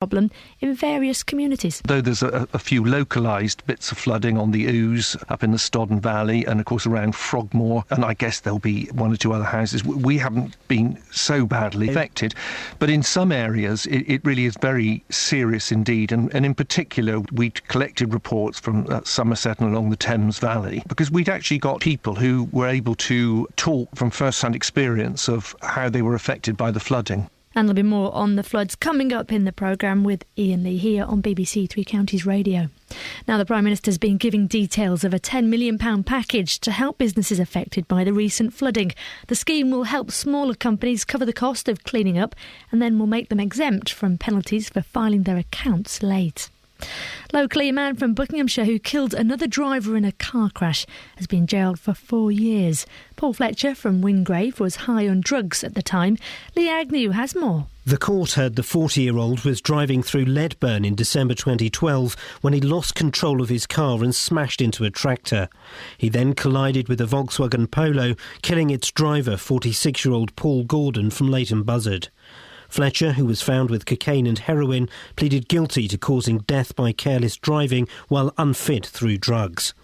problem in various communities. Though there's a few localised bits of flooding on the Ouse, up in the Stodden Valley, and of course around Frogmore, and I guess there'll be one or two other houses. We haven't been so badly affected, but in some areas it really is very serious indeed, and in particular we collected reports from Somerset and along the Thames Valley, because we'd actually got people who were able to talk from first-hand experience of how they were affected by the flooding. And there'll be more on the floods coming up in the programme with Iain Lee here on BBC Three Counties Radio. Now, the Prime Minister's been giving details of a £10 million package to help businesses affected by the recent flooding. The scheme will help smaller companies cover the cost of cleaning up and then will make them exempt from penalties for filing their accounts late. Locally, a man from Buckinghamshire who killed another driver in a car crash has been jailed for 4 years. Paul Fletcher from Wingrave was high on drugs at the time. Lee Agnew has more. The court heard the 40-year-old was driving through Ledburn in December 2012 when he lost control of his car and smashed into a tractor. He then collided with a Volkswagen Polo, killing its driver, 46-year-old Paul Gordon from Leighton Buzzard. Fletcher, who was found with cocaine and heroin, pleaded guilty to causing death by careless driving while unfit through drugs.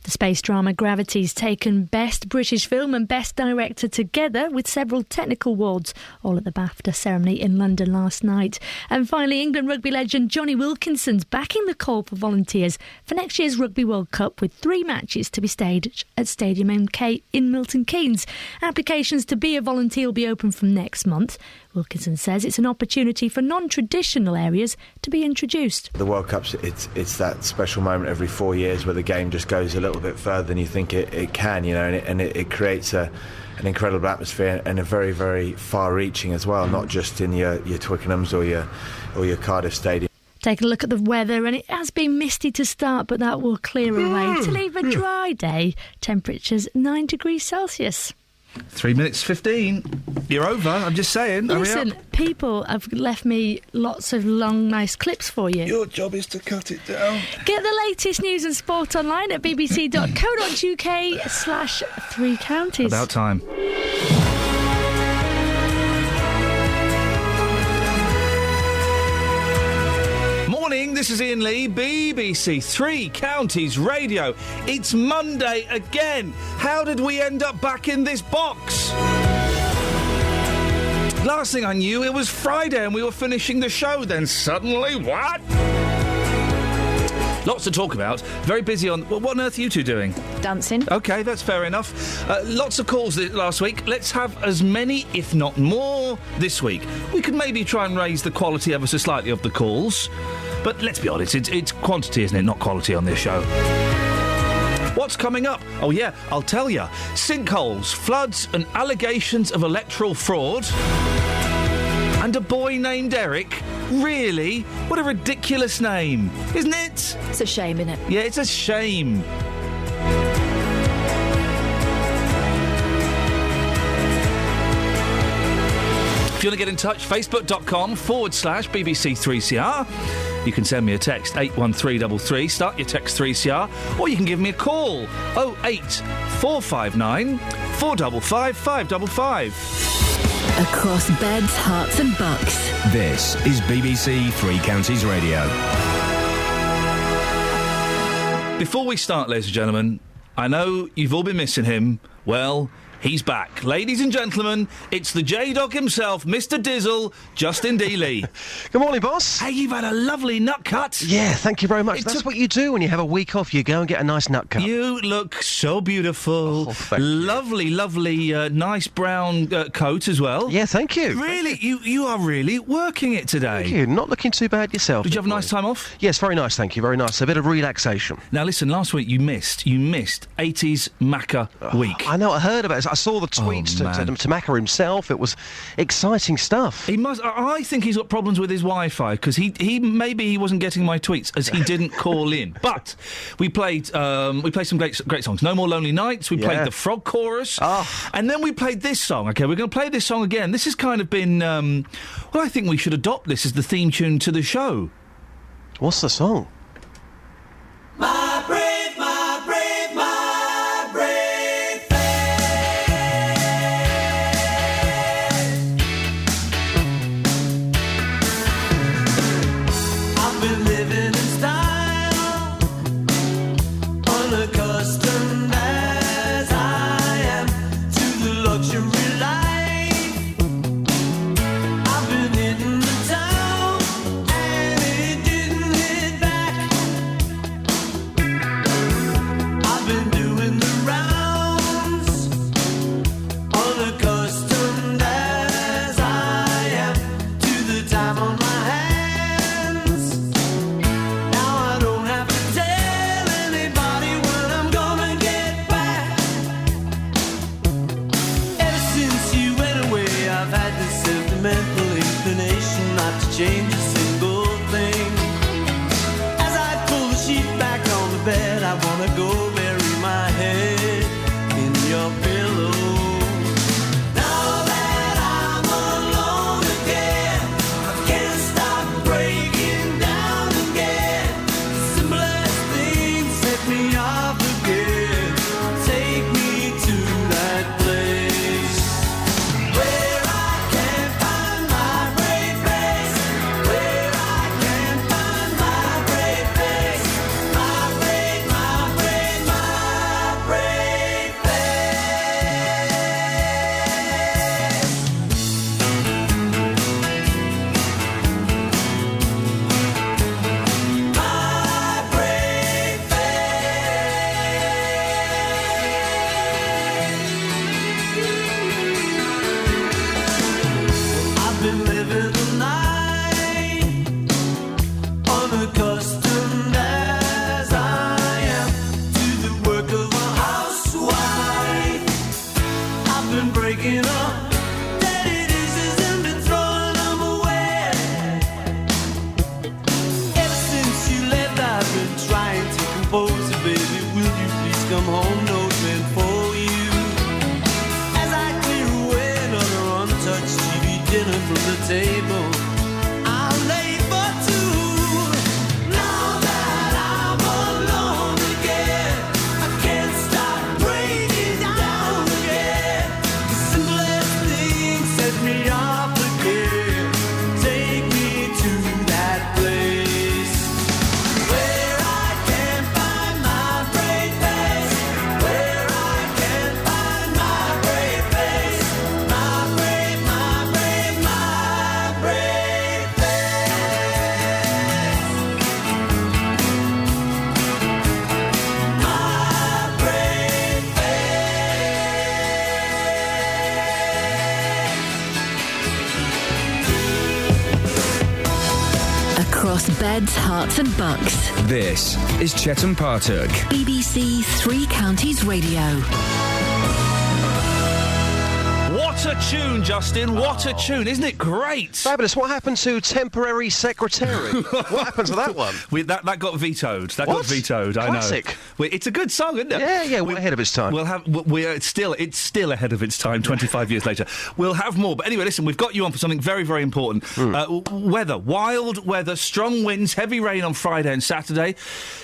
The space drama Gravity's taken Best British Film and Best Director together with several technical awards, all at the BAFTA ceremony in London last night. And finally, England rugby legend Johnny Wilkinson's backing the call for volunteers for next year's Rugby World Cup, with 3 matches to be staged at Stadium MK in Milton Keynes. Applications to be a volunteer will be open from next month. Wilkinson says it's an opportunity for non-traditional areas to be introduced. The World Cup's it's that special moment every 4 years where the game just goes a little bit further than you think it can, you know, and it creates an incredible atmosphere and a very, very far-reaching as well, not just in your Twickenhams or your Cardiff Stadium. Taking a look at the weather, and it has been misty to start, but that will clear away to leave a dry day. Temperatures 9 degrees Celsius. 3 minutes 15. You're over, I'm just saying. Listen, people have left me lots of long, nice clips for you. Your job is to cut it down. Get the latest news and sport online at bbc.co.uk/3 counties. About time. Morning, this is Iain Lee, BBC Three Counties Radio. It's Monday again. How did we end up back in this box? Last thing I knew, it was Friday and we were finishing the show. Then suddenly, what? Lots to talk about. Very busy on... What on earth are you two doing? Dancing. OK, that's fair enough. Lots of calls last week. Let's have as many, if not more, this week. We could maybe try and raise the quality ever so slightly of the calls. But let's be honest, it's quantity, isn't it? Not quality on this show. What's coming up? Oh, yeah, I'll tell you. Sinkholes, floods and allegations of electoral fraud. And a boy named Eric. Really? What a ridiculous name, isn't it? It's a shame, isn't it? Yeah, it's a shame. If you want to get in touch, facebook.com/BBC3CR. You can send me a text, 81333, start your text 3CR, or you can give me a call, 08459 455 555. Across beds, hearts and bucks. This is BBC Three Counties Radio. Before we start, ladies and gentlemen, I know you've all been missing him. Well, he's back. Ladies and gentlemen, it's the J-Dog himself, Mr. Dizzle, Justin Dealey. Good morning, boss. Hey, you've had a lovely nut cut. Yeah, thank you very much. That's what you do when you have a week off. You go and get a nice nut cut. You look so beautiful. Oh, thank you. Lovely, nice brown coat as well. Yeah, thank you. Really, you are really working it today. Thank you. Not looking too bad yourself. Did you have a nice time off? Yes, very nice, thank you. Very nice. A bit of relaxation. Now, listen, last week you missed 80s Macca week. I know, I heard about it. I saw the tweets to Macca himself. It was exciting stuff. He must. I think he's got problems with his Wi-Fi because he maybe he wasn't getting my tweets as he didn't call in. But we played some great songs. No More Lonely Nights. We played the Frog Chorus, and then we played this song. Okay, we're going to play this song again. This has kind of been. Well, I think we should adopt this as the theme tune to the show. What's the song? My brave. I wanna go bury my head in your pillow. Now that I'm alone again, I can't stop breaking down again. Simplest things set me off again. Take me to that place where I can find my brave face, where I can find my brave face, my brave, my brave, my brave face, my brave face. I've been living the night, unaccustomed as I am to the work of a housewife. I've been breaking up dirty dishes and been throwing them away. Ever since you left, I've been trying to compose it, baby. Will you please come home? Note meant for you. As I clear away another untouched TV dinner from the table, I'll lay for two. Now that I'm alone again, I can't stop breaking down again. The simplest things set me off again. Take me to that place where I can find my brave face, where I can find my brave face, my brave, my brave, my brave face, my brave Across beds, hearts and bucks. This is Chetan Partuk. BBC Three Counties Radio. What a tune, Justin. What a tune. Isn't it great? Fabulous. What happened to temporary secretary? What happened to that one? That got vetoed. That What? got vetoed. I know. Classic. It's a good song, isn't it? Yeah, we're ahead of its time. We'll have. It's still ahead of its time. 25 years later, we'll have more. But anyway, listen, we've got you on for something very, very important. Weather, wild weather, strong winds, heavy rain on Friday and Saturday,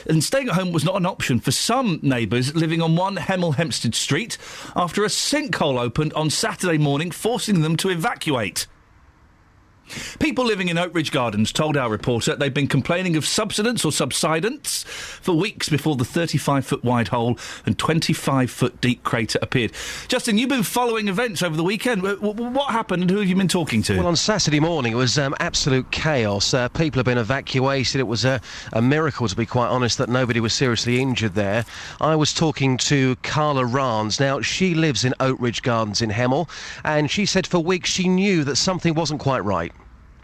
and staying at home was not an option for some neighbours living on 1 Hemel Hempstead Street after a sinkhole opened on Saturday morning, forcing them to evacuate. People living in Oak Ridge Gardens told our reporter they've been complaining of subsidence or subsidence for weeks before the 35-foot wide hole and 25-foot deep crater appeared. Justin, you've been following events over the weekend. What happened and who have you been talking to? Well, on Saturday morning it was absolute chaos. People have been evacuated. It was a miracle, to be quite honest, that nobody was seriously injured there. I was talking to Carla Rans. Now, she lives in Oak Ridge Gardens in Hemel, and she said for weeks she knew that something wasn't quite right.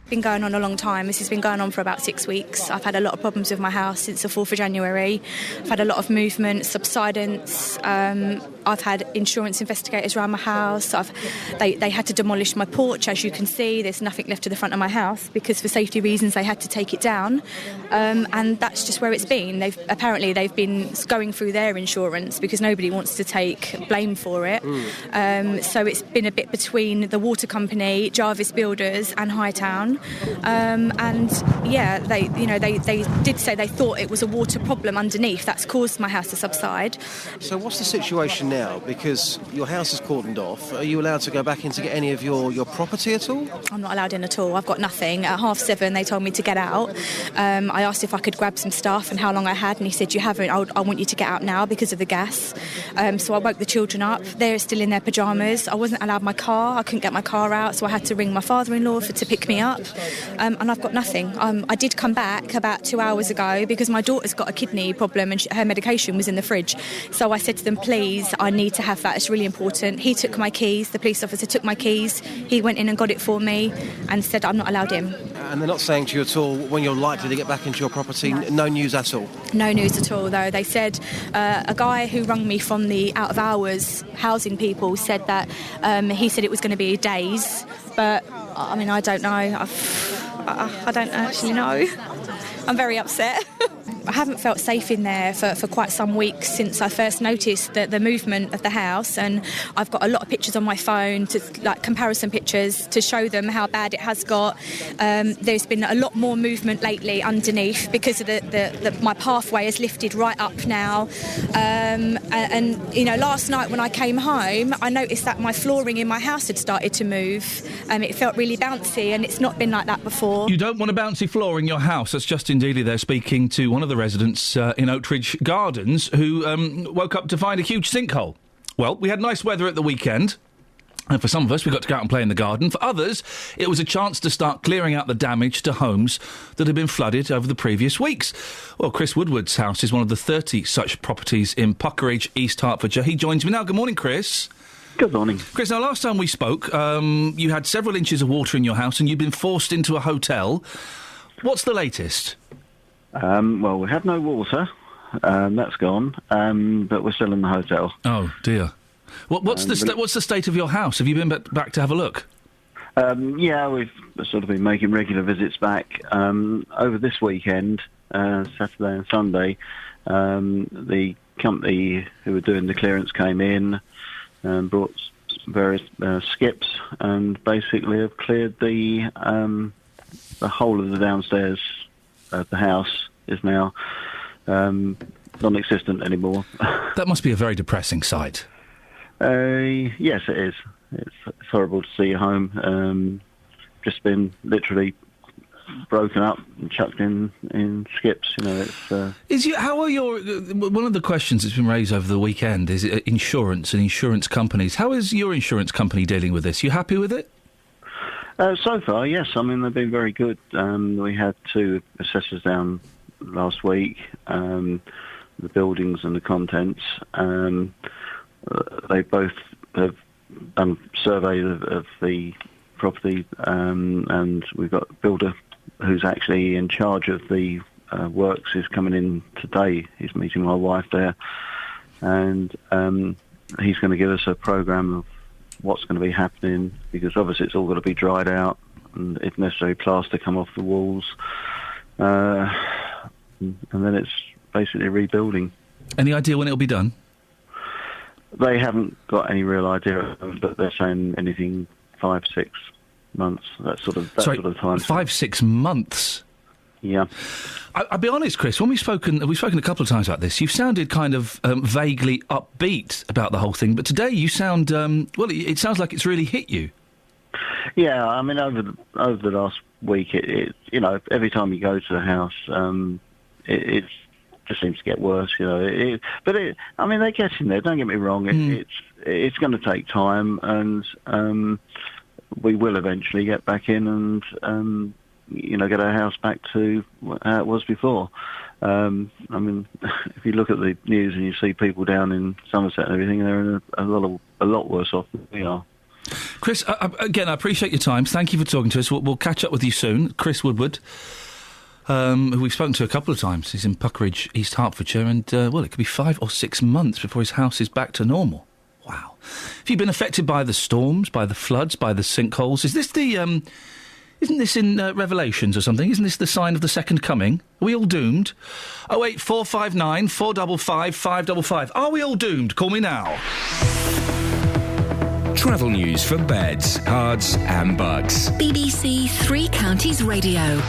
Been going on a long time. This has been going on for about 6 weeks. I've had a lot of problems with my house since the 4th of January. I've had a lot of movement, subsidence. I've had insurance investigators around my house. They had to demolish my porch, as you can see. There's nothing left to the front of my house because for safety reasons they had to take it down. And that's just where it's been. They've been going through their insurance because nobody wants to take blame for it. So it's been a bit between the water company, Jarvis Builders and Hightown. They did say they thought it was a water problem underneath that's caused my house to subside. So what's the situation now? Because your house is cordoned off. Are you allowed to go back in to get any of your property at all? I'm not allowed in at all. I've got nothing. At 7:30 they told me to get out. I asked if I could grab some stuff and how long I had, and he said, you haven't. I want you to get out now because of the gas. So I woke the children up. They're still in their pyjamas. I wasn't allowed my car. I couldn't get my car out, so I had to ring my father-in-law to pick me up. And I've got nothing. I did come back about 2 hours ago because my daughter's got a kidney problem and her medication was in the fridge. So I said to them, please, I need to have that. It's really important. He took my keys. The police officer took my keys. He went in and got it for me and said I'm not allowed in. And they're not saying to you at all when you're likely to get back into your property? No news at all? No news at all, though. They said a guy who rung me from the out-of-hours housing people said that he said it was going to be days. But, I mean, I don't know. I don't actually know. I'm very upset. haven't felt safe in there for quite some weeks since I first noticed the movement of the house, and I've got a lot of pictures on my phone, comparison pictures, to show them how bad it has got. There's been a lot more movement lately underneath because of my pathway has lifted right up now. And last night when I came home, I noticed that my flooring in my house had started to move. It felt really bouncy, and it's not been like that before. You don't want a bouncy floor in your house. That's Justin Dealey there speaking to one of the residents in Oakridge Gardens who woke up to find a huge sinkhole. Well, we had nice weather at the weekend. And for some of us, we got to go out and play in the garden. For others, it was a chance to start clearing out the damage to homes that had been flooded over the previous weeks. Well, Chris Woodward's house is one of the 30 such properties in Puckeridge, East Hertfordshire. He joins me now. Good morning, Chris. Good morning. Chris, now, last time we spoke, you had several inches of water in your house and you'd been forced into a hotel. What's the latest? Well, we had no water. That's gone. But we're still in the hotel. Oh, dear. What's the state of your house? Have you been back to have a look? Yeah, we've sort of been making regular visits back. Over this weekend, Saturday and Sunday, the company who were doing the clearance came in and brought various skips and basically have cleared the whole of the downstairs of the house is now non-existent anymore. That must be a very depressing sight. Yes, it is. It's horrible to see your home just been literally broken up and chucked in skips. It's. How are your? One of the questions that's been raised over the weekend is insurance and insurance companies. How is your insurance company dealing with this? You happy with it? So far, yes. I mean, they've been very good. We had 2 assessors down last week. The buildings and the contents. They both have done surveys of the property, and we've got a builder who's actually in charge of the works is coming in today. He's meeting my wife there, and he's going to give us a programme of what's going to be happening, because obviously it's all got to be dried out and, if necessary, plaster come off the walls, and then it's basically rebuilding. Any idea when it'll be done? They haven't got any real idea, but they're saying anything 5-6 months. That sort of time. 5-6 months. Yeah. I'll be honest, Chris. When we've spoken a couple of times about this. You've sounded kind of vaguely upbeat about the whole thing, but today you sound it sounds like it's really hit you. Yeah, I mean, over the last week, it every time you go to the house, it just seems to get worse. I mean, they're getting there. Don't get me wrong. It's going to take time, and we will eventually get back in and get our house back to how it was before. I mean, if you look at the news and you see people down in Somerset and everything, they're in a lot worse off than we are. Chris, again, I appreciate your time. Thank you for talking to us. We'll catch up with you soon. Chris Woodward, who we've spoken to a couple of times. He's in Puckeridge, East Hertfordshire, and, it could be 5 or 6 months before his house is back to normal. Wow. Have you been affected by the storms, by the floods, by the sinkholes? Is this the... Isn't this in Revelations or something? Isn't this the sign of the second coming? Are we all doomed? 08459 455 555. Are we all doomed? Call me now. Travel news for beds, cards and bugs. BBC Three Counties Radio.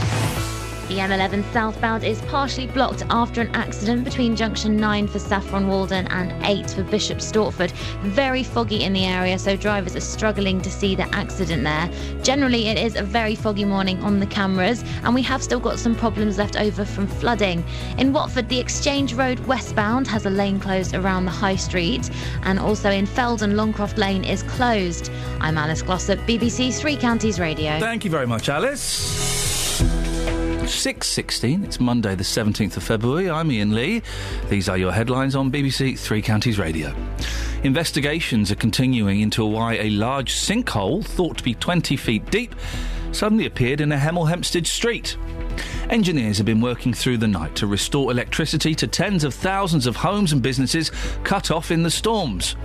The M11 southbound is partially blocked after an accident between junction 9 for Saffron Walden and 8 for Bishop Stortford. Very foggy in the area, so drivers are struggling to see the accident there. Generally, it is a very foggy morning on the cameras, and we have still got some problems left over from flooding. In Watford, the Exchange Road westbound has a lane closed around the High Street, and also in Feldon, Longcroft Lane is closed. I'm Alice Glossop, BBC Three Counties Radio. Thank you very much, Alice. 6:16, it's Monday the 17th of February. I'm Iain Lee. These are your headlines on BBC Three Counties Radio. Investigations are continuing into why a large sinkhole, thought to be 20 feet deep, suddenly appeared in a Hemel Hempstead street. Engineers have been working through the night to restore electricity to tens of thousands of homes and businesses cut off in the storms.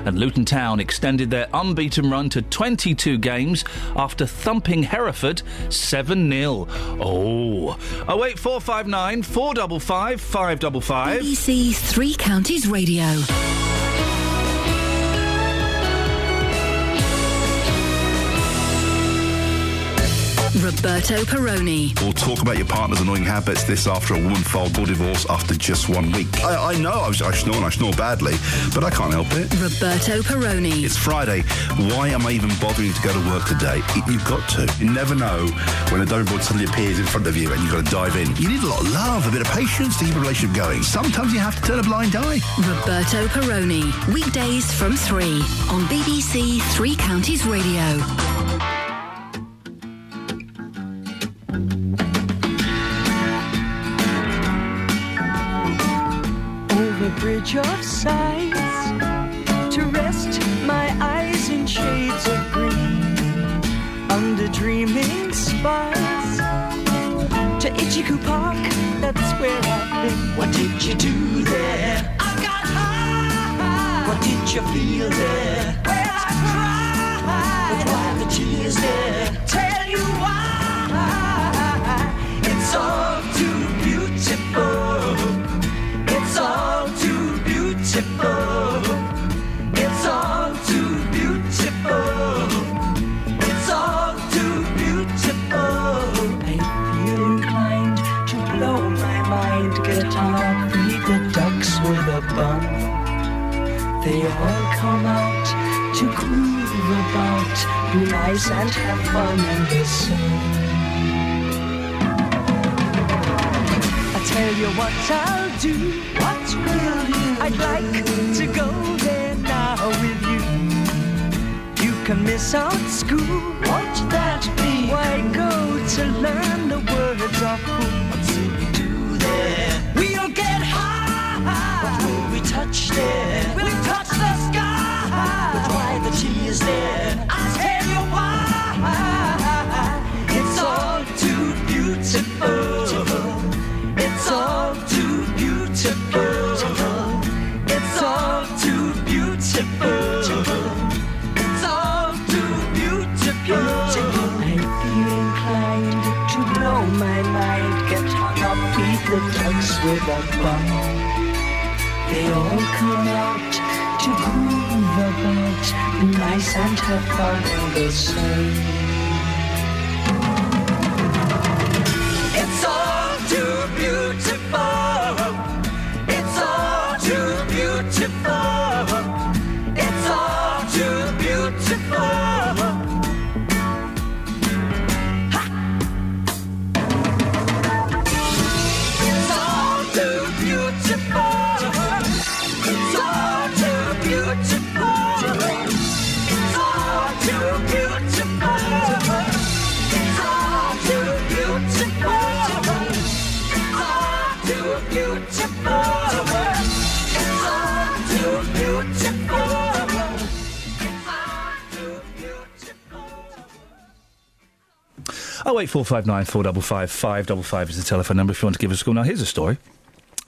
And Luton Town extended their unbeaten run to 22 games after thumping Hereford 7-0. Oh. 08459 455 555. BBC Three Counties Radio. Roberto Perrone. We'll talk about your partner's annoying habits. This after a woman filed for divorce after just 1 week. I know I snore and I snore badly, but I can't help it. Roberto Perrone. It's Friday. Why am I even bothering to go to work today? You've got to. You never know when a donut board suddenly appears in front of you and you've got to dive in. You need a lot of love, a bit of patience to keep a relationship going. Sometimes you have to turn a blind eye. Roberto Perrone. Weekdays from 3 on BBC Three Counties Radio. Bridge of sights to rest my eyes in shades of green, under dreaming spires to Ichiku Park, that's where I've been. What did you do there? I got high. What did you feel there? Where I cried. But why the tears there? Tell you why. It's all too beautiful. It's all too beautiful. It's all too beautiful. It's all too beautiful. I feel inclined to blow my mind. Get on, feed the ducks with a bun. They all come out to groove about, be nice and have fun in the sun. Tell you what I'll do. What will you? I'd like to go there now with you. You can miss out school. Won't that be? Why go to learn the words of who? What will we do there? We'll get high. What will we touch there? We'll touch the sky. But why the tears there? I'll tell you why. It's all too beautiful. It's all too beautiful. It's all too beautiful. It's all too beautiful. I feel inclined to blow my mind. Get hung up, feed the ducks with a bun. They all come out to groove about, be nice and have fun in the sun. It's all too beautiful. It's all too beautiful. It's all too beautiful. Ha! It's all too beautiful. It's all too beautiful. It's all too beautiful. It's all too beautiful. Too beautiful. It's all too beautiful. It's all too beautiful. 08459 455 555 is the telephone number if you want to give us a call. Now, here's a story.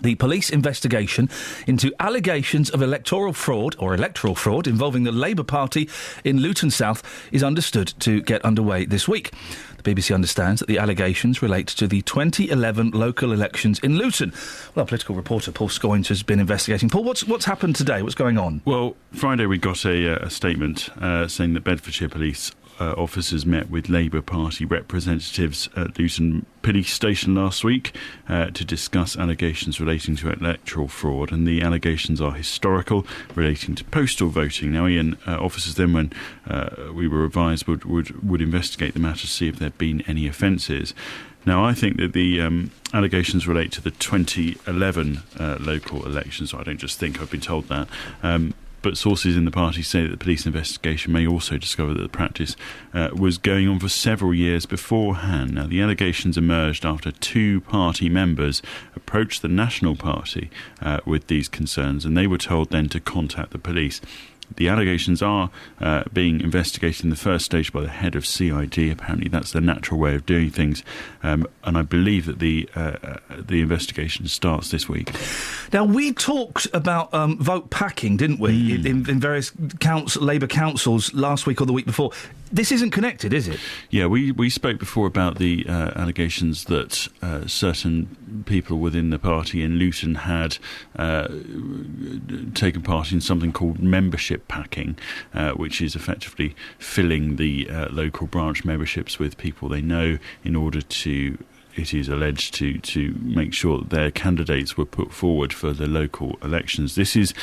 The police investigation into allegations of electoral fraud involving the Labour Party in Luton South is understood to get underway this week. The BBC understands that the allegations relate to the 2011 local elections in Luton. Well, our political reporter Paul Scoynes has been investigating. Paul, what's happened today? What's going on? Well, Friday we got a statement saying that Bedfordshire Police officers met with Labour Party representatives at Luton Police Station last week to discuss allegations relating to electoral fraud, and the allegations are historical, relating to postal voting. Now, Iain, officers then, when we were advised, would investigate the matter to see if there'd been any offences. Now, I think that the allegations relate to the 2011 local elections. I don't just think, I've been told that. But sources in the party say that the police investigation may also discover that the practice was going on for several years beforehand. Now, the allegations emerged after two party members approached the National Party with these concerns, and they were told then to contact the police. The allegations are being investigated in the first stage by the head of CID. Apparently that's the natural way of doing things, and I believe that the investigation starts this week. Now, we talked about vote packing, didn't we, in various Labour councils last week or the week before. This isn't connected, is it? Yeah, we spoke before about the allegations that certain people within the party in Luton had taken part in something called membership packing, which is effectively filling the local branch memberships with people they know in order to, it is alleged, to make sure that their candidates were put forward for the local elections. This is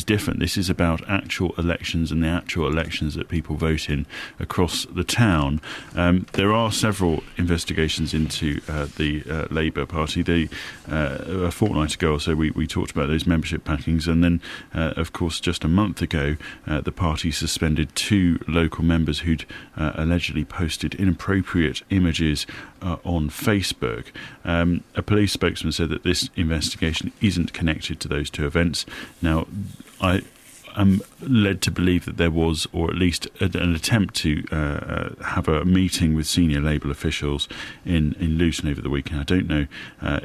different. This is about actual elections and the actual elections that people vote in across the town. There are several investigations into the Labour Party. A fortnight ago or so we talked about those membership packings, and then of course just a month ago the party suspended 2 local members who'd allegedly posted inappropriate images on Facebook. A police spokesman said that this investigation isn't connected to those 2 events. Now, I am led to believe that there was, or at least an attempt to have a meeting with senior Labour officials in Luton over the weekend. I don't know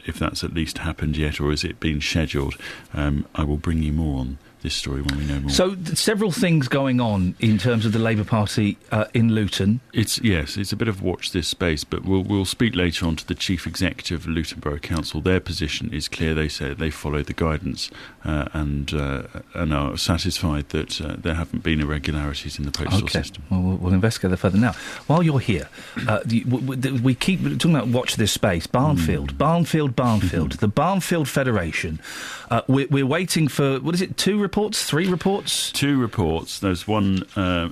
if that's at least happened yet, or is it being scheduled. I will bring you more on this story when we know more. So, several things going on in terms of the Labour Party in Luton. It's a bit of watch this space, but we'll speak later on to the Chief Executive of Luton Borough Council. Their position is clear. They say they follow the guidance and are satisfied that there haven't been irregularities in the postal system. Well, we'll investigate that further. Now, while you're here, we keep talking about watch this space. Barnfield, the Barnfield Federation. We're waiting for, what is it, 2 reports, 3 reports? 2 reports. There's one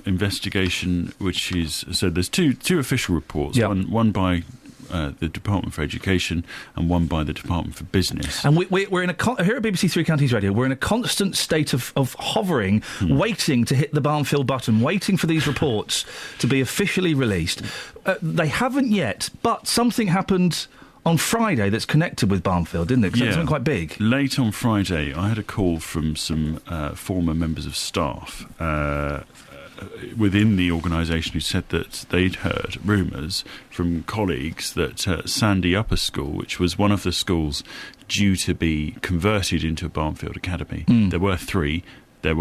investigation, which is, so there's two official reports. Yep. One by the Department for Education and one by the Department for Business. And we're in here at BBC Three Counties Radio, we're in a constant state of hovering, waiting to hit the Barnfield button, waiting for these reports to be officially released. They haven't yet, but something happened on Friday that's connected with Barnfield, didn't it? Because something quite big. Late on Friday, I had a call from some former members of staff within the organisation who said that they'd heard rumours from colleagues that Sandy Upper School, which was one of the schools due to be converted into a Barnfield Academy, there were 3. There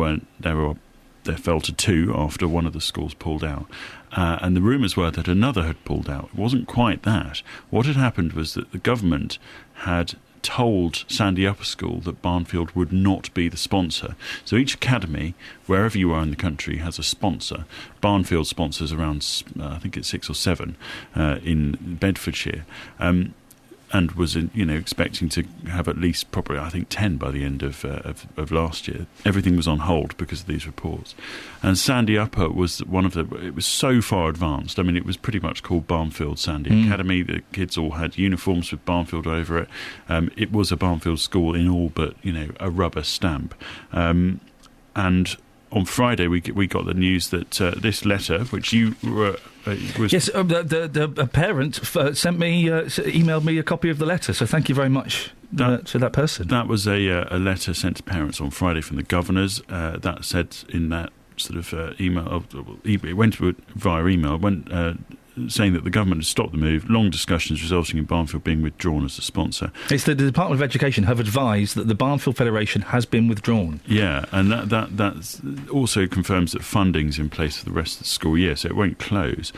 fell to 2 after one of the schools pulled out. And the rumours were that another had pulled out. It wasn't quite that. What had happened was that the government had told Sandy Upper School that Barnfield would not be the sponsor. So each academy, wherever you are in the country, has a sponsor. Barnfield sponsors around, I think it's 6 or 7 in Bedfordshire. And was expecting to have at least probably, I think, 10 by the end of last year. Everything was on hold because of these reports. And Sandy Upper was one of it was so far advanced. I mean, it was pretty much called Barnfield Sandy Academy. The kids all had uniforms with Barnfield over it. It was a Barnfield school in all but, a rubber stamp. And on Friday, we got the news that this letter, which you were... yes, the parent emailed me a copy of the letter, so thank you very much to that person. That was a letter sent to parents on Friday from the governors that said in that sort of email, it went via email, saying that the government had stopped the move, long discussions resulting in Barnfield being withdrawn as a sponsor. It's the Department of Education have advised that the Barnfield Federation has been withdrawn. Yeah, and that also confirms that funding's in place for the rest of the school year, so it won't close.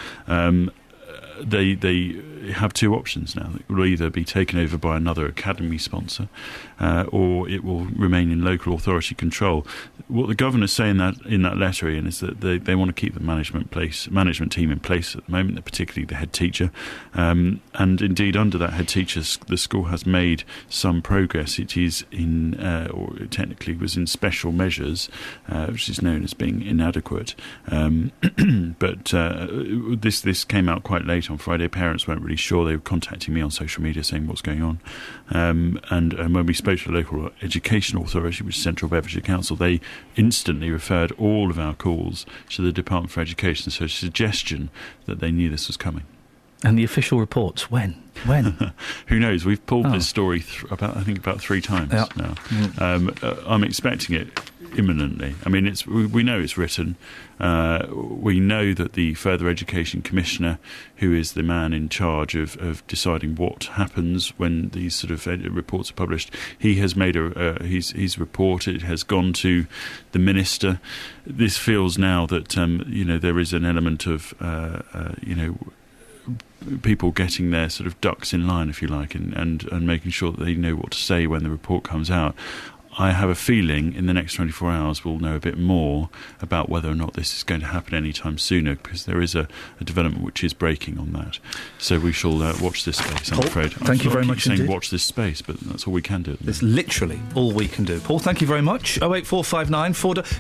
They have 2 options now. It will either be taken over by another academy sponsor or it will remain in local authority control. What the governors say in that letter, Ian, is that they want to keep the management team in place at the moment, particularly the head teacher. And indeed, under that head teacher, the school has made some progress. It is or technically was in special measures, which is known as being inadequate. But this came out quite late on Friday. Parents weren't really sure. They were contacting me on social media saying what's going on. And when we spoke to the local education authority, which is Central Bedfordshire Council, they instantly referred all of our calls to the Department for Education. So a suggestion that they knew this was coming. And the official reports, when? Who knows? We've pulled this story about 3 times now. I'm expecting it imminently. I mean, we know it's written. We know that the Further Education Commissioner, who is the man in charge of deciding what happens when these sort of reports are published, he has made his report. It has gone to the Minister. This feels now that there is an element of people getting their sort of ducks in line, if you like, and making sure that they know what to say when the report comes out. I have a feeling in the next 24 hours we'll know a bit more about whether or not this is going to happen anytime sooner, because there is a development which is breaking on that. So we shall watch this space, I'm afraid. Thank you very much indeed. indeed. Watch this space, but that's all we can do. It's literally all we can do. Paul, thank you very much. 08459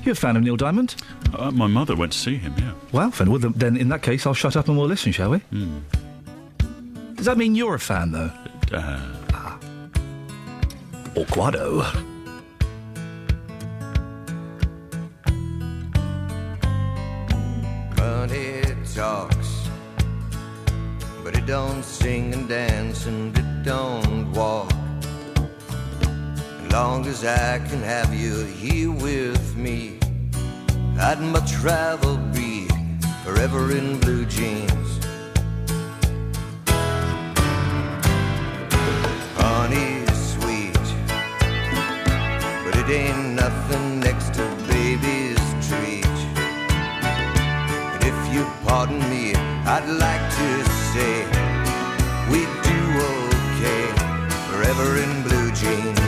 You're a fan of Neil Diamond? My mother went to see him, yeah. Well, then in that case, I'll shut up and we'll listen, shall we? Does that mean you're a fan, though? Or Guado. Money talks, but it don't sing and dance and it don't walk. As long as I can have you here with me, I'd much rather be forever in blue jeans. Honey's sweet, but it ain't nothing next to baby's treat. And if you pardon me, I'd like to say we do okay, forever in blue jeans.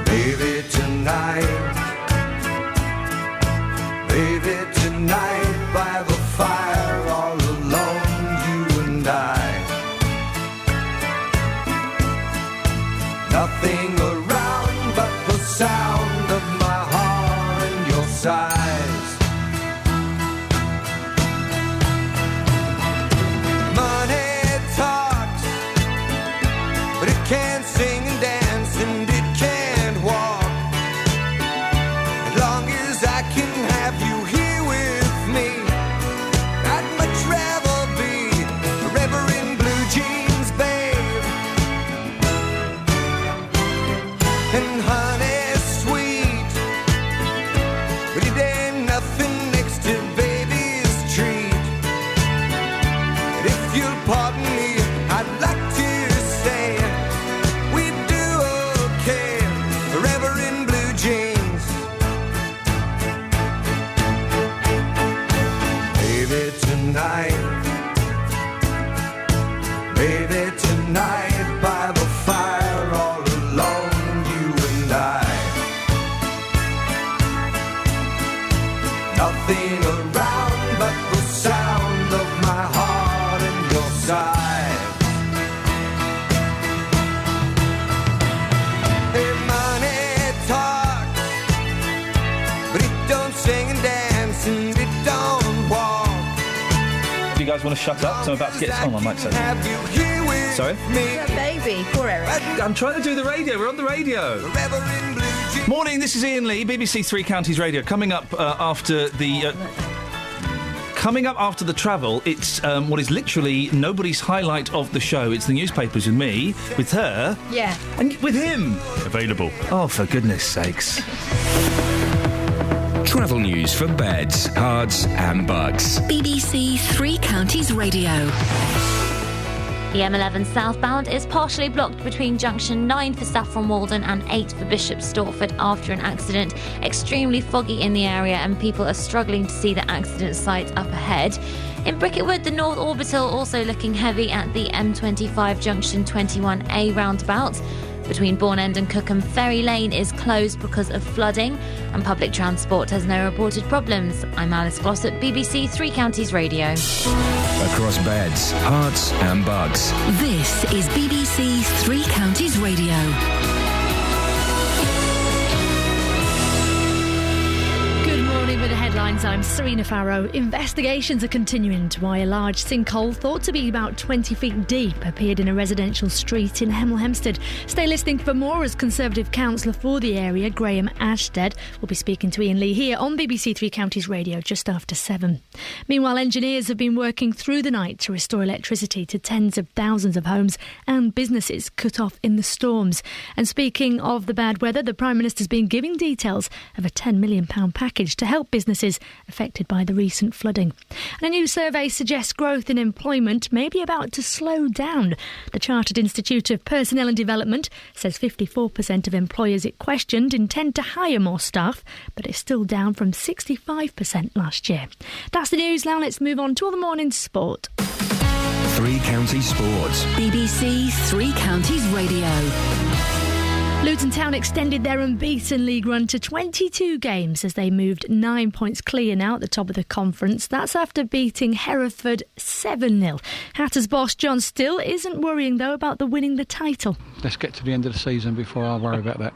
Baby, tonight, by the fire, all alone, you and I. Nothing around but the sound of my heart and your sighs. Money talks, but it can't sing and dance and it can't walk. As long as I can have you here with me, I'd much rather be forever in blue jeans, babe. And honey's sweet, but it ain't nothing next to baby's treat. And if you'll pardon me, I'd like to say we do okay, forever in blue jeans. Baby, tonight, by the fire, all alone, you and I. Nothing around but the sound of my heart and your sighs. Hey, money talks, but it don't sing and dance and it don't walk. Do you guys want to shut up? So I'm about to get on my mic. Sorry? You're a baby. Poor Eric. I'm trying to do the radio. We're on the radio. Morning, this is Iain Lee, BBC Three Counties Radio. Coming up after the travel, it's what is literally nobody's highlight of the show. It's the newspapers with me, with her, Yeah. and with him. Available. Oh, for goodness sakes. Travel news for beds, cards and bugs. BBC Three Counties Radio. The M11 southbound is partially blocked between junction 9 for Saffron Walden and 8 for Bishop Stortford after an accident. Extremely foggy in the area and people are struggling to see the accident site up ahead. In Bricketwood, the North Orbital also looking heavy at the M25 junction 21A roundabout. Between Bourne End and Cookham, Ferry Lane is closed because of flooding and public transport has no reported problems. I'm Alice Glossop, BBC Three Counties Radio. Across beds, hearts and bugs. This is BBC Three Counties Radio. Good morning with the headlines. headlines, I'm Serena Farrow. Investigations are continuing into why a large sinkhole thought to be about 20 feet deep appeared in a residential street in Hemel Hempstead. Stay listening for more as Conservative councillor for the area, Graham Ashstead, will be speaking to Iain Lee here on BBC Three Counties Radio just after 7. Meanwhile, engineers have been working through the night to restore electricity to tens of thousands of homes and businesses cut off in the storms. And speaking of the bad weather, the Prime Minister's been giving details of a £10 million package to help businesses affected by the recent flooding. And a new survey suggests growth in employment may be about to slow down. The Chartered Institute of Personnel and Development says 54% of employers it questioned intend to hire more staff, but it's still down from 65% last year. That's the news. Now let's move on to all the morning sport. Three Counties Sports. BBC Three Counties Radio. Luton Town extended their unbeaten league run to 22 games as they moved 9 points clear now at the top of the conference. That's after beating Hereford 7-0. Hatters boss John Still isn't worrying, though, about the winning the title. Let's get to the end of the season before I worry about that.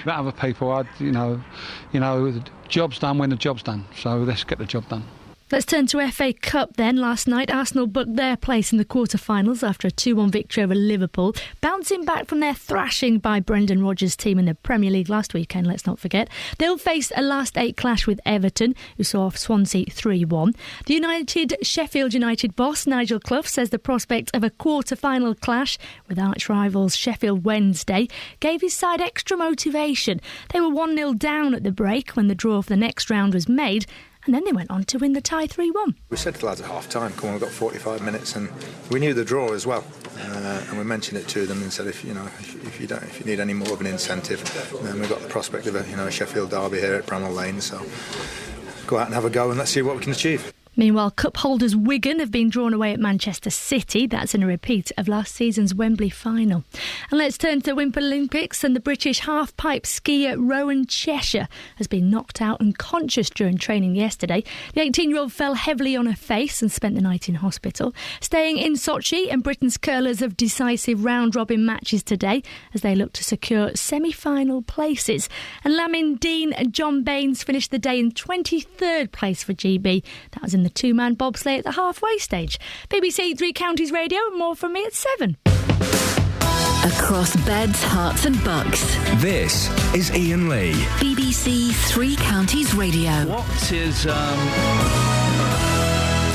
About other people, the job's done when the job's done. So let's get the job done. Let's turn to FA Cup then. Last night, Arsenal booked their place in the quarter-finals after a 2-1 victory over Liverpool, bouncing back from their thrashing by Brendan Rodgers' team in the Premier League last weekend, let's not forget. They'll face a last-eight clash with Everton, who saw off Swansea 3-1. The Sheffield United boss, Nigel Clough, says the prospect of a quarter-final clash with arch-rivals Sheffield Wednesday gave his side extra motivation. They were 1-0 down at the break when the draw for the next round was made, and then they went on to win the tie 3-1. We said to the lads at half-time, come on, we've got 45 minutes, and we knew the draw as well. And we mentioned it to them and said, if you need any more of an incentive, then we've got the prospect of a Sheffield derby here at Bramall Lane. So go out and have a go, and let's see what we can achieve. Meanwhile, cup holders Wigan have been drawn away at Manchester City. That's in a repeat of last season's Wembley final. And let's turn to Winter Olympics, and the British half-pipe skier Rowan Cheshire has been knocked out unconscious during training yesterday. The 18-year-old fell heavily on her face and spent the night in hospital. Staying in Sochi, and Britain's curlers have decisive round-robin matches today as they look to secure semi-final places. And Lamin Dean and John Baines finished the day in 23rd place for GB. That was in the two-man bobsleigh at the halfway stage. BBC Three Counties Radio, more from me at 7. Across beds, hearts and bucks. This is Iain Lee. BBC Three Counties Radio. What is...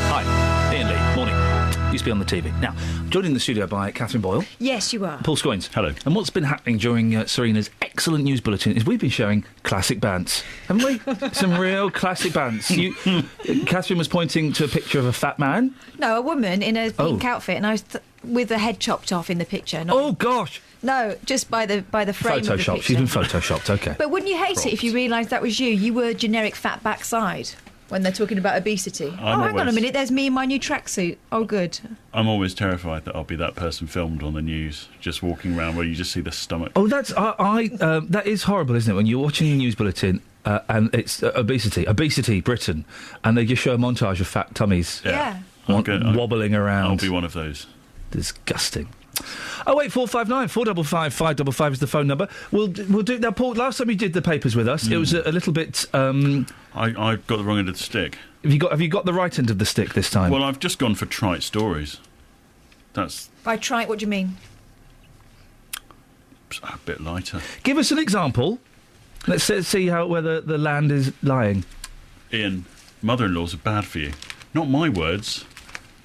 Hi, Iain Lee. Morning. Used to be on the TV. Now, joined in the studio by Catherine Boyle. Yes, you are. Paul Scoins. Hello. And what's been happening during Serena's excellent news bulletin is we've been showing classic bands, haven't we? Some real classic bands. Catherine was pointing to a picture of a fat man. No, a woman in a pink outfit, and I was with the head chopped off in the picture. Oh gosh! No, just by the frame of the picture. She's been photoshopped. Okay. But wouldn't you hate it if you realised that was you? You were generic fat backside. When they're talking about obesity. Hang on a minute, there's me in my new tracksuit. Oh, good. I'm always terrified that I'll be that person filmed on the news, just walking around where you just see the stomach. Oh, that's... that is horrible, isn't it, when you're watching the news bulletin and it's obesity, Britain, and they just show a montage of fat tummies. Yeah. Wobbling around. I'll be one of those. Disgusting. 08459 455 555 is the phone number. We'll do now. Paul, last time you did the papers with us, it was a little bit. I got the wrong end of the stick. Have you got the right end of the stick this time? Well, I've just gone for trite stories. That's by trite. What do you mean? A bit lighter. Give us an example. Let's see where the land is lying. Iain, mother-in-laws are bad for you. Not my words.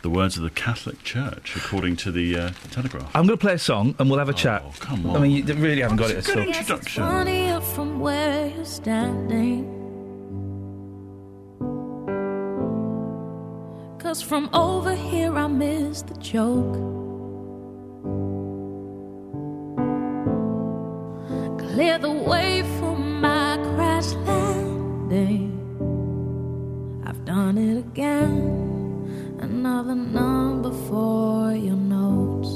The words of the Catholic Church, according to the Telegraph. I'm going to play a song and we'll have a chat. Oh, come on. I mean, you really haven't got it at all. Introduction. Funny up from where you're standing, 'cause from over here I miss the joke. Clear the way for my crash landing. I've done it again. Another number for your notes.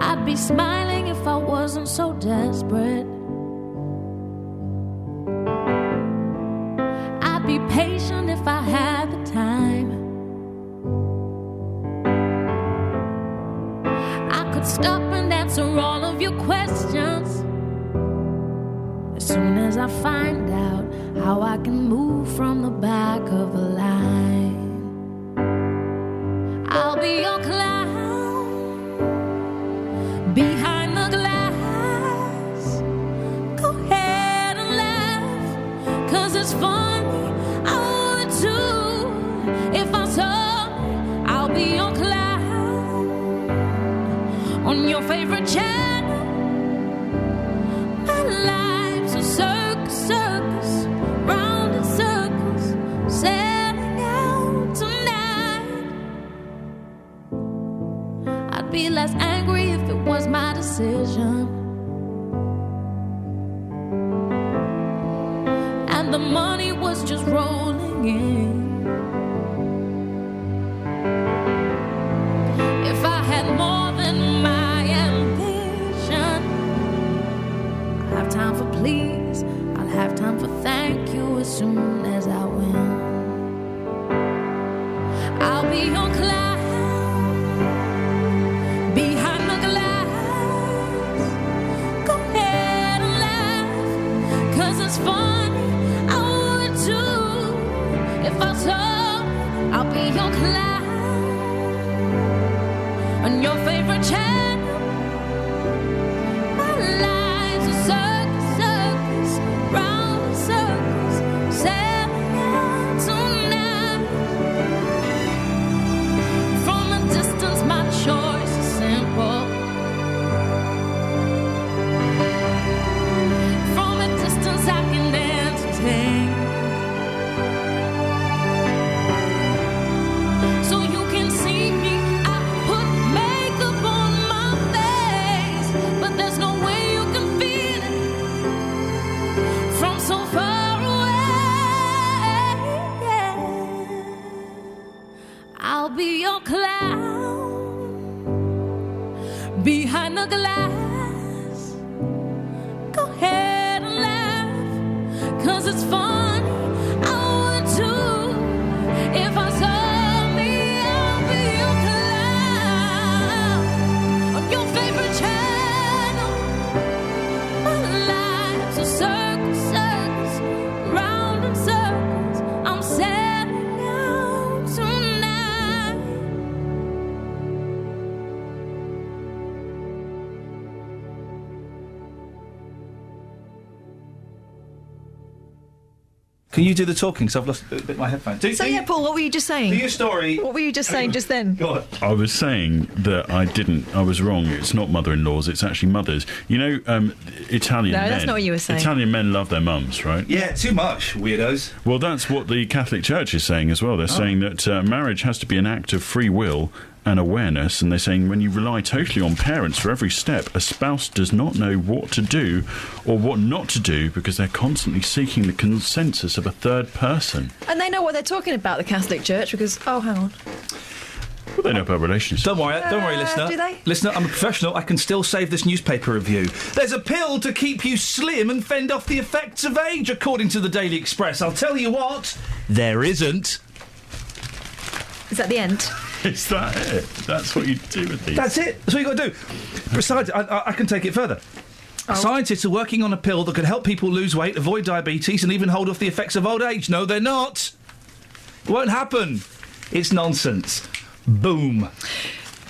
I'd be smiling if I wasn't so desperate. I'd be patient if I had the time. I could stop and answer all of your questions. soon as I find out how I can move from the back of the line. I'll be your clown behind the glass. Go ahead and laugh, 'cause it's funny. I would too if I saw me. I'll be your clown on your favorite channel. My life's a circus, circus, round in circles, setting out tonight. I'd be less angry if it was my decision, and the money was just rolling in. If I had more than my ambition, I'll have time for please, I'll have time for thank you as soon as I win. I'll be your clown behind the glass. Go ahead and laugh, 'cause it's funny. I would too if I saw. I'll be your clown on your favorite channel. My life's a circus, circus, round in circles, sailing out tonight. From a distance, my choice is simple. From a distance, I can entertain. So you can see me. I put makeup on my face, but there's no way you can feel it from so far away. I'll be your clown behind the glass. Go ahead and laugh, 'cause it's funny. I would too if I saw me. I'll be your clown on your favorite channel. My life's a circus, circus, round in circles. I'm setting out tonight. Can you do the talking? Because I've lost a bit of my headphones. So yeah, Paul, what were you just saying? Do your story. What were you just saying just then? Go on. I was saying that I was wrong. It's not mother-in-laws, it's actually mothers. You know, Italian men... No, that's not what you were saying. Italian men love their mums, right? Yeah, too much, weirdos. Well, that's what the Catholic Church is saying as well. They're saying that marriage has to be an act of free will and awareness, and they're saying when you rely totally on parents for every step, a spouse does not know what to do or what not to do because they're constantly seeking the consensus of a third person. And they know what they're talking about, the Catholic Church, because... Oh, hang on. Well, they know about relationships. Don't worry, listener. Do they? Listener, I'm a professional. I can still save this newspaper review. There's a pill to keep you slim and fend off the effects of age, according to the Daily Express. I'll tell you what, there isn't. Is that the end? Is that it? That's what you do with these? That's it. That's what you got to do. Besides, I can take it further. Oh. Scientists are working on a pill that can help people lose weight, avoid diabetes, and even hold off the effects of old age. No, they're not. It won't happen. It's nonsense. Boom.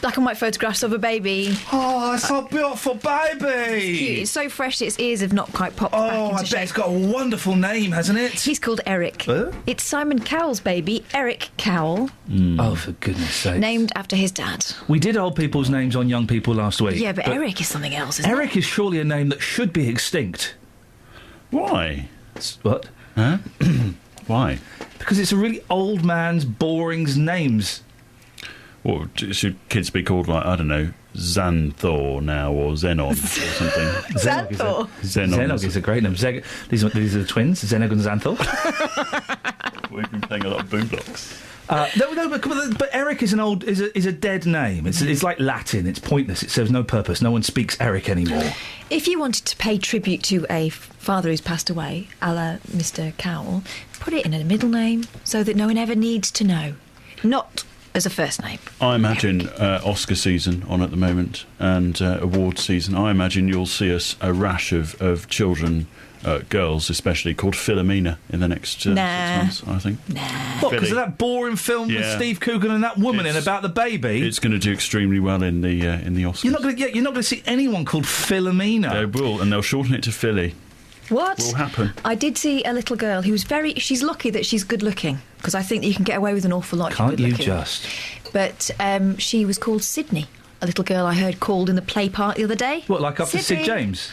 Black and white photographs of a baby. Oh, it's so beautiful, baby. It's cute. It's so fresh its ears have not quite popped back into I bet shape. it's got a wonderful name, hasn't it? He's called Eric. Huh? It's Simon Cowell's baby, Eric Cowell, Oh, for goodness sake. named after his dad. We did old people's names on young people last week. Yeah, but Eric is something else, isn't Eric is surely a name that should be extinct. Why? What? Huh? Why? Because it's a really old man's boring names. Or should kids be called, like, I don't know, Xanthor now, or Zenon, or something? Xanthor? Zenog is a great name. These are the twins, Zenog and Xanthor. We've been playing a lot of Boom Blocks. But Eric is is a dead name. It's like Latin. It's pointless. It serves no purpose. No one speaks Eric anymore. If you wanted to pay tribute to a father who's passed away, a la Mr. Cowell, put it in a middle name so that no one ever needs to know. Not as a first name. I imagine Oscar season on at the moment and award season. I imagine you'll see a rash of children girls, especially, called Philomena in the next 6 months, I think. What, because of that boring film with Steve Coogan and that woman in about the baby? It's going to do extremely well in the Oscars. You're not going to see anyone called Philomena. They will, and they'll shorten it to Philly. What? Will happen. I did see a little girl who was she's lucky that she's good looking, because I think that you can get away with an awful lot. Can't you good-looking. just? But she was called Sydney. A little girl I heard called in the play part the other day. What, like after Sid James?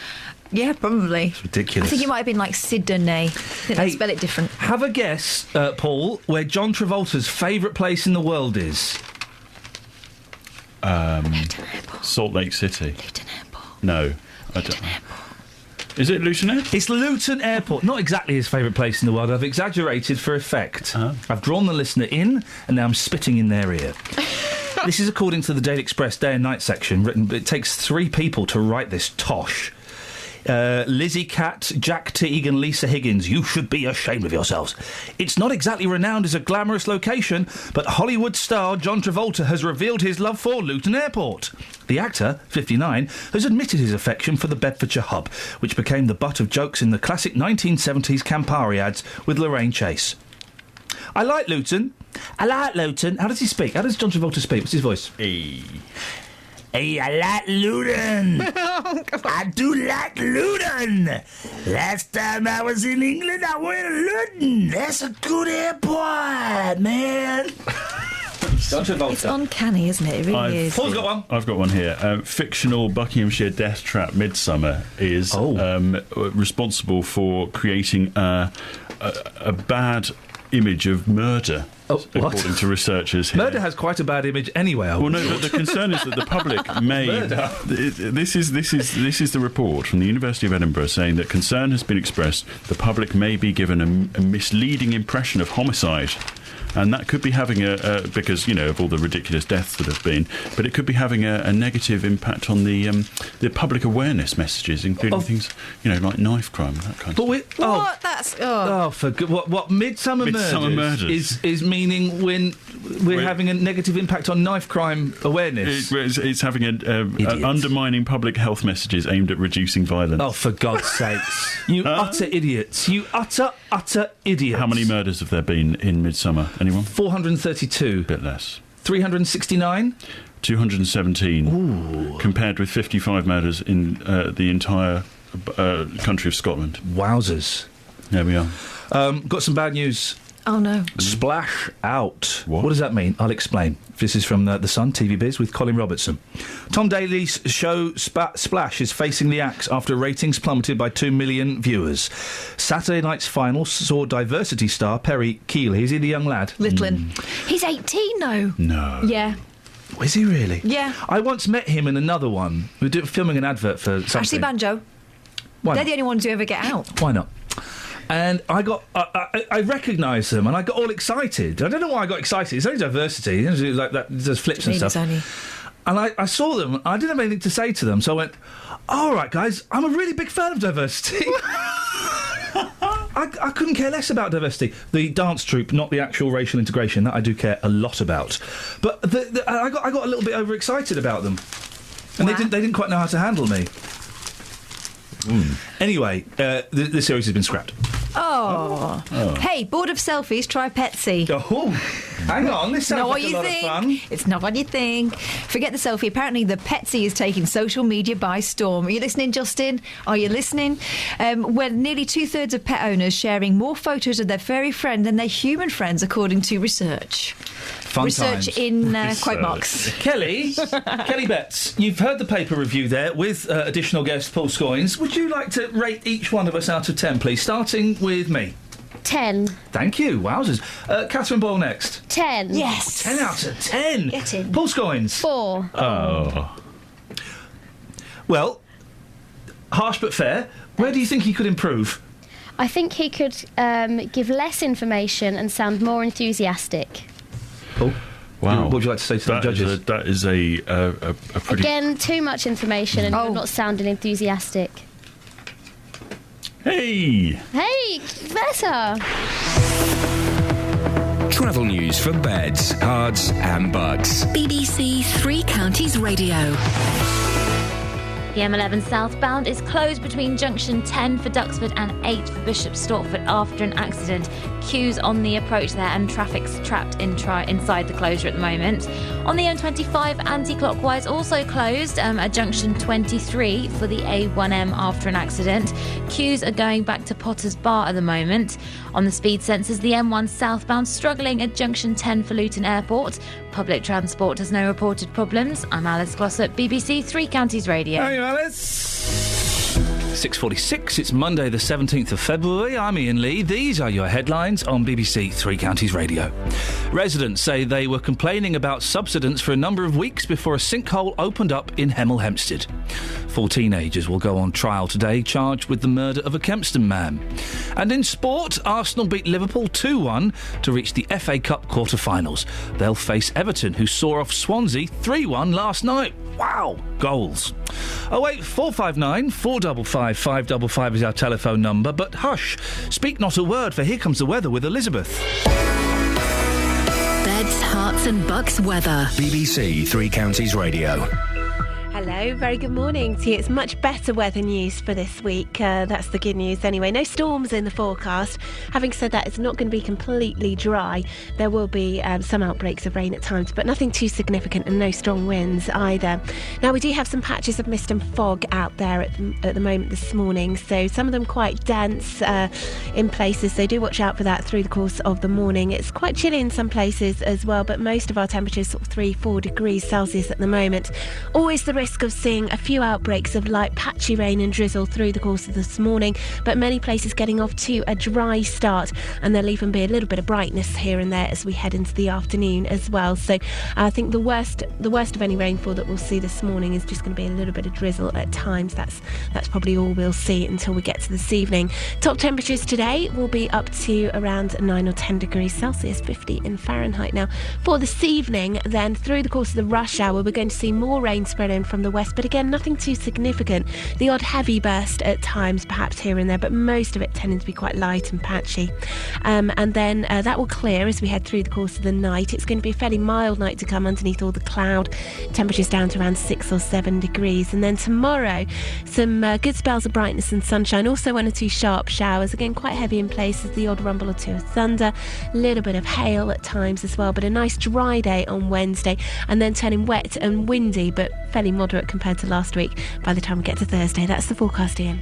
Yeah, probably. It's ridiculous. I think it might have been like Sydney. I think they spell it different. Have a guess, Paul, where John Travolta's favourite place in the world is. Salt Lake City. Luton Airport. No, I don't know. Is it Luton Airport? It's Luton Airport. Not exactly his favourite place in the world. I've exaggerated for effect. I've drawn the listener in, and now I'm spitting in their ear. This is according to the Daily Express Day and Night section. Written. It takes 3 people to write this tosh. Lizzie Catt, Jack Teague and Lisa Higgins. You should be ashamed of yourselves. It's not exactly renowned as a glamorous location, but Hollywood star John Travolta has revealed his love for Luton Airport. The actor, 59, has admitted his affection for the Bedfordshire hub, which became the butt of jokes in the classic 1970s Campari ads with Lorraine Chase. I like Luton. I like Luton. How does he speak? How does John Travolta speak? What's his voice? Hey, I like Luton. I do like Luton. Last time I was in England, I went to Luton. That's a good airport, man. John Travolta. It's uncanny, isn't it? It really is. Paul's got one. I've got one here. Fictional Buckinghamshire death trap Midsummer is responsible for creating a bad image of murder. According to researchers here. Murder has quite a bad image anyway. Well, no, but the concern is that the public may... This is the report from the University of Edinburgh saying that concern has been expressed the public may be given a misleading impression of homicide. And that could be having because, you know, of all the ridiculous deaths that have been, but it could be having a negative impact on the public awareness messages, including things, you know, like knife crime, that kind of stuff. What? That's... for good. What Midsummer Murders is meaning when we're having a negative impact on knife crime awareness? It's having undermining public health messages aimed at reducing violence. Oh, for God's sakes. You utter idiots. You utter idiots. How many murders have there been in Midsummer? Anyone? 432. A bit less. 369? 217. Ooh. Compared with 55 murders in the entire country of Scotland. Wowzers. There we are. Got some bad news. Oh, no. Splash out. What does that mean? I'll explain. This is from The Sun, TV Biz, with Colin Robertson. Tom Daley's show Splash is facing the axe after ratings plummeted by 2 million viewers. Saturday night's final saw diversity star Perry Keeley. Is he the young lad? Littlin. He's 18, though. No. Yeah. Is he really? Yeah. I once met him in another one. We were filming an advert for something. Ashley Banjo. Why They're not? the only ones who ever get out. Why not? And I recognised them, and I got all excited. I don't know why I got excited. It's only diversity. It's like that, there's flips and stuff. And I saw them. I didn't have anything to say to them, so I went, all right, guys, I'm a really big fan of diversity. I couldn't care less about diversity. The dance troupe, not the actual racial integration, that I do care a lot about. But I got a little bit overexcited about them. And they didn't quite know how to handle me. Anyway, the series has been scrapped. Oh. Hey, bored of selfies, try Petsy. Oh, hang on, this sounds like a lot of fun. It's not what you think. Forget the selfie. Apparently, the Petsy is taking social media by storm. Are you listening, Justin? Are you listening? We're nearly 2/3 of pet owners sharing more photos of their furry friend than their human friends, according to research. Fun research times. in quote marks. Kelly Betts, you've heard the paper review there with additional guest Paul Scoynes. Would you like to rate each one of us out of 10, please? Starting with me. 10. Thank you. Wowzers. Catherine Boyle next. 10. Yes. 10 out of 10. Get in. Paul Scoynes. 4. Oh. Well, harsh but fair. Where do you think he could improve? I think he could give less information and sound more enthusiastic. Paul? Wow. What would you like to say to the judges? That is a pretty... Again, too much information and you're not sounding enthusiastic. Hey, better. Travel news for beds, cards and bugs. BBC Three Counties Radio. The M11 southbound is closed between junction 10 for Duxford and 8 for Bishop Stortford after an accident. Queues on the approach there and traffic's trapped inside the closure at the moment. On the M25 anti-clockwise also closed at junction 23 for the A1M after an accident. Queues are going back to Potter's Bar at the moment. On the speed sensors, the M1 southbound struggling at junction 10 for Luton Airport. Public transport has no reported problems. I'm Alice Glossop, BBC Three Counties Radio. How are you, Alice? 6:46, it's Monday the 17th of February. I'm Iain Lee. These are your headlines on BBC Three Counties Radio. Residents say they were complaining about subsidence for a number of weeks before a sinkhole opened up in Hemel Hempstead. 4 teenagers will go on trial today, charged with the murder of a Kempston man. And in sport, Arsenal beat Liverpool 2-1 to reach the FA Cup quarter-finals. They'll face Everton, who saw off Swansea 3-1 last night. Wow! Goals. 08459 455 555 is our telephone number, but hush, speak not a word, for here comes the weather with Elizabeth. Beds, Herts and Bucks weather. BBC Three Counties Radio. Hello, very good morning to you. It's much better weather news for this week. That's the good news anyway. No storms in the forecast. Having said that, it's not going to be completely dry. There will be some outbreaks of rain at times, but nothing too significant and no strong winds either. Now, we do have some patches of mist and fog out there at the moment this morning, so some of them quite dense in places, so do watch out for that through the course of the morning. It's quite chilly in some places as well, but most of our temperatures sort of 3-4 degrees Celsius at the moment. Always the risk of seeing a few outbreaks of light patchy rain and drizzle through the course of this morning, but many places getting off to a dry start, and there'll even be a little bit of brightness here and there as we head into the afternoon as well. So I think the worst of any rainfall that we'll see this morning is just going to be a little bit of drizzle at times. That's probably all we'll see until we get to this evening. Top temperatures today will be up to around 9 or 10 degrees Celsius, 50 in Fahrenheit. Now, for this evening, then through the course of the rush hour, we're going to see more rain spread in from the west, but again, nothing too significant. The odd heavy burst at times, perhaps here and there, but most of it tending to be quite light and patchy. And then that will clear as we head through the course of the night. It's going to be a fairly mild night to come underneath all the cloud. Temperatures down to around 6 or 7 degrees. And then tomorrow, some good spells of brightness and sunshine. Also 1 or 2 sharp showers. Again, quite heavy in places. The odd rumble or 2 of thunder. A little bit of hail at times as well. But a nice dry day on Wednesday. And then turning wet and windy, but fairly moderate compared to last week by the time we get to Thursday. That's the forecast, Iain.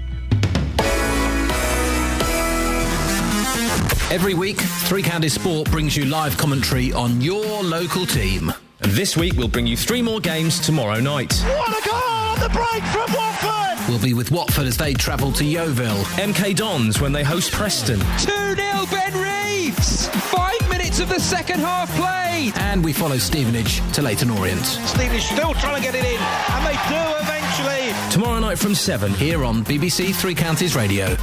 Every week, Three Counties Sport brings you live commentary on your local team. And this week, we'll bring you 3 more games tomorrow night. What a goal on the break from Watford! We'll be with Watford as they travel to Yeovil. MK Dons when they host Preston. 2-0 Ben Reeves! 5 minutes of the second half played! And we follow Stevenage to Leyton Orient. Stevenage still trying to get it in, and they do eventually. Tomorrow night from 7 here on BBC Three Counties Radio.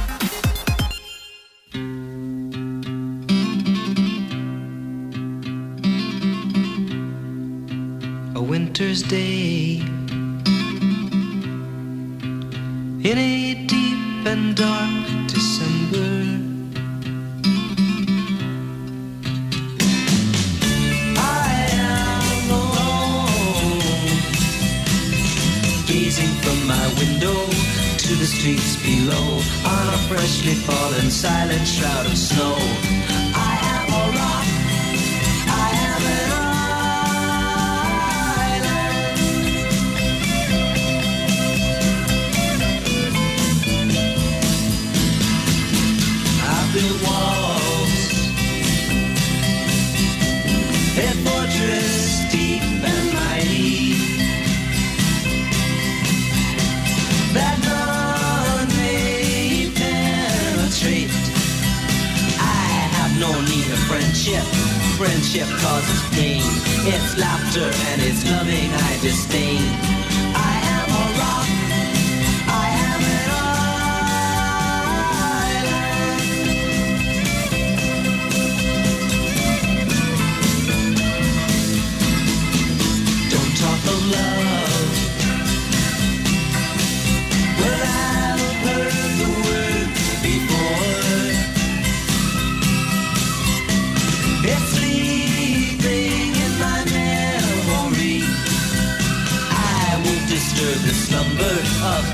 A winter's day in a deep and dark December, I am alone, gazing from my window to the streets below on a freshly fallen silent shroud of snow. I am a rock, I am an built walls, a fortress deep and mighty, that none may penetrate. I have no need of friendship. Friendship causes pain. It's laughter and it's loving I disdain. I am a rock, I am an of love. Well, I've heard the word before. It's sleeping in my memory. I won't disturb the slumber of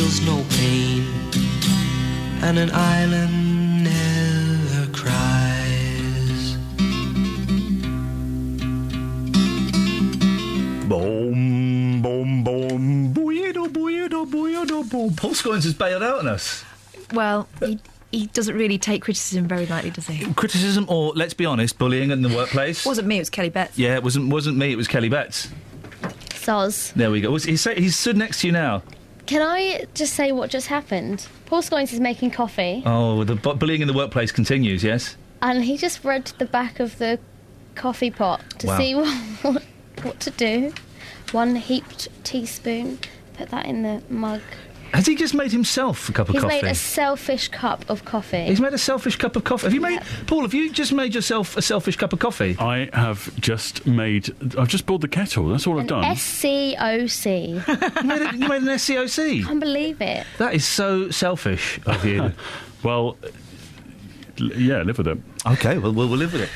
feels no pain, and an island never cries. Boom, boom, boom, booyado, booyado, booyado, boom. Paul Scoins has bailed out on us. Well, he doesn't really take criticism very lightly, does he? Criticism, or let's be honest, bullying in the workplace. Wasn't me, it was Kelly Betts. Yeah, it wasn't me, it was Kelly Betts. Soz. There we go. He's stood next to you now. Can I just say what just happened? Paul Scoins is making coffee. Oh, the bullying in the workplace continues, yes? And he just read the back of the coffee pot to see what to do. 1 heaped teaspoon, put that in the mug. Has he just made himself a cup of coffee? He's made a selfish cup of coffee. He's made a selfish cup of coffee. Have you made... Paul, have you just made yourself a selfish cup of coffee? I have just made... I've just boiled the kettle. That's all I've done. SCOC. You made an SCOC? I can't believe it. That is so selfish of you. Well, yeah, live with it. OK, well, we'll live with it.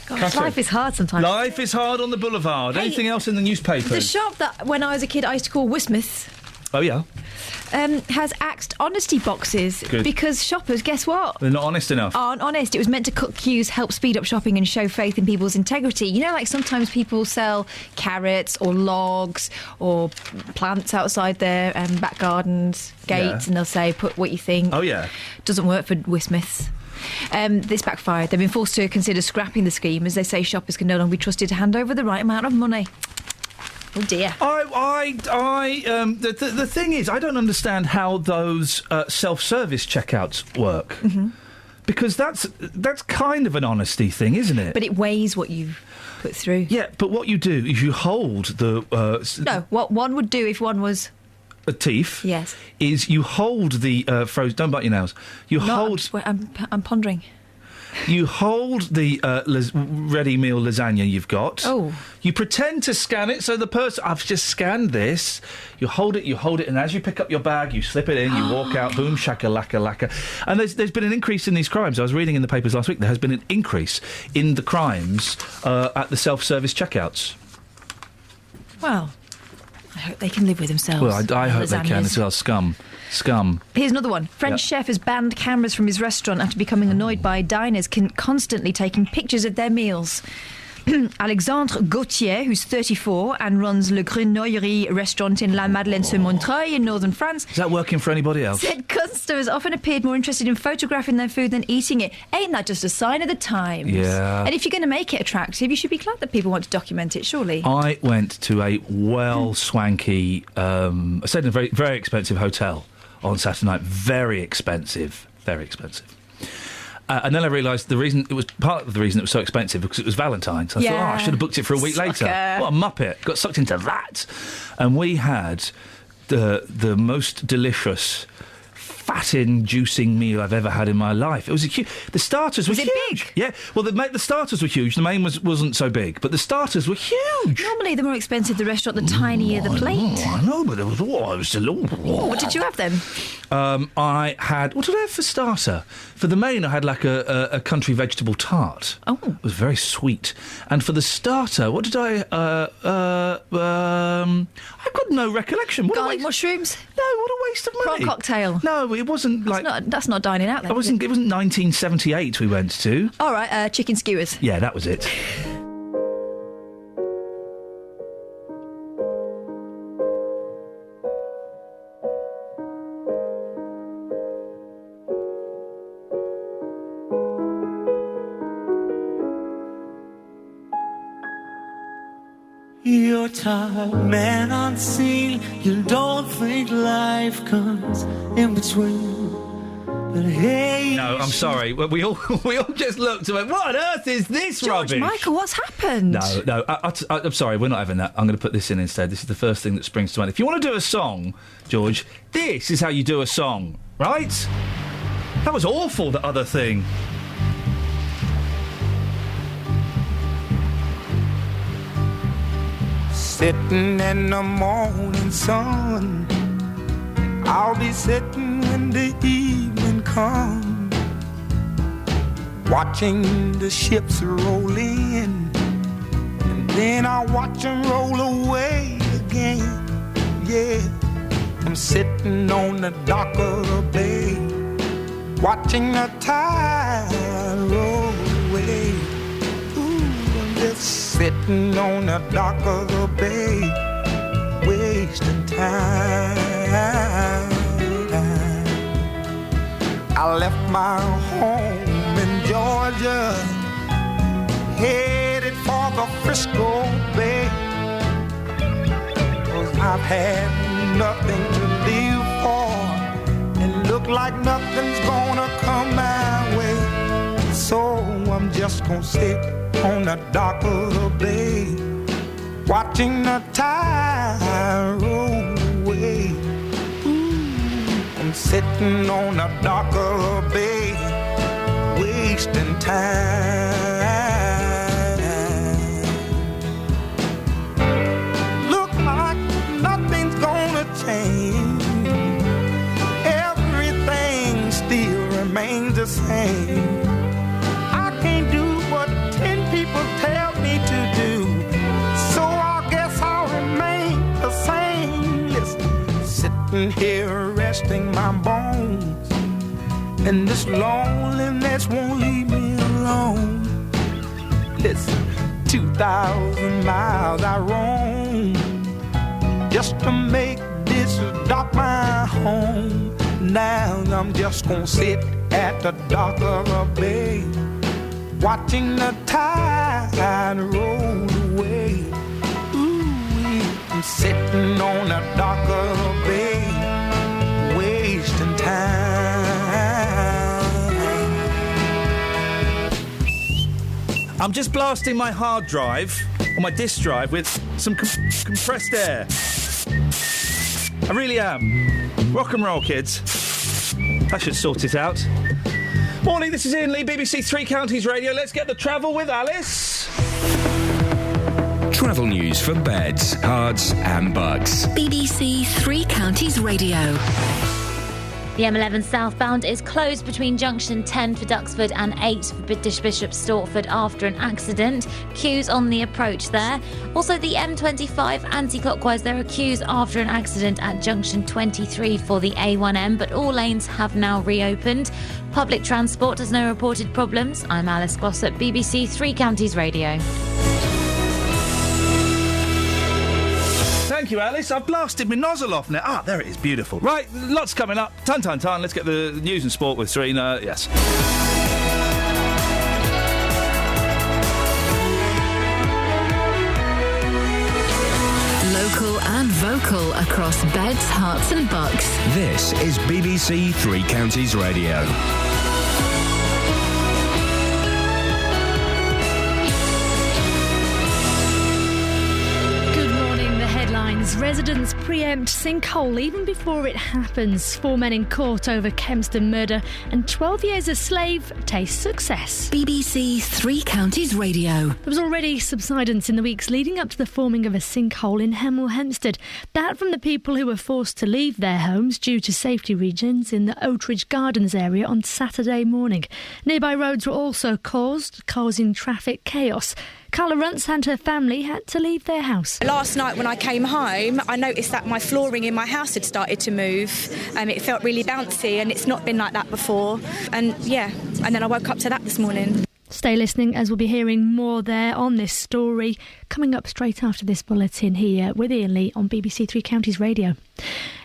Gosh, life is hard sometimes. Life is hard on the boulevard. Hey, anything else in the newspapers? The shop that, when I was a kid, I used to call Wismith... Oh, yeah? Has axed honesty boxes. Good. Because shoppers, guess what? They're not honest enough. Aren't honest. It was meant to cut queues, help speed up shopping and show faith in people's integrity. You know, like sometimes people sell carrots or logs or plants outside their back gardens, gates, and they'll say, put what you think. Oh, yeah. Doesn't work for Wismiths. This backfired. They've been forced to consider scrapping the scheme as they say shoppers can no longer be trusted to hand over the right amount of money. Oh dear. The thing is, I don't understand how those self-service checkouts work. Mm-hmm. Because that's kind of an honesty thing, isn't it? But it weighs what you put through. Yeah, but what you do is you hold the... no, what one would do if one was... a thief. Yes. Is you hold the frozen... Don't bite your nails. I'm pondering. You hold the ready meal lasagna you've got. Oh. You pretend to scan it, so the person... I've just scanned this. You hold it, and as you pick up your bag, you slip it in, you walk out, boom, shaka, laka, laka. And there's been an increase in these crimes. I was reading in the papers last week, there has been an increase in the crimes at the self-service checkouts. Well, I hope they can live with themselves. Well, I hope they can as well. Scum. Here's another one. French chef has banned cameras from his restaurant after becoming annoyed by diners constantly taking pictures of their meals. Alexandre Gauthier, who's 34 and runs Le Grenouillerie restaurant in La Madeleine-sur-Montreuil in northern France. Is that working for anybody else? Said customers often appeared more interested in photographing their food than eating it. Ain't that just a sign of the times? Yeah. And if you're going to make it attractive, you should be glad that people want to document it, surely. I went to a swanky, I stayed in a very, very expensive hotel on Saturday night. Very expensive. And then I realised part of the reason it was so expensive because it was Valentine's. So I thought, I should have booked it for a week later. What a muppet. Got sucked into that. And we had the most delicious, fat-inducing meal I've ever had in my life. It was the starters were huge. Big? Yeah. Well, the starters were huge. The main wasn't so big, but the starters were huge. Normally, the more expensive the restaurant, the tinier the plate. I know, but it was what did you have then? I had... What did I have for starter? For the main, I had like a country vegetable tart. Oh. It was very sweet. And for the starter, what did I... I've got no recollection. Garlic mushrooms? No, what a waste of money. Prawn cocktail? No, it wasn't like... That's not dining out then. It wasn't 1978 we went to. All right, chicken skewers. Yeah, that was it. You're tired, man unseen. You don't think life comes in between. But hey, no, I'm sorry. We all just looked and went, what on earth is this George rubbish? Michael, what's happened? No, I'm sorry, we're not having that. I'm going to put this in instead. This is the first thing that springs to mind. If you want to do a song, George, this is how you do a song, right? That was awful, the other thing. Sitting in the morning sun, I'll be sitting when the evening comes, watching the ships roll in, and then I'll watch them roll away again. Yeah, I'm sitting sitting on the dock of the bay, watching the tide roll away. Ooh, I'm just sitting on the dock of the bay, wasting time. I left my home in Georgia, headed for the Frisco Bay, 'cause I've had nothing to live for, and look like nothing's gonna come my way. So I'm just gonna sit on the dock of the bay, watching the tide roll away. I'm sitting on the dock of the bay, wasting time. Look like nothing's gonna change. Everything still remains the same. I can't do what 10 people tell me to do, so I guess I'll remain the same. Listen, sitting here resting my bones, and this loneliness won't leave me alone. Listen, 2,000 miles I roam just to make this dock my home. Now I'm just gonna sit at the dock of the bay, watching the tide roll away. Ooh, I'm sitting on the dock of the bay, wasting time. I'm just blasting my hard drive, or my disk drive, with some compressed air. I really am. Rock and roll, kids. That should sort it out. Morning, this is Iain Lee, BBC Three Counties Radio. Let's get the travel with Alice. Travel news for beds, cards and bugs. BBC Three Counties Radio. The M11 southbound is closed between junction 10 for Duxford and 8 for Bishop Stortford after an accident. Queues on the approach there. Also, the M25 anti-clockwise, there are queues after an accident at junction 23 for the A1M, but all lanes have now reopened. Public transport has no reported problems. I'm Alice Glossop, BBC Three Counties Radio. Thank you, Alice. I've blasted my nozzle off now. Ah, there it is. Beautiful. Right, lots coming up. Ton. Let's get the news and sport with Serena. Yes. Local and vocal across beds, hearts and bucks. This is BBC Three Counties Radio. Residents preempt sinkhole even before it happens. 4 men in court over Kempston murder, and 12 years a slave tastes success. BBC Three Counties Radio. There was already subsidence in the weeks leading up to the forming of a sinkhole in Hemel Hempstead. That from the people who were forced to leave their homes due to safety reasons in the Oatridge Gardens area on Saturday morning. Nearby roads were also causing traffic chaos. Carla Runts and her family had to leave their house. Last night when I came home, I noticed that my flooring in my house had started to move. It felt really bouncy, and it's not been like that before. And then I woke up to that this morning. Stay listening, as we'll be hearing more there on this story coming up straight after this bulletin here with Iain Lee on BBC Three Counties Radio.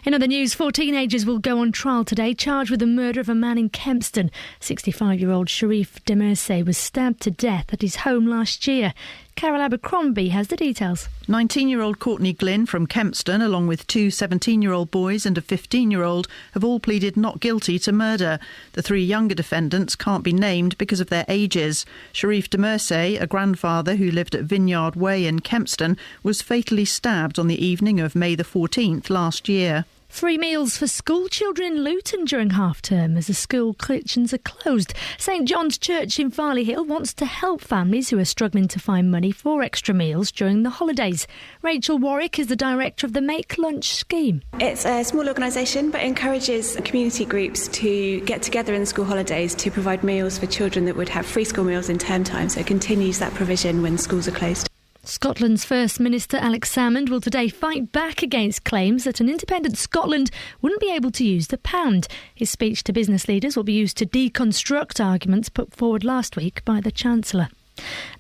In other news, 4 teenagers will go on trial today, charged with the murder of a man in Kempston. 65-year-old Sharif Demersey was stabbed to death at his home last year. Carol Abercrombie has the details. 19-year-old Courtney Glynn from Kempston, along with 2 17-year-old boys and a 15-year-old, have all pleaded not guilty to murder. The 3 younger defendants can't be named because of their ages. Sharif Demersey, a grandfather who lived at Vineyard Way in Kempston, was fatally stabbed on the evening of May the 14th last year. Free meals for school children in Luton during half-term as the school kitchens are closed. St John's Church in Farley Hill wants to help families who are struggling to find money for extra meals during the holidays. Rachel Warwick is the director of the Make Lunch scheme. It's a small organisation but encourages community groups to get together in the school holidays to provide meals for children that would have free school meals in term time, so it continues that provision when schools are closed. Scotland's First Minister Alex Salmond will today fight back against claims that an independent Scotland wouldn't be able to use the pound. His speech to business leaders will be used to deconstruct arguments put forward last week by the Chancellor.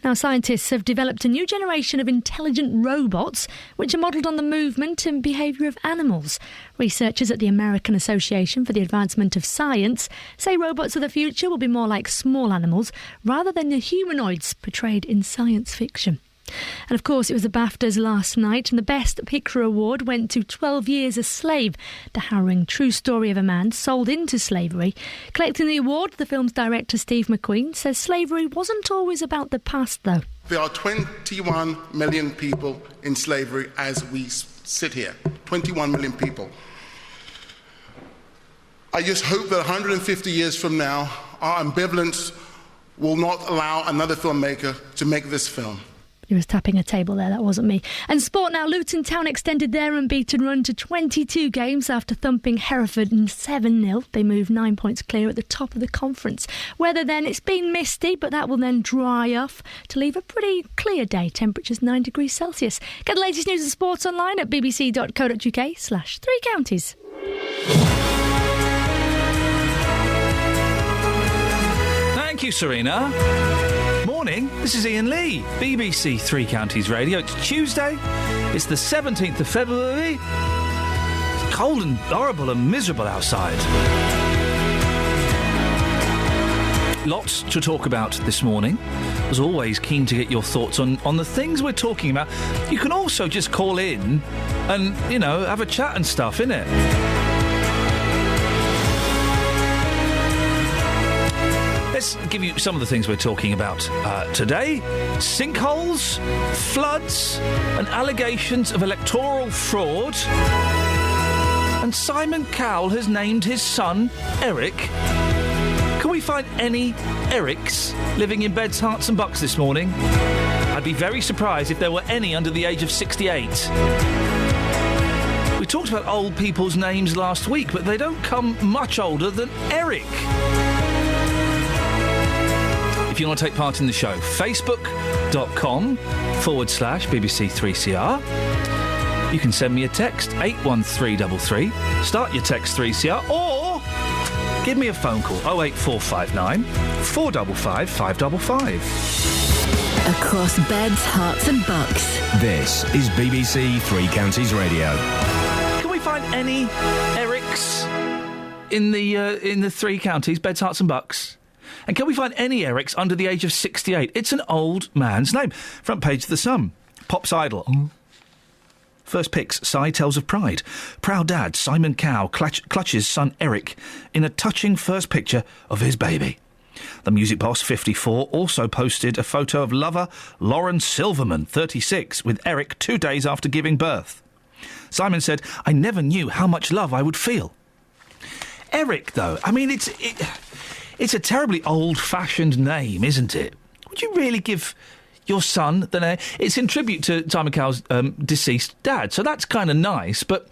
Now, scientists have developed a new generation of intelligent robots which are modelled on the movement and behaviour of animals. Researchers at the American Association for the Advancement of Science say robots of the future will be more like small animals rather than the humanoids portrayed in science fiction. And of course, it was the BAFTAs last night, and the Best Picture award went to 12 Years a Slave, the harrowing true story of a man sold into slavery. Collecting the award, the film's director Steve McQueen says slavery wasn't always about the past, though. There are 21 million people in slavery as we sit here. 21 million people. I just hope that 150 years from now, our ambivalence will not allow another filmmaker to make this film. He was tapping a table there, that wasn't me. And sport now, Luton Town extended their unbeaten run to 22 games after thumping Hereford 7-0. They moved 9 points clear at the top of the conference. Weather then, it's been misty, but that will then dry off to leave a pretty clear day. Temperatures 9 degrees Celsius. Get the latest news and sports online at bbc.co.uk/3counties. Thank you, Serena. Morning, this is Iain Lee, BBC Three Counties Radio. It's Tuesday, it's the 17th of February. It's cold and horrible and miserable outside. Lots to talk about this morning. As always, keen to get your thoughts on the things we're talking about. You can also just call in and, have a chat and stuff, innit? Let's give you some of the things we're talking about today. Sinkholes, floods, and allegations of electoral fraud. And Simon Cowell has named his son Eric. Can we find any Erics living in beds, hearts and bucks this morning? I'd be very surprised if there were any under the age of 68. We talked about old people's names last week, but they don't come much older than Eric. If you want to take part in the show, facebook.com/BBC3CR. You can send me a text, 81333. Start your text 3CR, or give me a phone call, 08459 455 555. Across beds, hearts and bucks. This is BBC Three Counties Radio. Can we find any Erics in the Three Counties, beds, hearts and bucks? And can we find any Erics under the age of 68? It's an old man's name. Front page of The Sun. Pop's idol. First picks, side tells of pride. Proud dad Simon Cowell clutches son Eric in a touching first picture of his baby. The music boss, 54, also posted a photo of lover Lauren Silverman, 36, with Eric 2 days after giving birth. Simon said, "I never knew how much love I would feel." Eric, though, I mean, it's a terribly old-fashioned name, isn't it? Would you really give your son the name? It's in tribute to Simon Cowell's deceased dad, so that's kind of nice, but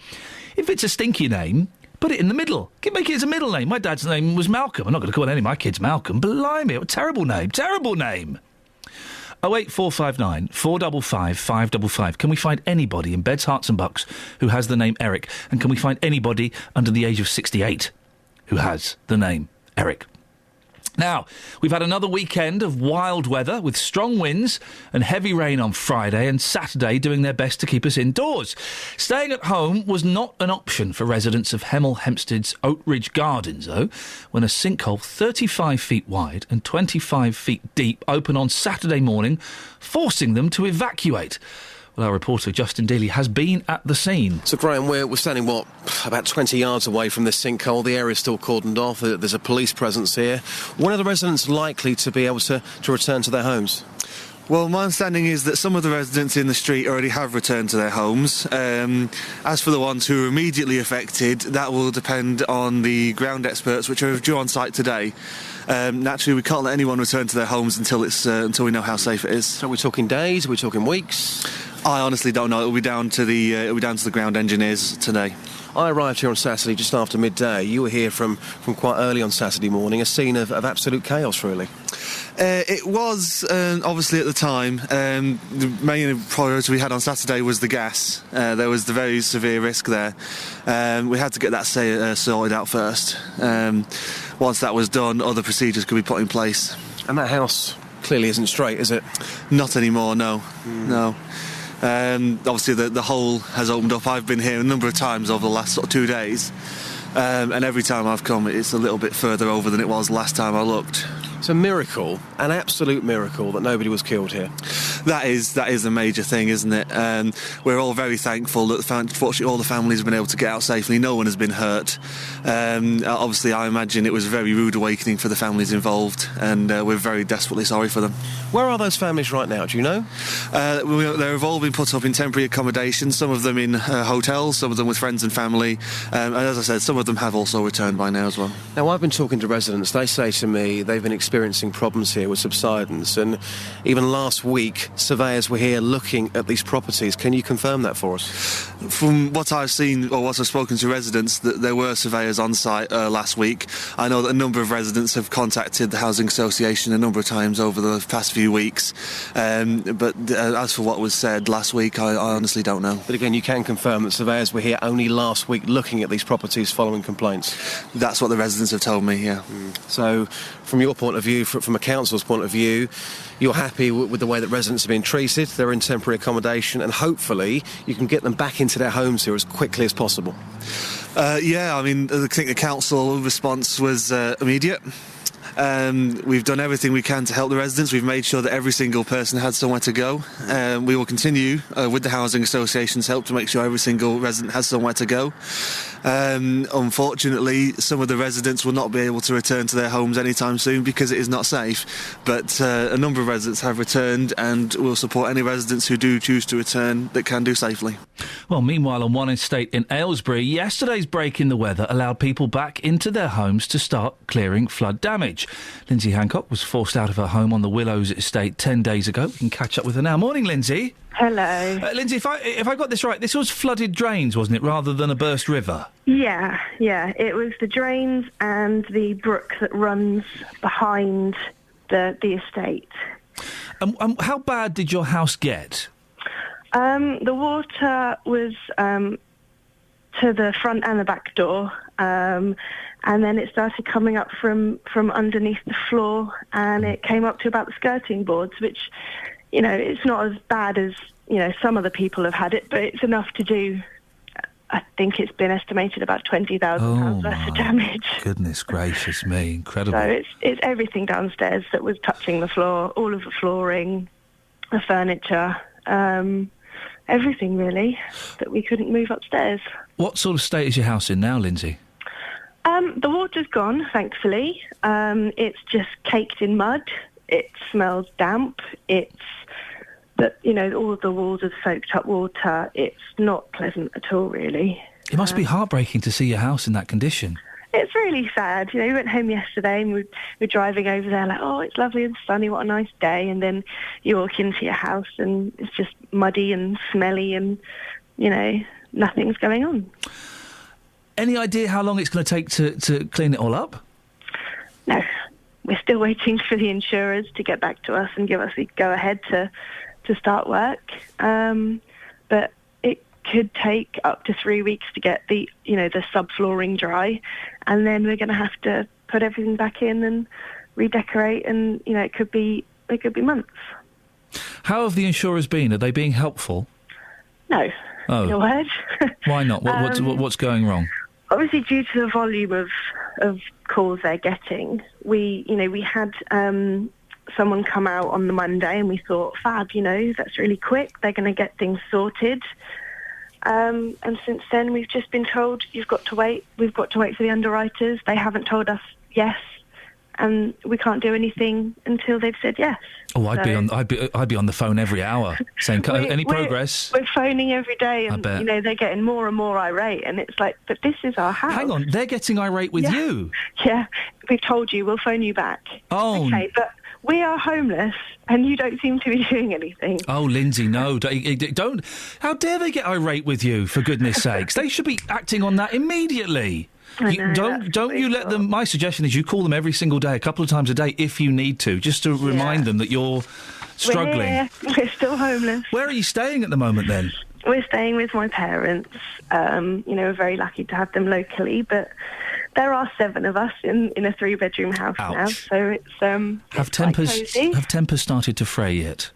if it's a stinky name, put it in the middle. Make it as a middle name. My dad's name was Malcolm. I'm not going to call any of my kids Malcolm. Blimey, what a terrible name. Terrible name. 08459 455 555. Can we find anybody in beds, hearts and bucks who has the name Eric? And can we find anybody under the age of 68 who has the name Eric? Now, we've had another weekend of wild weather with strong winds and heavy rain on Friday and Saturday doing their best to keep us indoors. Staying at home was not an option for residents of Hemel Hempstead's Oakridge Gardens, though, when a sinkhole 35 feet wide and 25 feet deep opened on Saturday morning, forcing them to evacuate. Well, our reporter Justin Dealey has been at the scene. So, Graham, we're standing, about 20 yards away from this sinkhole. The area's still cordoned off. There's a police presence here. When are the residents likely to be able to return to their homes? Well, my understanding is that some of the residents in the street already have returned to their homes. As for the ones who are immediately affected, that will depend on the ground experts, which are due on site today. Naturally, we can't let anyone return to their homes until we know how safe it is. So we're talking days? We're talking weeks? I honestly don't know. It'll be down to the ground engineers today. I arrived here on Saturday just after midday. You were here from quite early on Saturday morning. A scene of absolute chaos, really. It was, obviously at the time, the main priority we had on Saturday was the gas. There was the very severe risk there. We had to get that sorted out first. Once that was done, other procedures could be put in place. And that house clearly isn't straight, is it? Not anymore, no. No. Obviously the hole has opened up. I've been here a number of times over the last 2 days. And every time I've come, it's a little bit further over than it was last time I looked. It's a miracle, an absolute miracle, that nobody was killed here. That is a major thing, isn't it? We're all very thankful that, fortunately, all the families have been able to get out safely. No one has been hurt. Obviously, I imagine it was a very rude awakening for the families involved, and we're very desperately sorry for them. Where are those families right now, do you know? They've all been put up in temporary accommodation, some of them in hotels, some of them with friends and family, and as I said, some of them have also returned by now as well. Now, I've been talking to residents. They say to me they've been experiencing problems here with subsidence, and even last week surveyors were here looking at these properties. Can you confirm that for us? From what I've seen, or what I've spoken to residents, that there were surveyors on site last week. I know that a number of residents have contacted the Housing Association a number of times over the past few weeks, but as for what was said last week, I honestly don't know. But again, you can confirm that surveyors were here only last week looking at these properties following complaints? That's what the residents have told me, yeah. So, from your point of view, from a council's point of view, you're happy with the way that residents are being treated, they're in temporary accommodation, and hopefully you can get them back into their homes here as quickly as possible. Yeah, I mean, I think the council response was immediate. We've done everything we can to help the residents. We've made sure that every single person had somewhere to go. We will continue with the Housing Association's help to make sure every single resident has somewhere to go. Unfortunately, some of the residents will not be able to return to their homes anytime soon because it is not safe. But a number of residents have returned, and will support any residents who do choose to return that can do safely. Well, meanwhile, on one estate in Aylesbury, yesterday's break in the weather allowed people back into their homes to start clearing flood damage. Lindsay Hancock was forced out of her home on the Willows estate 10 days ago. We can catch up with her now. Morning, Lindsay. Hello. Lindsay, if I got this right, this was flooded drains, wasn't it, rather than a burst river? Yeah. It was the drains and the brook that runs behind the estate. How bad did your house get? The water was to the front and the back door, and then it started coming up from underneath the floor, and it came up to about the skirting boards, which, you know, it's not as bad as, you know, some other people have had it, but it's enough to do, I think it's been estimated about £20,000 worth of damage. Goodness gracious me, incredible. So it's everything downstairs that was touching the floor, all of the flooring, the furniture, everything really, that we couldn't move upstairs. What sort of state is your house in now, Lindsay? The water's gone, thankfully. It's just caked in mud. It smells damp. It's that, you know, all of the walls have soaked up water. It's not pleasant at all, really. It must be heartbreaking to see your house in that condition. It's really sad. You know, we went home yesterday and we're driving over there like, oh, it's lovely and sunny, what a nice day. And then you walk into your house and it's just muddy and smelly and, you know, nothing's going on. Any idea how long it's going to take to clean it all up? No. We're still waiting for the insurers to get back to us and give us the go-ahead to start work. But it could take up to 3 weeks to get the subflooring dry, and then we're going to have to put everything back in and redecorate, and, you know, it could be months. How have the insurers been? Are they being helpful? No. Oh. In a word. Why not? What's going wrong? Obviously, due to the volume of calls they're getting, we had someone come out on the Monday, and we thought, fab, you know, that's really quick. They're going to get things sorted. And since then, we've just been told, you've got to wait. We've got to wait for the underwriters. They haven't told us yes, and we can't do anything until they've said yes. Oh, I'd be on the phone every hour saying, any progress? We're phoning every day, and, I bet. you know, they're getting more and more irate, and it's like, but this is our house. Hang on, they're getting irate with you? Yeah, we've told you, we'll phone you back. Oh. Okay, but we are homeless, and you don't seem to be doing anything. Oh, Lindsay, no, don't. How dare they get irate with you, for goodness sakes? They should be acting on that immediately. Don't you let them... My suggestion is you call them every single day, a couple of times a day, if you need to, just to remind them that you're struggling. We're still homeless. Where are you staying at the moment, then? We're staying with my parents. We're very lucky to have them locally, but there are 7 of us in a 3-bedroom house now, so it's Have tempers started to fray yet?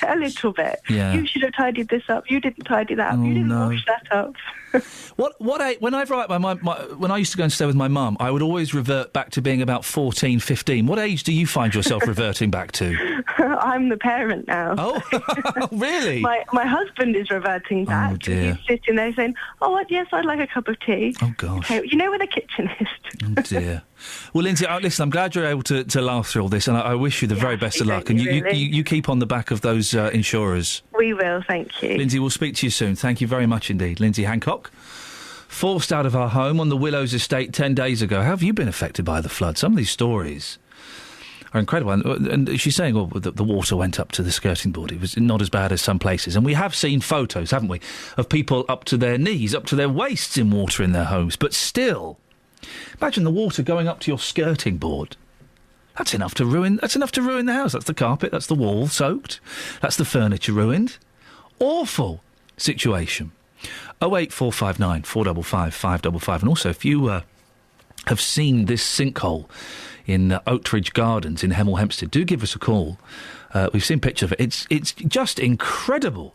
a little bit. Yeah. You should have tidied this up. You didn't tidy that up. You didn't wash that up. When I used to go and stay with my mum, I would always revert back to being about 14, 15. What age do you find yourself reverting back to? I'm the parent now. Oh, really? My husband is reverting back. Oh, dear. He's sitting there saying, yes, I'd like a cup of tea. Oh, gosh. Okay, you know where the kitchen is. Oh, dear. Well, Lindsay, listen, I'm glad you're able to laugh through all this, and I wish you the very best of luck. And you keep on the back of those insurers. We will, thank you. Lindsay, we'll speak to you soon. Thank you very much indeed. Lindsay Hancock, forced out of our home on the Willows estate 10 days ago. How have you been affected by the flood? Some of these stories are incredible. And she's saying, the water went up to the skirting board. It was not as bad as some places. And we have seen photos, haven't we, of people up to their knees, up to their waists in water in their homes. But still, imagine the water going up to your skirting board. That's enough to ruin the house. That's the carpet, that's the wall soaked, that's the furniture ruined. Awful situation. 08459 455 555. And also, if you have seen this sinkhole in Oakridge Gardens in Hemel Hempstead, do give us a call. We've seen pictures of it. It's just incredible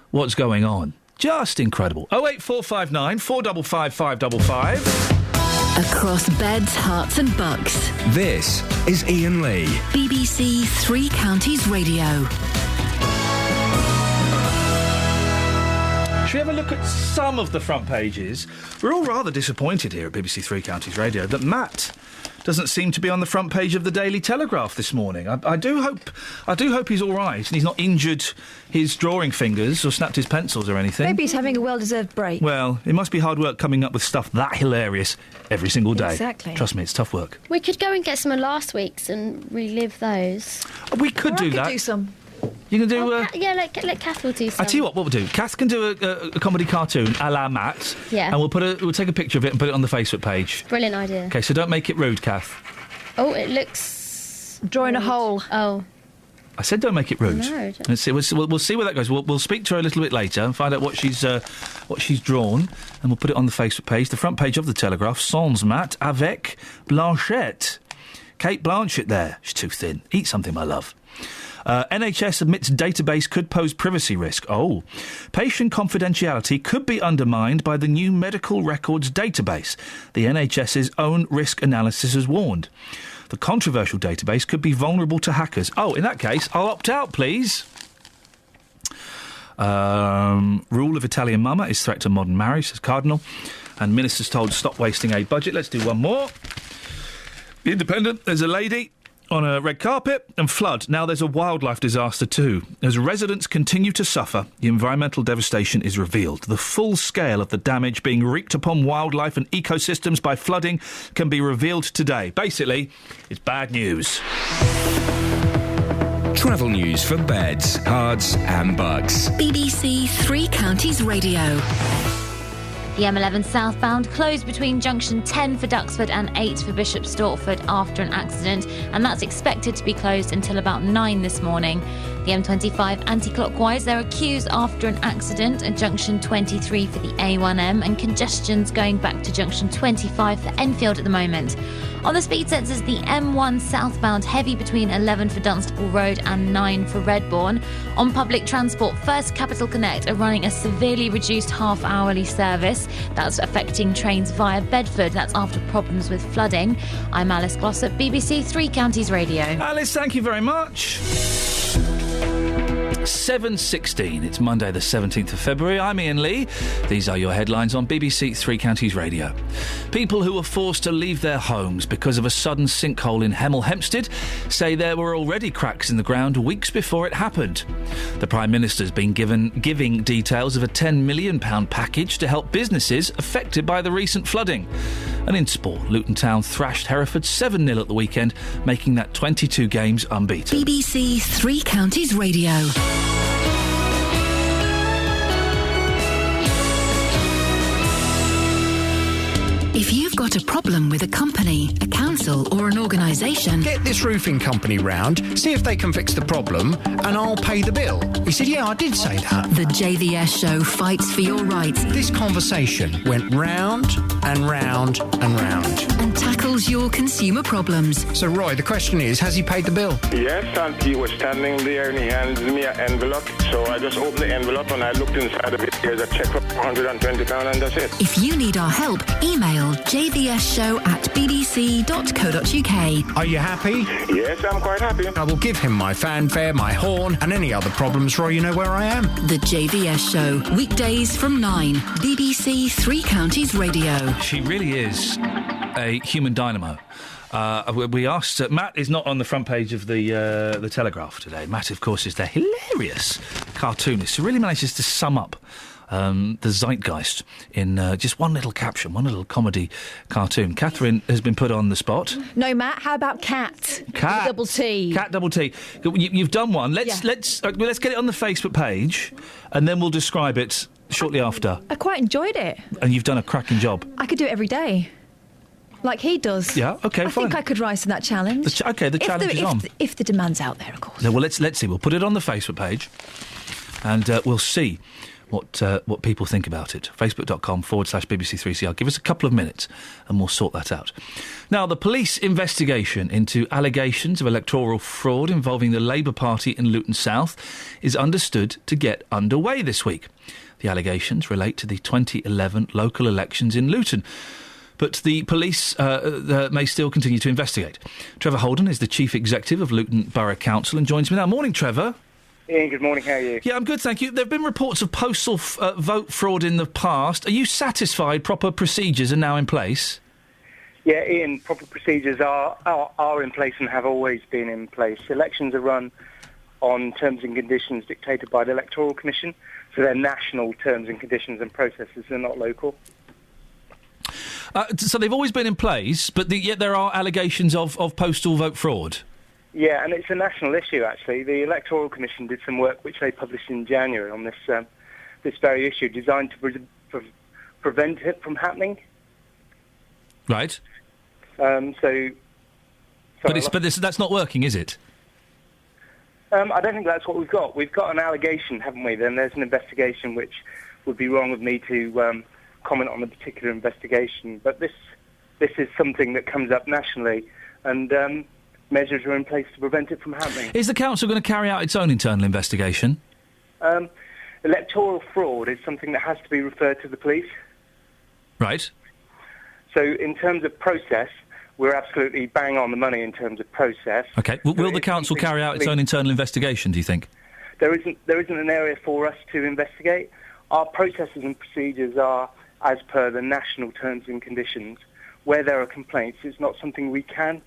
what's going on. Just incredible. 08459 455 555. Across beds, hearts and bucks. This is Iain Lee. BBC Three Counties Radio. Should we have a look at some of the front pages? We're all rather disappointed here at BBC Three Counties Radio that Matt doesn't seem to be on the front page of the Daily Telegraph this morning. I do hope he's all right and he's not injured his drawing fingers or snapped his pencils or anything. Maybe he's having a well-deserved break. Well, it must be hard work coming up with stuff that hilarious every single day. Exactly. Trust me, it's tough work. We could go and get some of last week's and relive those. We could do that. I could do some. You can do... let Kath will do some. I tell you what we'll do. Kath can do a comedy cartoon a la Matt. Yeah. And we'll take a picture of it and put it on the Facebook page. Brilliant idea. OK, so don't make it rude, Kath. Oh, it looks... Drawing a hole. Oh. I said don't make it rude. No, Let's see. We'll see where that goes. We'll speak to her a little bit later and find out what she's drawn, and we'll put it on the Facebook page. The front page of the Telegraph. Sans Matt avec Blanchette. Kate Blanchett there. She's too thin. Eat something, my love. NHS admits database could pose privacy risk. Oh. Patient confidentiality could be undermined by the new medical records database. The NHS's own risk analysis has warned. The controversial database could be vulnerable to hackers. Oh, in that case, I'll opt out, please. Rule of Italian mama is threat to modern marriage, says Cardinal. And ministers told stop wasting aid budget. Let's do one more. The Independent, there's a lady on a red carpet and flood. Now there's a wildlife disaster too. As residents continue to suffer, the environmental devastation is revealed. The full scale of the damage being wreaked upon wildlife and ecosystems by flooding can be revealed today. Basically, it's bad news. Travel news for beds, cards and bugs. BBC Three Counties Radio. The M11 southbound closed between junction 10 for Duxford and 8 for Bishop Stortford after an accident, and that's expected to be closed until about 9 this morning. The M25 anti-clockwise, there are queues after an accident at junction 23 for the A1M, and congestion's going back to junction 25 for Enfield at the moment. On the speed sensors, the M1 southbound heavy between 11 for Dunstable Road and 9 for Redbourne. On public transport, First Capital Connect are running a severely reduced half-hourly service. That's affecting trains via Bedford. That's after problems with flooding. I'm Alice Glossop, BBC Three Counties Radio. Alice, thank you very much. 7:16. It's Monday the 17th of February. I'm Iain Lee. These are your headlines on BBC Three Counties Radio. People who were forced to leave their homes because of a sudden sinkhole in Hemel Hempstead say there were already cracks in the ground weeks before it happened. The Prime Minister's been giving details of a £10 million package to help businesses affected by the recent flooding. And in sport, Luton Town thrashed Hereford 7-0 at the weekend, making that 22 games unbeaten. BBC Three Counties Radio. If you've got a problem with a company, a council or an organisation... Get this roofing company round, see if they can fix the problem, and I'll pay the bill. He said, yeah, I did say that. The JVS show fights for your rights. This conversation went round and round and round. And tackles your consumer problems. So, Roy, the question is, has he paid the bill? Yes, and he was standing there and he handed me an envelope. So I just opened the envelope and I looked inside of it. There's a cheque for £120 and that's it. If you need our help, email jvsshow@bbc.co.uk. Are you happy? Yes, I'm quite happy. I will give him my fanfare, my horn, and any other problems, Roy, you know where I am. The JVS Show, weekdays from 9, BBC Three Counties Radio. She really is a human dynamo. We asked... Matt is not on the front page of the Telegraph today. Matt, of course, is the hilarious cartoonist who really manages to sum up the zeitgeist in just one little caption, one little comedy cartoon. Catherine has been put on the spot. No, Matt, how about cat? Cat. Double T. Cat double T. You've done one. Let's get it on the Facebook page and then we'll describe it shortly after. I quite enjoyed it. And you've done a cracking job. I could do it every day. Like he does. Yeah, OK, fine. I think I could rise to that challenge. The challenge is on. If the demand's out there, of course. No, well, let's see. We'll put it on the Facebook page and we'll see what people think about it. Facebook.com/BBC3CR. Give us a couple of minutes and we'll sort that out. Now, the police investigation into allegations of electoral fraud involving the Labour Party in Luton South is understood to get underway this week. The allegations relate to the 2011 local elections in Luton. But the police may still continue to investigate. Trevor Holden is the Chief Executive of Luton Borough Council and joins me now. Morning, Trevor. Ian, good morning. How are you? Yeah, I'm good, thank you. There have been reports of postal vote fraud in the past. Are you satisfied proper procedures are now in place? Yeah, Ian, proper procedures are in place and have always been in place. Elections are run on terms and conditions dictated by the Electoral Commission, so they're national terms and conditions and processes, they're not local. So they've always been in place, but yet there are allegations of postal vote fraud? Yeah, and it's a national issue, actually. The Electoral Commission did some work which they published in January on this very issue, designed to prevent it from happening. Right. But that's not working, is it? I don't think that's what we've got. We've got an allegation, haven't we? Then there's an investigation, which would be wrong of me to comment on the particular investigation. But this is something that comes up nationally, and measures are in place to prevent it from happening. Is the council going to carry out its own internal investigation? Electoral fraud is something that has to be referred to the police. Right. So in terms of process, we're absolutely bang on the money in terms of process. OK. Will the council carry out its own internal investigation, do you think? There isn't an area for us to investigate. Our processes and procedures are as per the national terms and conditions. Where there are complaints, it's not something we can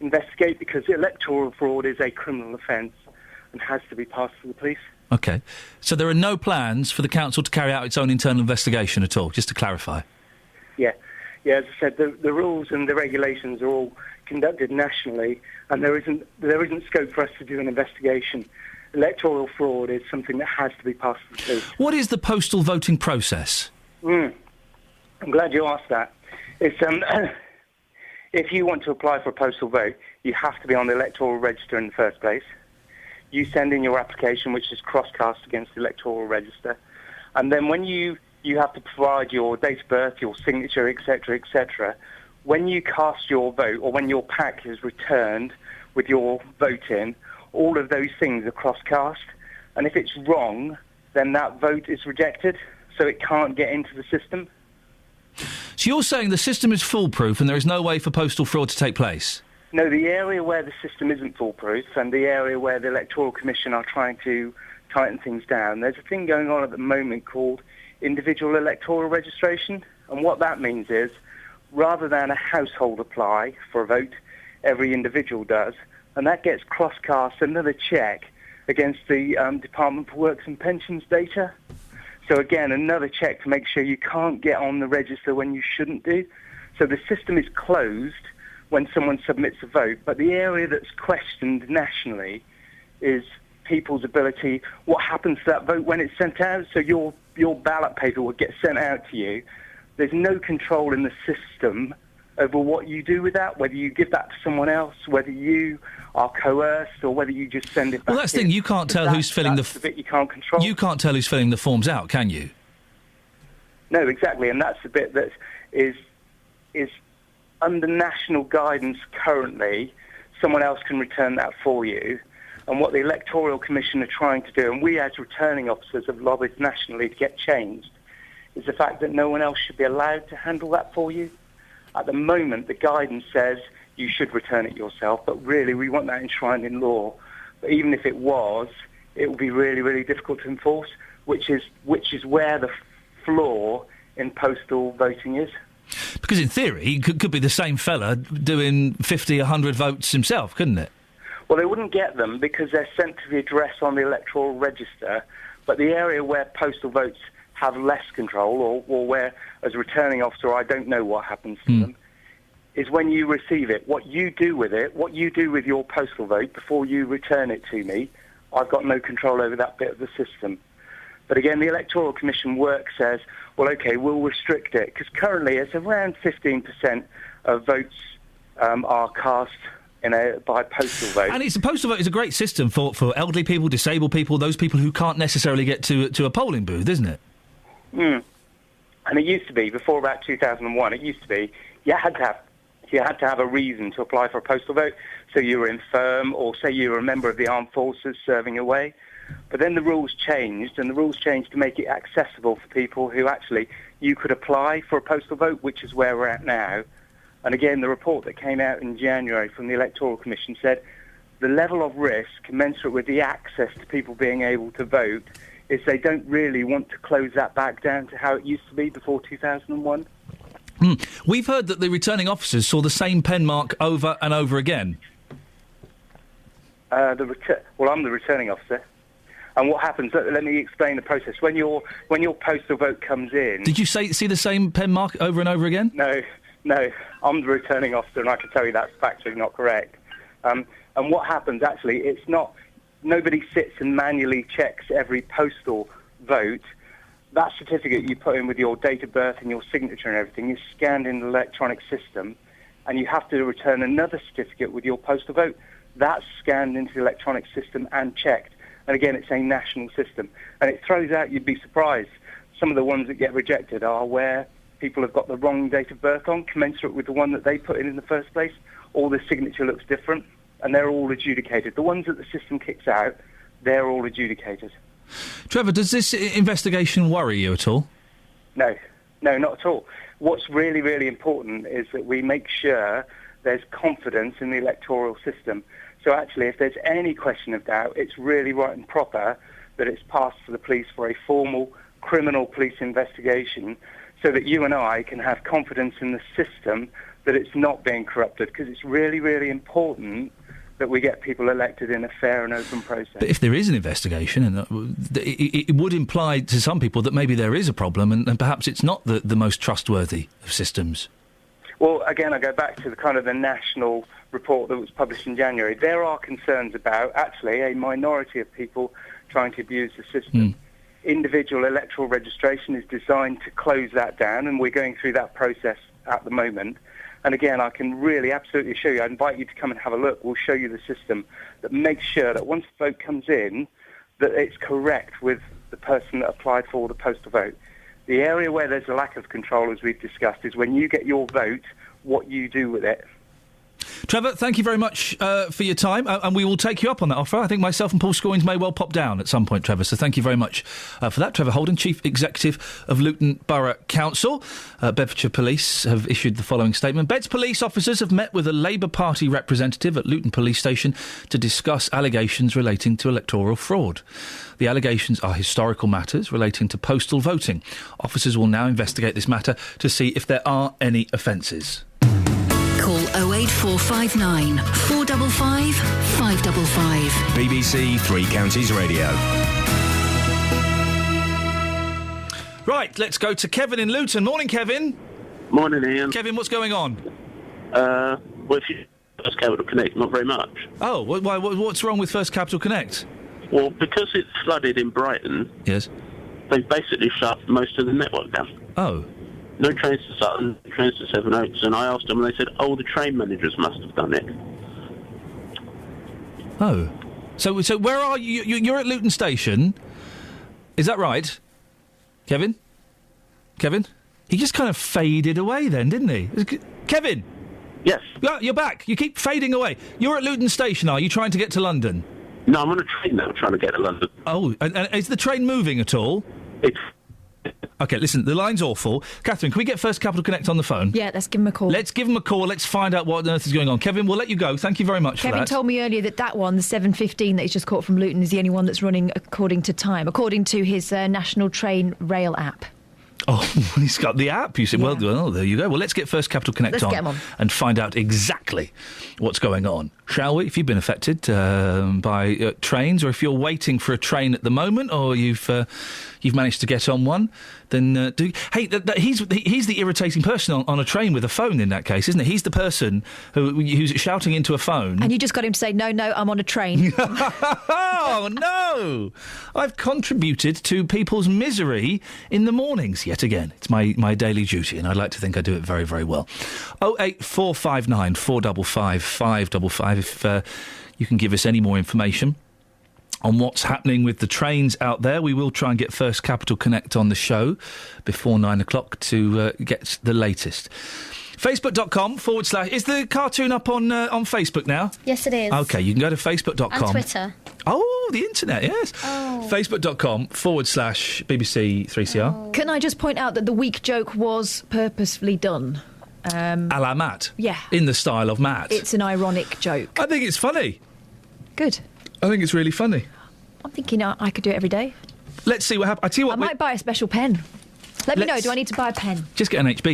investigate because electoral fraud is a criminal offence and has to be passed to the police. OK. So there are no plans for the council to carry out its own internal investigation at all, just to clarify? Yeah. Yeah, as I said, the rules and the regulations are all conducted nationally, and there isn't scope for us to do an investigation. Electoral fraud is something that has to be passed to the police. What is the postal voting process? I'm glad you asked that. It's if you want to apply for a postal vote, you have to be on the electoral register in the first place. You send in your application, which is cross-cast against the electoral register, and then when you have to provide your date of birth, your signature, etc., etc. When you cast your vote, or when your pack is returned with your vote in, all of those things are cross-cast, and if it's wrong, then that vote is rejected, so it can't get into the system. So you're saying the system is foolproof and there is no way for postal fraud to take place? No, the area where the system isn't foolproof and the area where the Electoral Commission are trying to tighten things down, there's a thing going on at the moment called individual electoral registration, and what that means is rather than a household apply for a vote, every individual does, and that gets cross-cast another check against the Department for Works and Pensions data. So again, another check to make sure you can't get on the register when you shouldn't do. So the system is closed when someone submits a vote, but the area that's questioned nationally is people's ability, what happens to that vote when it's sent out. So your ballot paper will get sent out to you. there's no control in the system over what you do with that, whether you give that to someone else, whether you are coerced, or whether you just send it back. Well, that's the thing. You can't tell who's filling the bit you can't control. You can't tell who's filling the forms out, can you? No, exactly, and that's the bit that is under national guidance currently. Someone else can return that for you. And what the Electoral Commission are trying to do, and we as returning officers have lobbied nationally to get changed, is the fact that no one else should be allowed to handle that for you. At the moment, the guidance says you should return it yourself, but really we want that enshrined in law. But even if it was, it would be really, really difficult to enforce, which is where the flaw in postal voting is. Because in theory, it could be the same fella doing 50, 100 votes himself, couldn't it? Well, they wouldn't get them because they're sent to the address on the electoral register, but the area where postal votes have less control, or where, as a returning officer, I don't know what happens to them, is when you receive it. What you do with it, what you do with your postal vote before you return it to me, I've got no control over that bit of the system. But again, the Electoral Commission work says, well, OK, we'll restrict it, because currently it's around 15% of votes are cast by postal vote. And the postal vote is a great system for elderly people, disabled people, those people who can't necessarily get to a polling booth, isn't it? And it used to be, before about 2001, it used to be you had to have a reason to apply for a postal vote. So you were infirm, or say you were a member of the armed forces serving away. But then the rules changed, and the rules changed to make it accessible for people who actually you could apply for a postal vote, which is where we're at now. And again, the report that came out in January from the Electoral Commission said the level of risk commensurate with the access to people being able to vote is they don't really want to close that back down to how it used to be before 2001. We've heard that the returning officers saw the same pen mark over and over again. Well, I'm the returning officer. And what happens, let me explain the process. When your postal vote comes in... Did you see the same pen mark over and over again? No, I'm the returning officer, and I can tell you that's factually not correct. And what happens, actually, it's not... Nobody sits and manually checks every postal vote. That certificate you put in with your date of birth and your signature and everything is scanned in the electronic system, and you have to return another certificate with your postal vote. That's scanned into the electronic system and checked. And again, it's a national system. And it throws out, you'd be surprised, some of the ones that get rejected are where people have got the wrong date of birth on, commensurate with the one that they put in the first place, or the signature looks different, and they're all adjudicated. The ones that the system kicks out, they're all adjudicated. Trevor, does this investigation worry you at all? No, not at all. What's really, really important is that we make sure there's confidence in the electoral system. So actually, if there's any question of doubt, it's really right and proper that it's passed to the police for a formal criminal police investigation so that you and I can have confidence in the system that it's not being corrupted, because it's really, really important that we get people elected in a fair and open process. But if there is an investigation, and it would imply to some people that maybe there is a problem, and perhaps it's not the most trustworthy of systems. Well, again, I go back to the national report that was published in January. There are concerns about, actually, a minority of people trying to abuse the system. Individual electoral registration is designed to close that down, and we're going through that process at the moment. And again, I can really absolutely show you. I invite you to come and have a look. We'll show you the system that makes sure that once the vote comes in, that it's correct with the person that applied for the postal vote. The area where there's a lack of control, as we've discussed, is when you get your vote, what you do with it. Trevor, thank you very much for your time, and we will take you up on that offer. I think myself and Paul Scoins may well pop down at some point, Trevor, so thank you very much for that. Trevor Holden, Chief Executive of Luton Borough Council. Bedfordshire Police have issued the following statement. Beds police officers have met with a Labour Party representative at Luton Police Station to discuss allegations relating to electoral fraud. The allegations are historical matters relating to postal voting. Officers will now investigate this matter to see if there are any offences. Call 08459 455 555. BBC Three Counties Radio. Right, let's go to Kevin in Luton. Morning, Kevin. Morning, Iain. Kevin, what's going on? Well, if you First Capital Connect, not very much. Oh, what's wrong with First Capital Connect? Well, because it's flooded in Brighton. Yes. They've basically shut most of the network down. Oh. no trains to Sutton, no trains to Sevenoaks, and I asked them, and they said, oh, the train managers must have done it. Oh. So where are you? You're at Luton Station. Is that right? Kevin? He just kind of faded away then, didn't he? Kevin? Yes. Yeah, you're back. You keep fading away. You're at Luton Station, are you, trying to get to London? No, I'm on a train now trying to get to London. Oh, and is the train moving at all? OK, listen, the line's awful. Catherine, can we get First Capital Connect on the phone? Yeah, let's give him a call. Let's give him a call. Let's find out what on earth is going on. Kevin, we'll let you go. Thank you very much for that. Kevin told me earlier that one, the 7:15 that he's just caught from Luton, is the only one that's running according to time, according to his National Train Rail app. Oh, he's got the app. You said, well, there you go. Well, let's get First Capital Connect Let's get him on and find out exactly what's going on, shall we? If you've been affected by trains, or if you're waiting for a train at the moment, or you've managed to get on one, then do. Hey, he's the irritating person on a train with a phone in that case, isn't he? He's the person who's shouting into a phone. And you just got him to say, no, I'm on a train. Oh, no! I've contributed to people's misery in the mornings, yet again. It's my daily duty, and I'd like to think I do it very, very well. 08459 455 555 if you can give us any more information on what's happening with the trains out there. We will try and get First Capital Connect on the show before 9 o'clock to get the latest. Facebook.com/ Is the cartoon up on Facebook now? Yes, it is. OK, you can go to Facebook.com. And Twitter. Oh, the internet, yes. Oh. Facebook.com/ BBC 3CR. Oh. Can I just point out that the weak joke was purposefully done? A la Matt? Yeah. In the style of Matt? It's an ironic joke. I think it's funny. Good. I think it's really funny. I'm thinking I could do it every day. Let's see what happens. I tell you what, I might buy a special pen. Let me know, do I need to buy a pen? Just get an HB. Do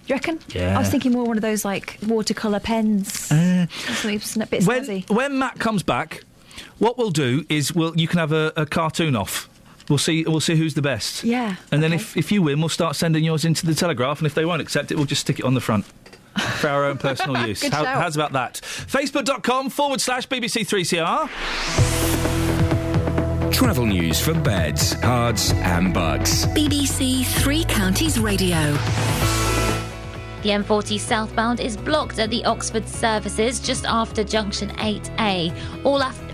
you reckon? Yeah. I was thinking more one of those, like, watercolour pens. Something a bit snazzy. When Matt comes back, what we'll do is you can have a cartoon off. We'll see who's the best. Yeah. And then if you win, we'll start sending yours into the Telegraph, and if they won't accept it, we'll just stick it on the front. For our own personal use. How's about that? Facebook.com/ BBC 3CR. Travel news for beds, cards and bugs. BBC Three Counties Radio. The M40 southbound is blocked at the Oxford services just after junction 8A.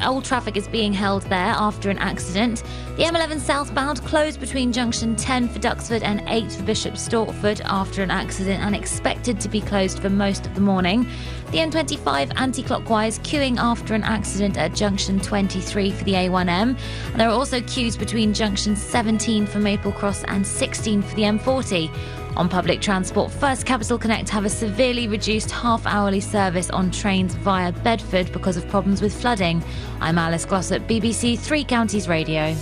All traffic is being held there after an accident. The M11 southbound closed between junction 10 for Duxford and 8 for Bishop Stortford after an accident and expected to be closed for most of the morning. The M25 anti-clockwise queuing after an accident at junction 23 for the A1M. And there are also queues between junction 17 for Maple Cross and 16 for the M40. On public transport, First Capital Connect have a severely reduced half-hourly service on trains via Bedford because of problems with flooding. I'm Alice Glossop, BBC Three Counties Radio.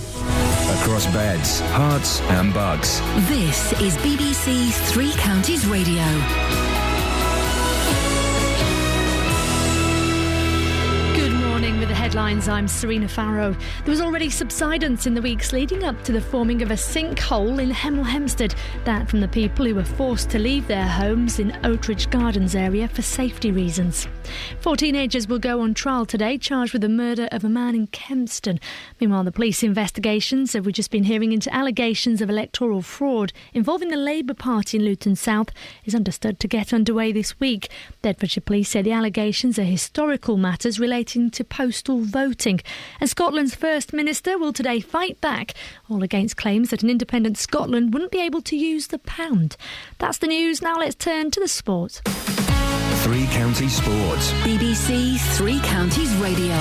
Across beds, hearts and bugs. This is BBC Three Counties Radio. With the headlines, I'm Serena Farrow. There was already subsidence in the weeks leading up to the forming of a sinkhole in Hemel Hempstead. That from the people who were forced to leave their homes in Oatridge Gardens area for safety reasons. 4 teenagers will go on trial today, charged with the murder of a man in Kempston. Meanwhile, the police investigations, we've just been hearing into allegations of electoral fraud involving the Labour Party in Luton South, is understood to get underway this week. Bedfordshire Police say the allegations are historical matters relating to postal voting. And Scotland's First Minister will today fight back, all against claims that an independent Scotland wouldn't be able to use the pound. That's the news. Now let's turn to the sport. Three Counties Sports. BBC Three Counties Radio.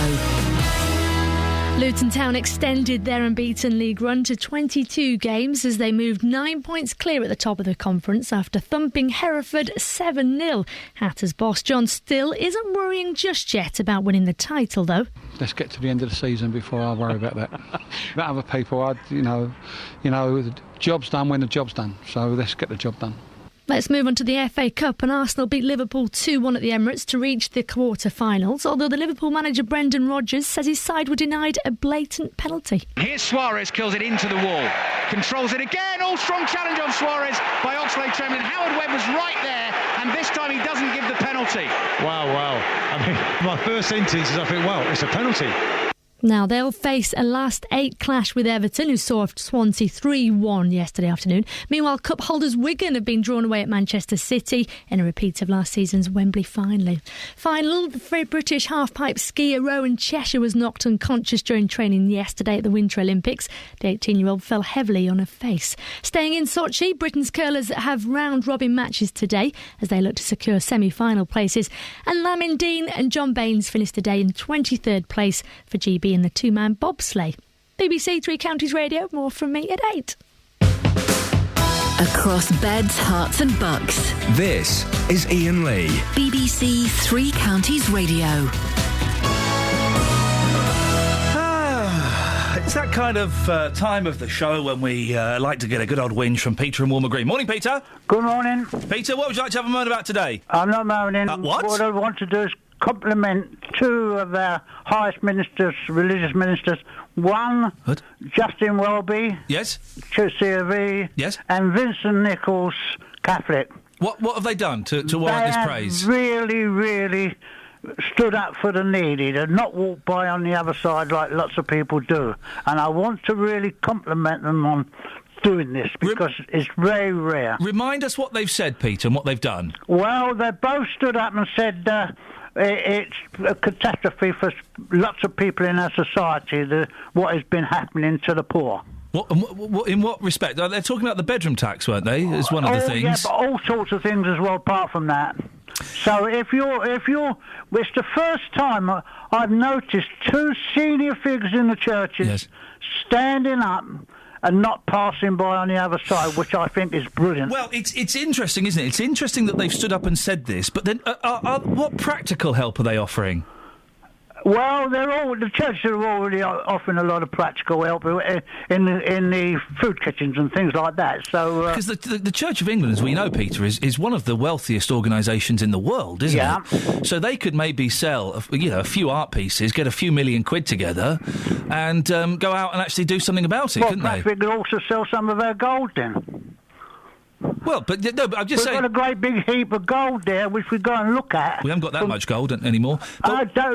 Luton Town extended their unbeaten league run to 22 games as they moved 9 points clear at the top of the conference after thumping Hereford 7-0. Hatters boss John Still isn't worrying just yet about winning the title, though. Let's get to the end of the season before I worry about that. About other people, the job's done when the job's done. So let's get the job done. Let's move on to the FA Cup, and Arsenal beat Liverpool 2-1 at the Emirates to reach the quarter-finals, although the Liverpool manager Brendan Rodgers says his side were denied a blatant penalty. Here's Suarez, kills it into the wall, controls it again, strong challenge on Suarez by Oxlade-Chamberlain. Howard Webb was right there, and this time he doesn't give the penalty. Wow. I mean, my first sentence is I think, well, it's a penalty. Now, they'll face a last 8 clash with Everton, who saw Swansea 3-1 yesterday afternoon. Meanwhile, cup holders Wigan have been drawn away at Manchester City in a repeat of last season's Wembley final. The British half-pipe skier Rowan Cheshire was knocked unconscious during training yesterday at the Winter Olympics. The 18-year-old fell heavily on her face. Staying in Sochi, Britain's curlers have round-robin matches today as they look to secure semi-final places. And Lamin Dean and John Baines finished the day in 23rd place for GB in the 2-man bobsleigh. BBC Three Counties Radio, more from me at 8. Across beds, hearts and bucks. This is Iain Lee. BBC Three Counties Radio. It's that kind of time of the show when we like to get a good old whinge from Peter and Walmer Green. Morning, Peter. Good morning. Peter, what would you like to have a moan about today? I'm not moaning. What? What I want to do is compliment 2 of our highest ministers, religious ministers. One, Justin Welby. Yes. CRV. Yes. And Vincent Nichols, Catholic. What have they done to warrant this praise? Really, really stood up for the needy. They've not walked by on the other side like lots of people do. And I want to really compliment them on doing this because it's very rare. Remind us what they've said, Peter, and what they've done. Well, they both stood up and said it's a catastrophe for lots of people in our society, what has been happening to the poor. In what respect? They're talking about the bedroom tax, weren't they, as one of the things? Yeah, but all sorts of things as well, apart from that. So if you're, it's the first time I've noticed 2 senior figures in the churches standing up and not passing by on the other side, which I think is brilliant. Well, it's interesting, isn't it? It's interesting that they've stood up and said this, but then what practical help are they offering? Well, the churches are already offering a lot of practical help in the food kitchens and things like that. So because the Church of England, as we know, Peter, is one of the wealthiest organisations in the world, isn't it? So they could maybe sell a few art pieces, get a few million quid together, and go out and actually do something about it, couldn't they? We could also sell some of our gold then. Well, but I'm just saying... We've got a great big heap of gold there, which we go and look at. We haven't got that much gold anymore.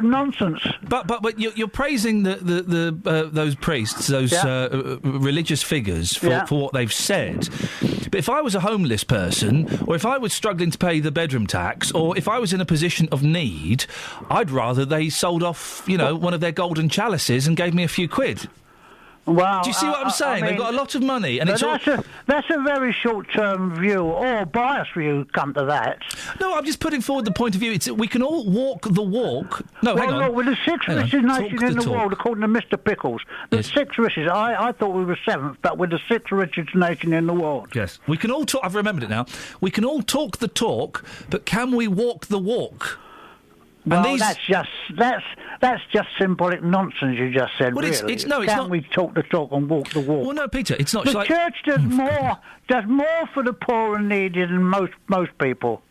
Nonsense. But you're praising those priests, those religious figures for what they've said. But if I was a homeless person, or if I was struggling to pay the bedroom tax, or if I was in a position of need, I'd rather they sold off, one of their golden chalices and gave me a few quid. Well, do you see what I'm saying? They've got a lot of money, and that's a very short-term view, or biased view. Come to that. No, I'm just putting forward the point of view. We can all walk the walk. No, hang on. Look, with the 6th richest nation in the world, according to Mr. Pickles, the 6th richest. I thought we were 7th, but we're the 6th richest nation in the world. Yes, we can all talk. I've remembered it now. We can all talk the talk, but can we walk the walk? Well, that's just symbolic nonsense you just said. Well, really, it's not. We talk the talk and walk the walk? Well, no, Peter, it's not. The church does more for the poor and needy than most people.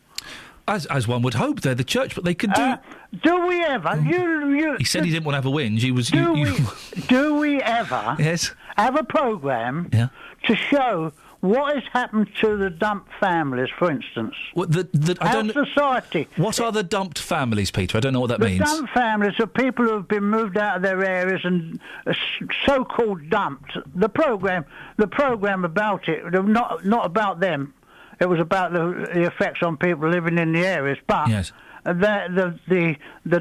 As one would hope, they're the church, but they could do. Do we ever? He said he didn't want to have a whinge. He was. Do we ever? Yes. Have a programme to show what has happened to the dumped families, for instance? Society. What are the dumped families, Peter? I don't know what that means. The dumped families are people who have been moved out of their areas and so-called dumped. The programme about it, not about them. It was about the effects on people living in the areas, but. Yes. The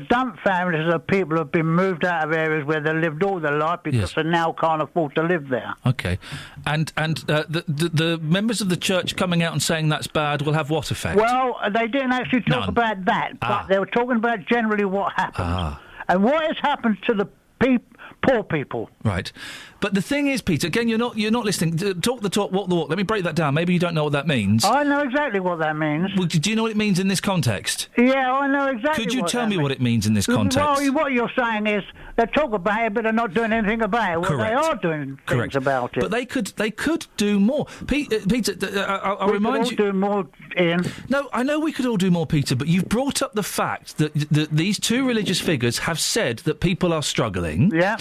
dump families are people who have been moved out of areas where they lived all their life because they now can't afford to live there. Okay, and the members of the church coming out and saying that's bad will have what effect? Well, they didn't actually talk about that, but they were talking about generally what happened and what has happened to the poor people. Right. But the thing is, Peter, again, you're not listening. Talk the talk, walk the walk. Let me break that down. Maybe you don't know what that means. I know exactly what that means. Well, do you know what it means in this context? Yeah, I know exactly. Could you tell me what it means in this context? Well, what you're saying is they talk about it, but they're not doing anything about it. Well, Correct. They are doing things about it. But they could do more. Peter, I'll remind you. Do more Ian. No, I know we could all do more, Peter, but you've brought up the fact that these two religious figures have said that people are struggling. Yeah.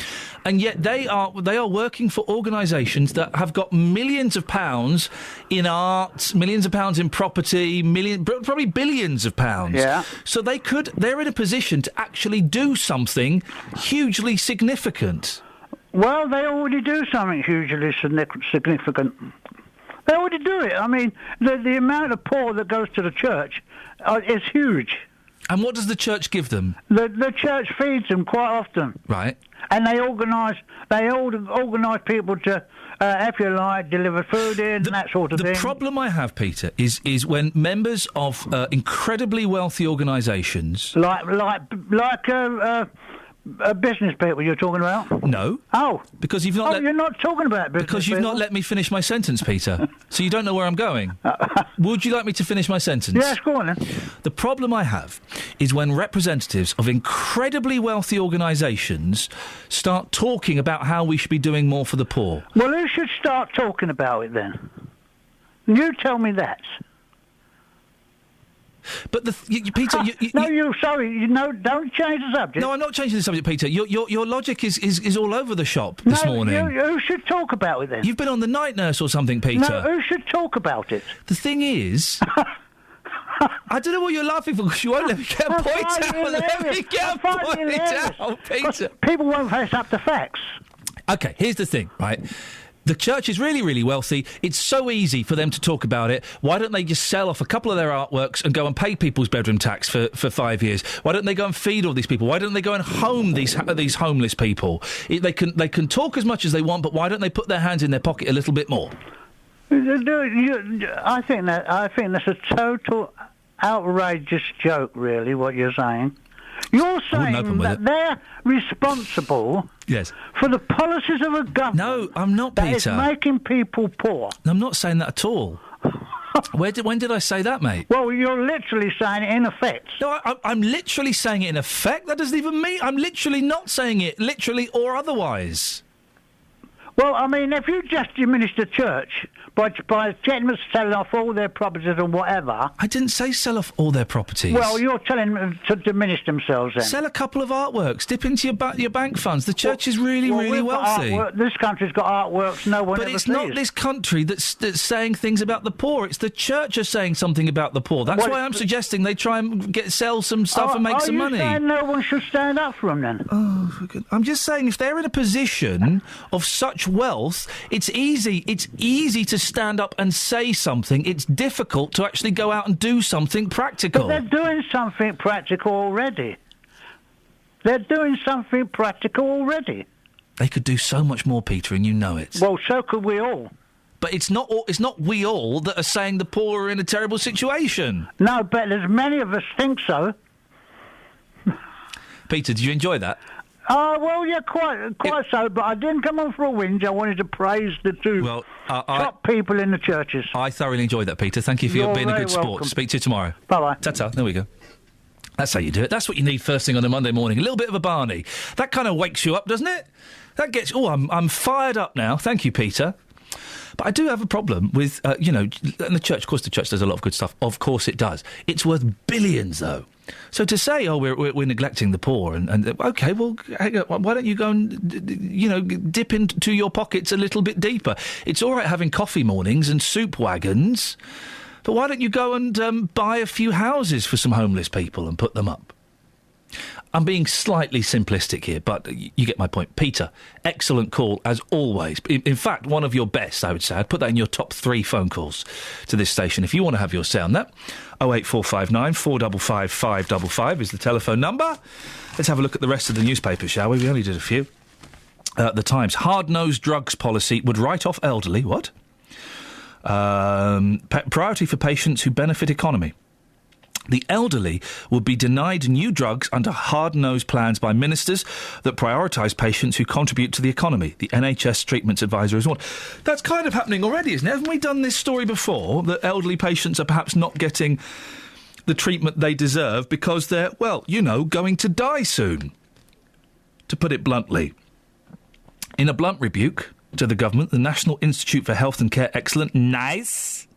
And yet they are working for organisations that have got millions of pounds in art, millions of pounds in property, probably billions of pounds. Yeah. So they're in a position to actually do something hugely significant. Well, they already do something hugely significant. They already do it. I mean, the amount of poor that goes to the church is huge. And what does the church give them? The church feeds them quite often. Right. And they organise people to, if you like, deliver food in and that sort of thing. The problem I have, Peter, is when members of incredibly wealthy organisations... business people you're talking about? No. Oh. Because you've not you're not talking about business Because you've people. not let me finish my sentence, Peter. So you don't know where I'm going. Would you like me to finish my sentence? Yes, go on then. The problem I have is when representatives of incredibly wealthy organisations start talking about how we should be doing more for the poor. Well, who should start talking about it then? You tell me that. But Peter, don't change the subject. No, I'm not changing the subject, Peter. Your logic is all over the shop this morning. Who should talk about it then? You've been on the night nurse or something, Peter. No, who should talk about it? The thing is, I don't know what you're laughing for because you won't let me get a point out. Let me get a point out, Peter. People won't face up to facts. Okay, here's the thing, right? The church is really, really wealthy. It's so easy for them to talk about it. Why don't they just sell off a couple of their artworks and go and pay people's bedroom tax for 5 years? Why don't they go and feed all these people? Why don't they go and home these homeless people? They can talk as much as they want, but why don't they put their hands in their pocket a little bit more? I think that's a total outrageous joke, really, what you're saying. You're saying that they're responsible for the policies of a government. No, I'm not, Peter. That is making people poor. I'm not saying that at all. When did I say that, mate? Well, you're literally saying it in effect. No, I'm literally saying it in effect. That doesn't even mean... I'm literally not saying it, literally or otherwise. Well, I mean, if you just diminish the church by getting them to sell off all their properties and whatever... I didn't say sell off all their properties. Well, you're telling them to diminish themselves then. Sell a couple of artworks. Dip into your bank funds. The church is really, really wealthy. This country's got artworks no one ever sees. But it's not this country that's saying things about the poor. It's the church are saying something about the poor. That's why I'm suggesting they try and sell some stuff and make some money. Are you saying no one should stand up for them then? Oh, for good. I'm just saying if they're in a position of such wealth, it's easy to stand up and say something. It's difficult to actually go out and do something practical. But they're doing something practical already. They could do so much more, Peter, and you know it. Well, so could we all. But it's not we all that are saying the poor are in a terrible situation. No, but as many of us think so. Peter, did you enjoy that? Well, yeah, quite so, but I didn't come on for a whinge. I wanted to praise the two top people in the churches. I thoroughly enjoyed that, Peter. Thank you for being a good sport. Speak to you tomorrow. Bye-bye. Ta-ta. There we go. That's how you do it. That's what you need first thing on a Monday morning. A little bit of a Barney. That kind of wakes you up, doesn't it? That gets... Oh, I'm fired up now. Thank you, Peter. But I do have a problem with, and the church, of course, the church does a lot of good stuff. Of course it does. It's worth billions, though. So to say, we're neglecting the poor, and OK, well, why don't you go and, dip into your pockets a little bit deeper? It's all right having coffee mornings and soup wagons, but why don't you go and buy a few houses for some homeless people and put them up? I'm being slightly simplistic here, but you get my point. Peter, excellent call, as always. In fact, one of your best, I would say. I'd put that in your top 3 phone calls to this station. If you want to have your say on that, 08459 455 555 is the telephone number. Let's have a look at the rest of the newspapers, shall we? We only did a few. The Times. Hard-nosed drugs policy would write off elderly. What? Priority for patients who benefit economy. The elderly will be denied new drugs under hard-nosed plans by ministers that prioritise patients who contribute to the economy. The NHS Treatments Advisor is one. That's kind of happening already, isn't it? Haven't we done this story before, that elderly patients are perhaps not getting the treatment they deserve because they're, going to die soon, to put it bluntly. In a blunt rebuke to the government, the National Institute for Health and Care Excellence, NICE,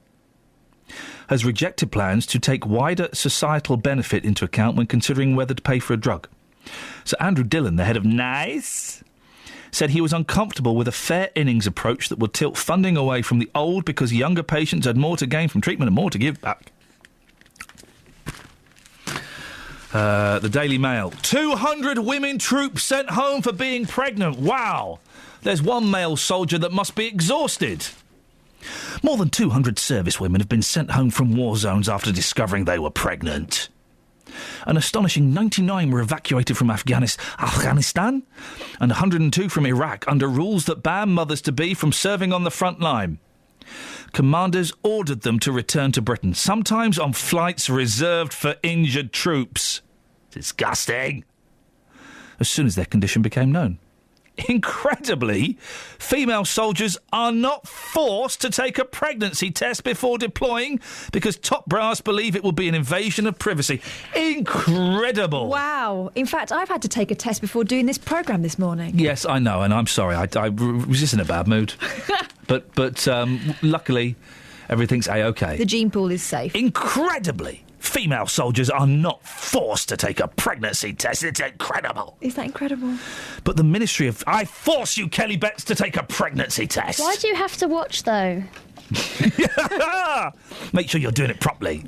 has rejected plans to take wider societal benefit into account when considering whether to pay for a drug. So Andrew Dillon, the head of NICE, said he was uncomfortable with a fair innings approach that would tilt funding away from the old because younger patients had more to gain from treatment and more to give back. The Daily Mail. 200 women troops sent home for being pregnant. Wow. There's one male soldier that must be exhausted. More than 200 servicewomen have been sent home from war zones after discovering they were pregnant. An astonishing 99 were evacuated from Afghanistan and 102 from Iraq under rules that ban mothers-to-be from serving on the front line. Commanders ordered them to return to Britain, sometimes on flights reserved for injured troops. Disgusting. As soon as their condition became known. Incredibly, female soldiers are not forced to take a pregnancy test before deploying because top brass believe it will be an invasion of privacy. Incredible. Wow. In fact, I've had to take a test before doing this programme this morning. Yes, I know, and I'm sorry. I was just in a bad mood. but luckily, everything's A-OK. The gene pool is safe. Incredibly, female soldiers are not forced to take a pregnancy test. It's incredible. Is that incredible? But the Ministry of... I force you, Kelly Betts, to take a pregnancy test. Why do you have to watch, though? Make sure you're doing it properly.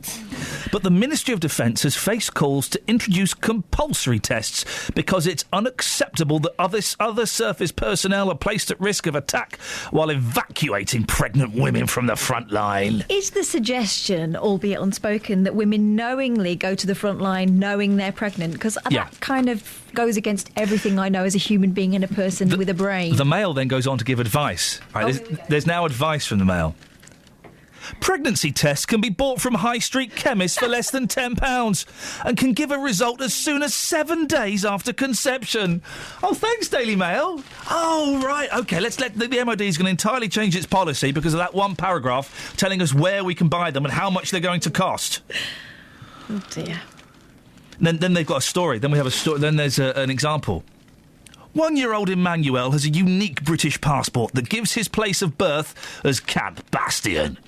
But the Ministry of Defence has faced calls to introduce compulsory tests because it's unacceptable that other surface personnel are placed at risk of attack while evacuating pregnant women from the front line. Is the suggestion, albeit unspoken, that women knowingly go to the front line knowing they're pregnant? Because that kind of goes against everything I know as a human being and a person with a brain. The Mail then goes on to give advice. Right? There's now advice from the Mail. Pregnancy tests can be bought from high street chemists for less than £10 and can give a result as soon as 7 days after conception. Oh, thanks, Daily Mail. Oh, right. OK, let's let the MOD is going to entirely change its policy because of that one paragraph telling us where we can buy them and how much they're going to cost. Oh, dear. Then they've got a story. Then we have a story. Then there's an example. 1-year-old Emmanuel has a unique British passport that gives his place of birth as Camp Bastion.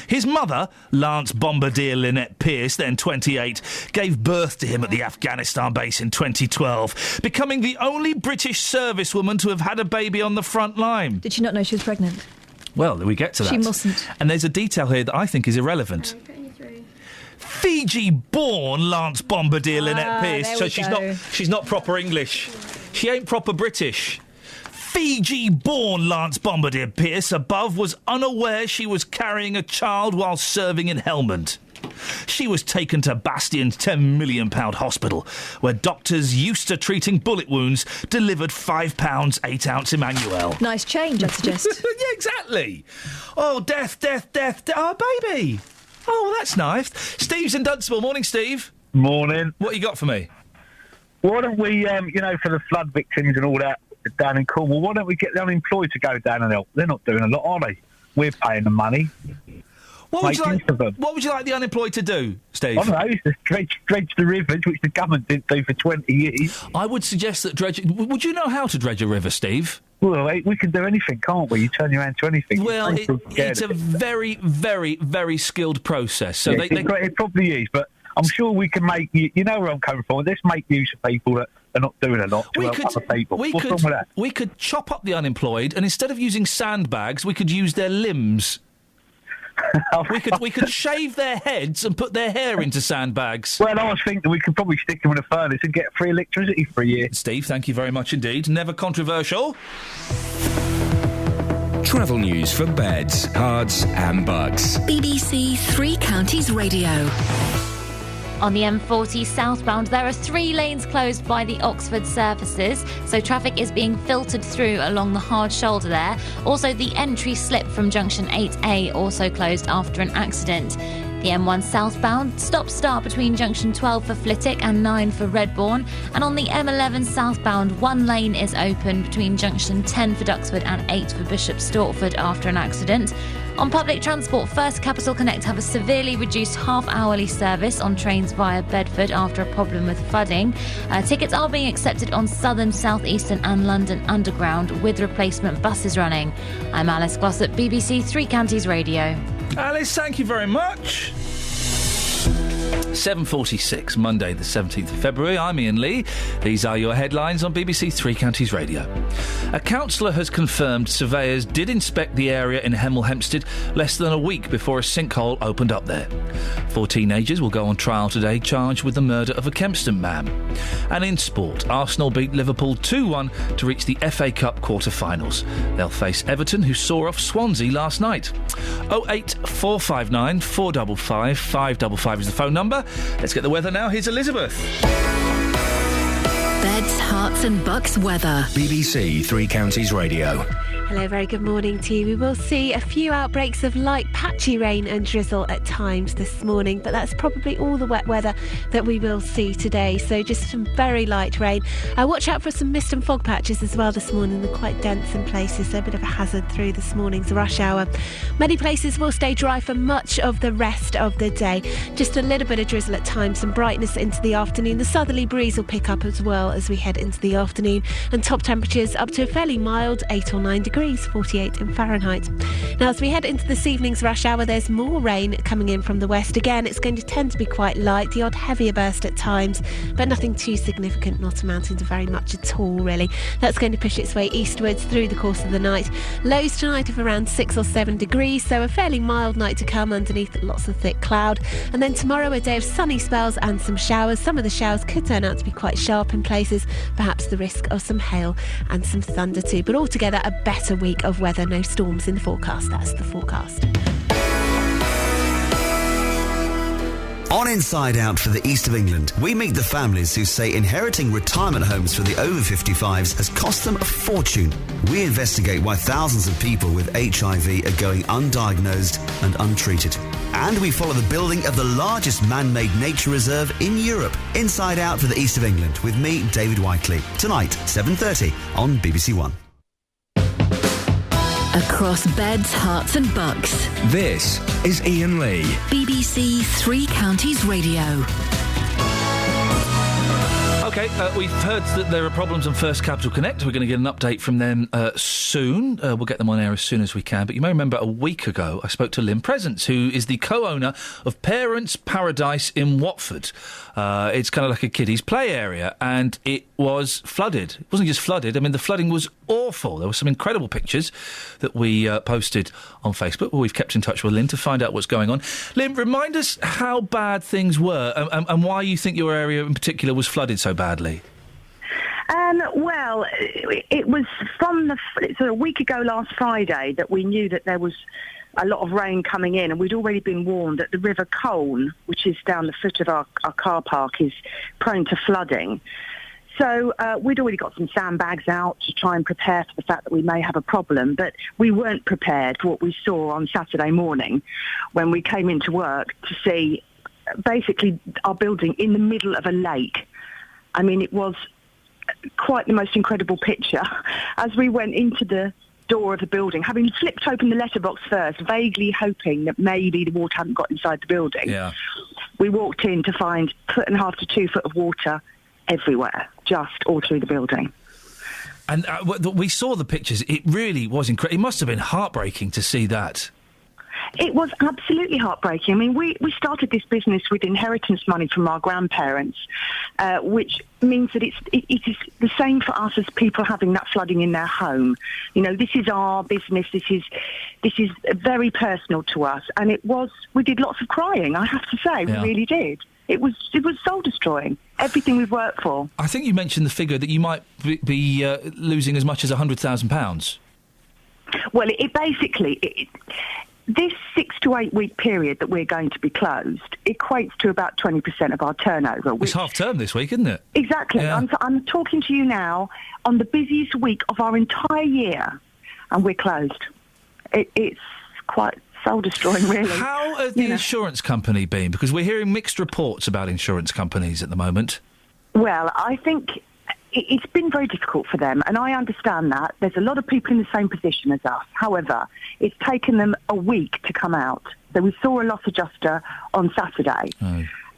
His mother, Lance Bombardier Lynette Pierce, then 28, gave birth to him at the Afghanistan base in 2012, becoming the only British servicewoman to have had a baby on the front line. Did she not know she was pregnant? Well, we get to that. She mustn't. And there's a detail here that I think is irrelevant. Fiji-born Lance Bombardier Lynette Pierce, so she's not proper English. She ain't proper British. Fiji-born Lance Bombardier Pierce above was unaware she was carrying a child while serving in Helmand. She was taken to Bastion's £10 million hospital, where doctors used to treating bullet wounds delivered £5 8-ounce Emmanuel. Nice change, I suggest. Yeah, exactly. Oh, death. Oh, baby. Oh, well, that's nice. Steve's in Dunstable. Morning, Steve. Morning. What you got for me? Why don't we, for the flood victims and all that down in Cornwall, why don't we get the unemployed to go down and help? They're not doing a lot, are they? We're paying the money. What would you like the unemployed to do, Steve? I don't know, just dredge the rivers, which the government didn't do for 20 years. I would suggest that would you know how to dredge a river, Steve? Well, we can do anything, can't we? You turn your hand to anything. Well, it's a very, very, very skilled process. So it probably is, but I'm sure we can make... You know where I'm coming from. Let's make use of people that are not doing a lot to help other people. What's wrong with that? We could chop up the unemployed, and instead of using sandbags, we could use their limbs. we could shave their heads and put their hair into sandbags. Well, I was thinking we could probably stick them in a furnace and get free electricity for a year. Steve, thank you very much indeed. Never controversial. Travel news for beds, cards and bugs. BBC Three Counties Radio. On the M40 southbound, there are 3 lanes closed by the Oxford services, so traffic is being filtered through along the hard shoulder there. Also, the entry slip from junction 8A also closed after an accident. The M1 southbound, stop-start between junction 12 for Flitwick and 9 for Redbourne. And on the M11 southbound, 1 lane is open between junction 10 for Duxford and 8 for Bishop Stortford after an accident. On public transport, First Capital Connect have a severely reduced half-hourly service on trains via Bedford after a problem with flooding. Tickets are being accepted on Southern, South Eastern and London Underground with replacement buses running. I'm Alice Glossop, BBC Three Counties Radio. Alice, thank you very much. 7:46, Monday the 17th of February. I'm Iain Lee. These are your headlines on BBC Three Counties Radio. A councillor has confirmed surveyors did inspect the area in Hemel Hempstead less than a week before a sinkhole opened up there. 4 teenagers will go on trial today, charged with the murder of a Kempston man. And in sport, Arsenal beat Liverpool 2-1 to reach the FA Cup quarter-finals. They'll face Everton, who saw off Swansea last night. 08459 455 555 is the phone number. Let's get the weather now. Here's Elizabeth. Beds, Herts and Bucks weather. BBC Three Counties Radio. Hello, very good morning to you. We will see a few outbreaks of light patchy rain and drizzle at times this morning, but that's probably all the wet weather that we will see today. So just some very light rain. Watch out for some mist and fog patches as well this morning. They're quite dense in places, so a bit of a hazard through this morning's rush hour. Many places will stay dry for much of the rest of the day. Just a little bit of drizzle at times, some brightness into the afternoon. The southerly breeze will pick up as well as we head into the afternoon, and top temperatures up to a fairly mild 8 or 9 degrees, 48 in Fahrenheit. Now, as we head into this evening's rush hour, there's more rain coming in from the west. Again, it's going to tend to be quite light, the odd heavier burst at times, but nothing too significant, not amounting to very much at all, really. That's going to push its way eastwards through the course of the night. Lows tonight of around 6 or 7 degrees, so a fairly mild night to come underneath lots of thick cloud. And then tomorrow, a day of sunny spells and some showers. Some of the showers could turn out to be quite sharp in places, perhaps the risk of some hail and some thunder too. But altogether, a better week of weather. No storms in the forecast. That's the forecast. On Inside Out for the East of England, we meet the families who say inheriting retirement homes for the over 55s has cost them a fortune. We investigate why thousands of people with HIV are going undiagnosed and untreated. And we follow the building of the largest man-made nature reserve in Europe. Inside Out for the East of England with me, David Whiteley. Tonight, 7:30 on BBC One. Across beds, Herts and Bucks. This is Iain Lee. BBC Three Counties Radio. OK, we've heard that there are problems on First Capital Connect. We're going to get an update from them soon. We'll get them on air as soon as we can. But you may remember a week ago I spoke to Lynn Presence, who is the co-owner of Parents Paradise in Watford. It's kind of like a kiddies' play area, and it was flooded. It wasn't just flooded. I mean, the flooding was awful. There were some incredible pictures that we posted on Facebook. Well, we've kept in touch with Lynn to find out what's going on. Lynn, remind us how bad things were and why you think your area in particular was flooded so badly. Well, it was it's a week ago last Friday that we knew that there was a lot of rain coming in, and we'd already been warned that the River Colne, which is down the foot of our car park, is prone to flooding. So we'd already got some sandbags out to try and prepare for the fact that we may have a problem, but we weren't prepared for what we saw on Saturday morning when we came into work to see basically our building in the middle of a lake. I mean, it was quite the most incredible picture. As we went into the door of the building, having flipped open the letterbox first, vaguely hoping that maybe the water hadn't got inside the building, we walked in to find 1.5 to 2 foot of water everywhere, just all through the building. And we saw the pictures. It really was incredible. It must have been heartbreaking to see that. It was absolutely heartbreaking. I mean, we started this business with inheritance money from our grandparents, which means that it is the same for us as people having that flooding in their home. You know, this is our business. This is very personal to us, and we did lots of crying. I have to say, we really did. It was soul destroying. Everything we've worked for. I think you mentioned the figure that you might be losing as much as £100,000. Well, this 6 to 8 week period that we're going to be closed equates to about 20% of our turnover. It's half term this week, isn't it? Exactly. Yeah. I'm talking to you now on the busiest week of our entire year, and we're closed. It's quite soul-destroying, really. How has the insurance company been? Because we're hearing mixed reports about insurance companies at the moment. Well, I think it's been very difficult for them, and I understand that. There's a lot of people in the same position as us. However, it's taken them a week to come out. So we saw a loss adjuster on Saturday.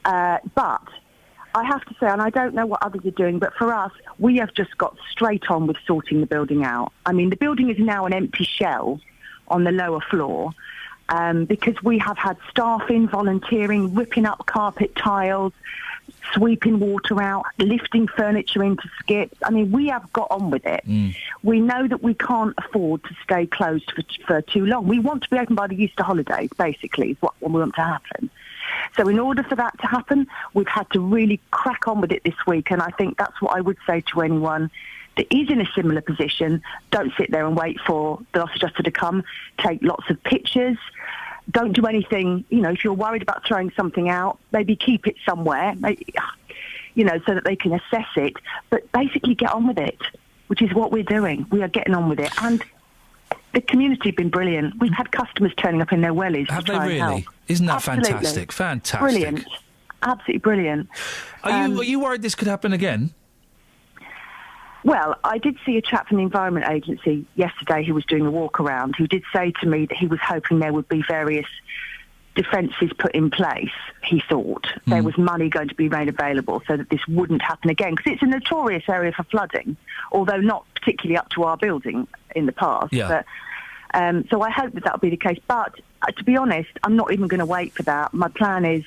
But I have to say, and I don't know what others are doing, but for us, we have just got straight on with sorting the building out. I mean, the building is now an empty shell on the lower floor. because we have had staff in volunteering, ripping up carpet tiles, sweeping water out, lifting furniture into skips. I mean, we have got on with it. We know that we can't afford to stay closed for too long. We want to be open by the Easter holidays, basically, is what we want to happen. So in order for that to happen, we've had to really crack on with it this week, and I think that's what I would say to anyone that is in a similar position. Don't sit there and wait for the loss adjuster to come. Take lots of pictures. Don't do anything, if you're worried about throwing something out, maybe keep it somewhere, so that they can assess it. But basically get on with it, which is what we're doing. We are getting on with it. And the community have been brilliant. We've had customers turning up in their wellies. Have to they try and really? help. Isn't that Absolutely. fantastic? Fantastic. Brilliant. Absolutely brilliant. Are you worried this could happen again? Well, I did see a chap from the Environment Agency yesterday who was doing a walk around who did say to me that he was hoping there would be various defences put in place. He thought there was money going to be made available so that this wouldn't happen again, because it's a notorious area for flooding, although not particularly up to our building in the past. Yeah. But, so I hope that that'll be the case. But to be honest, I'm not even going to wait for that. My plan is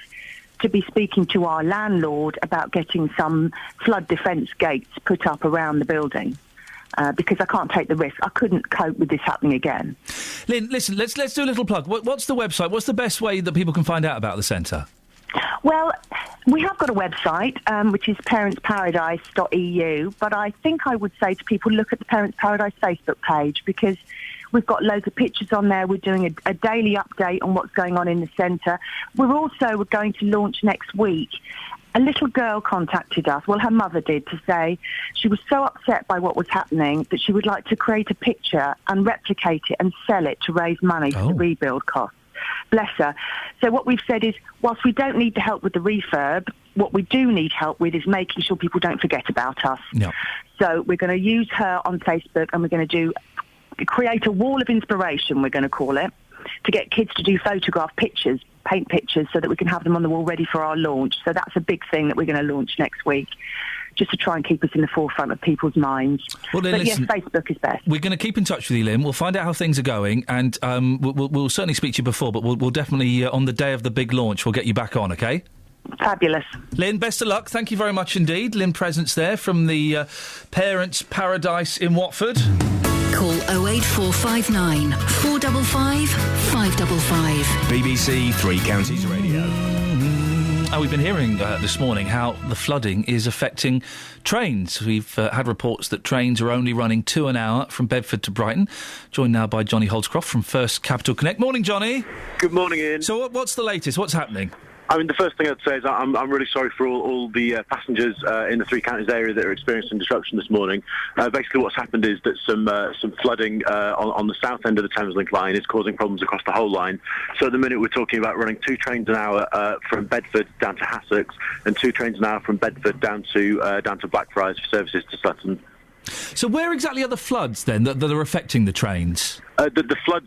to be speaking to our landlord about getting some flood defence gates put up around the building, because I can't take the risk. I couldn't cope with this happening again. Lynn, listen, let's do a little plug. What's the website? What's the best way that people can find out about the centre? Well, we have got a website, which is parentsparadise.eu, but I think I would say to people, look at the Parents Paradise Facebook page, because we've got loads of pictures on there. We're doing a daily update on what's going on in the centre. We're going to launch next week. A little girl contacted us, well, her mother did, to say she was so upset by what was happening that she would like to create a picture and replicate it and sell it to raise money for the rebuild costs. Bless her. So what we've said is, whilst we don't need the help with the refurb, what we do need help with is making sure people don't forget about us. Yep. So we're going to use her on Facebook, and we're going to create a wall of inspiration, we're going to call it, to get kids to do photograph pictures, paint pictures, so that we can have them on the wall ready for our launch. So that's a big thing that we're going to launch next week, just to try and keep us in the forefront of people's minds. Well, then, but listen, yes, Facebook is best. We're going to keep in touch with you, Lynn. We'll find out how things are going, and we'll certainly speak to you before, but we'll definitely, on the day of the big launch, we'll get you back on, OK? Fabulous. Lynn, best of luck. Thank you very much indeed. Lynn Presence there from the Parents Paradise in Watford. Call 08459 455 555. BBC Three Counties Radio. We've been hearing this morning how the flooding is affecting trains. We've had reports that trains are only running 2 an hour from Bedford to Brighton. Joined now by Johnny Holdscroft from First Capital Connect. Morning, Johnny. Good morning, Ian. So what's the latest? What's happening? I mean, the first thing I'd say is I'm really sorry for all the passengers in the Three Counties area that are experiencing disruption this morning. Basically, what's happened is that some flooding on the south end of the Thameslink line is causing problems across the whole line. So at the minute, we're talking about running 2 trains an hour from Bedford down to Hassocks, and 2 trains an hour from Bedford down to Blackfriars for services to Sutton. So where exactly are the floods, then, that are affecting the trains? The floods